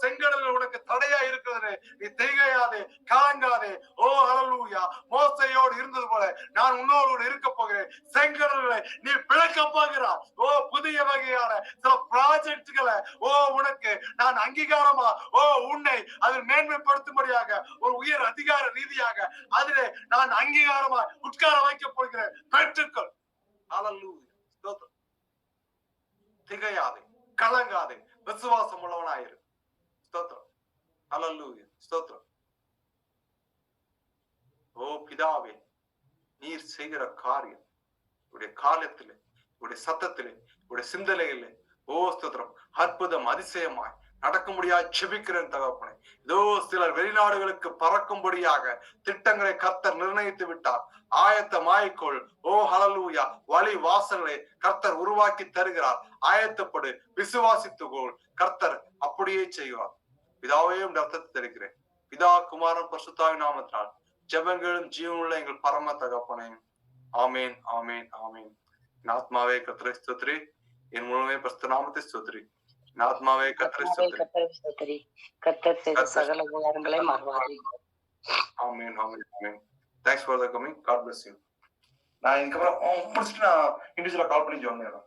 [SPEAKER 5] செங்கடல்கள் உனக்கு தடையா இருக்கிறது நீ திகையாதே, கலங்காதே. ஹல்லேலூயா. மோசையோடு இருந்தது போல நான் உன்னோடு இருக்க போகிறேன். செங்கடல்களை நீ பிழைக்க போகிறாய். புதிய வகையான சில ப்ராஜெக்ட்களை உனக்கு நான் அங்கீகாரமா உன்னை அதில் மேன்மைப்படுத்தும்படியாக ஒரு உயர் அதிகார ரீதியாக அதிலே நான் அங்கீகாரமா உட்கார வைக்க போகிறேன். பெற்றுக்கள். ஹல்லேலூயா. ஸ்தோத்திரம். திகையாதே, கலங்காதே, விசுவாசம் உள்ளவனாயிரு. ஸ்தோத்திரம். ஹல்லேலூயா. ஸ்தோத்திரம். பிதாவே, நீர் செய்கிற காரியம் உடைய காலத்திலே, உடைய சத்தத்திலே, உடைய சிந்தனையிலே ஸ்தோத்திரம் அற்புதம் அதிசயமாய் நடக்க முடியாது செபிக்கிறேன் தகப்பனே. சிலர் வெளிநாடுகளுக்கு பறக்கும்படியாக திட்டங்களை கர்த்தர் நிர்ணயித்து விட்டார். ஆயத்தமாய்க்கொள். ஹல்லேலூயா. வழி வாசல்களை கர்த்தர் உருவாக்கி தருகிறார். ஆயத்தப்படு, விசுவாசித்துக்கொள். கர்த்தர் அப்படியே செய்வார். பிதாவே ரத்தத்தை தெரிகிறேன். பிதா, குமாரன், பரிசுத்தாவின் நாமத்தினால் ஜெபங்களும் ஜீவனுள்ள எங்கள் பரம தகப்பனே. ஆமேன், ஆமேன், ஆமேன். என் ஆத்மாவே கர்த்தரை ஸ்தோத்திரி, என் முழுமே பரிசுத்த நாமத்தை ஸ்தோத்திரி. ஆத்மாவே கர்த்தரை ஸ்தோத்திரி.
[SPEAKER 3] கர்த்தர் செய்த சகல உபகாரங்களை மறவாதே.
[SPEAKER 5] ஆமென், ஆமென், ஆமென். Thanks for the coming. God bless you. நான் இதுக்கப்புறம் முடிச்சுட்டு நான் இண்டிவிஜுவலா கால் பண்ணி ஜாயின் பண்ணிடுறேன்.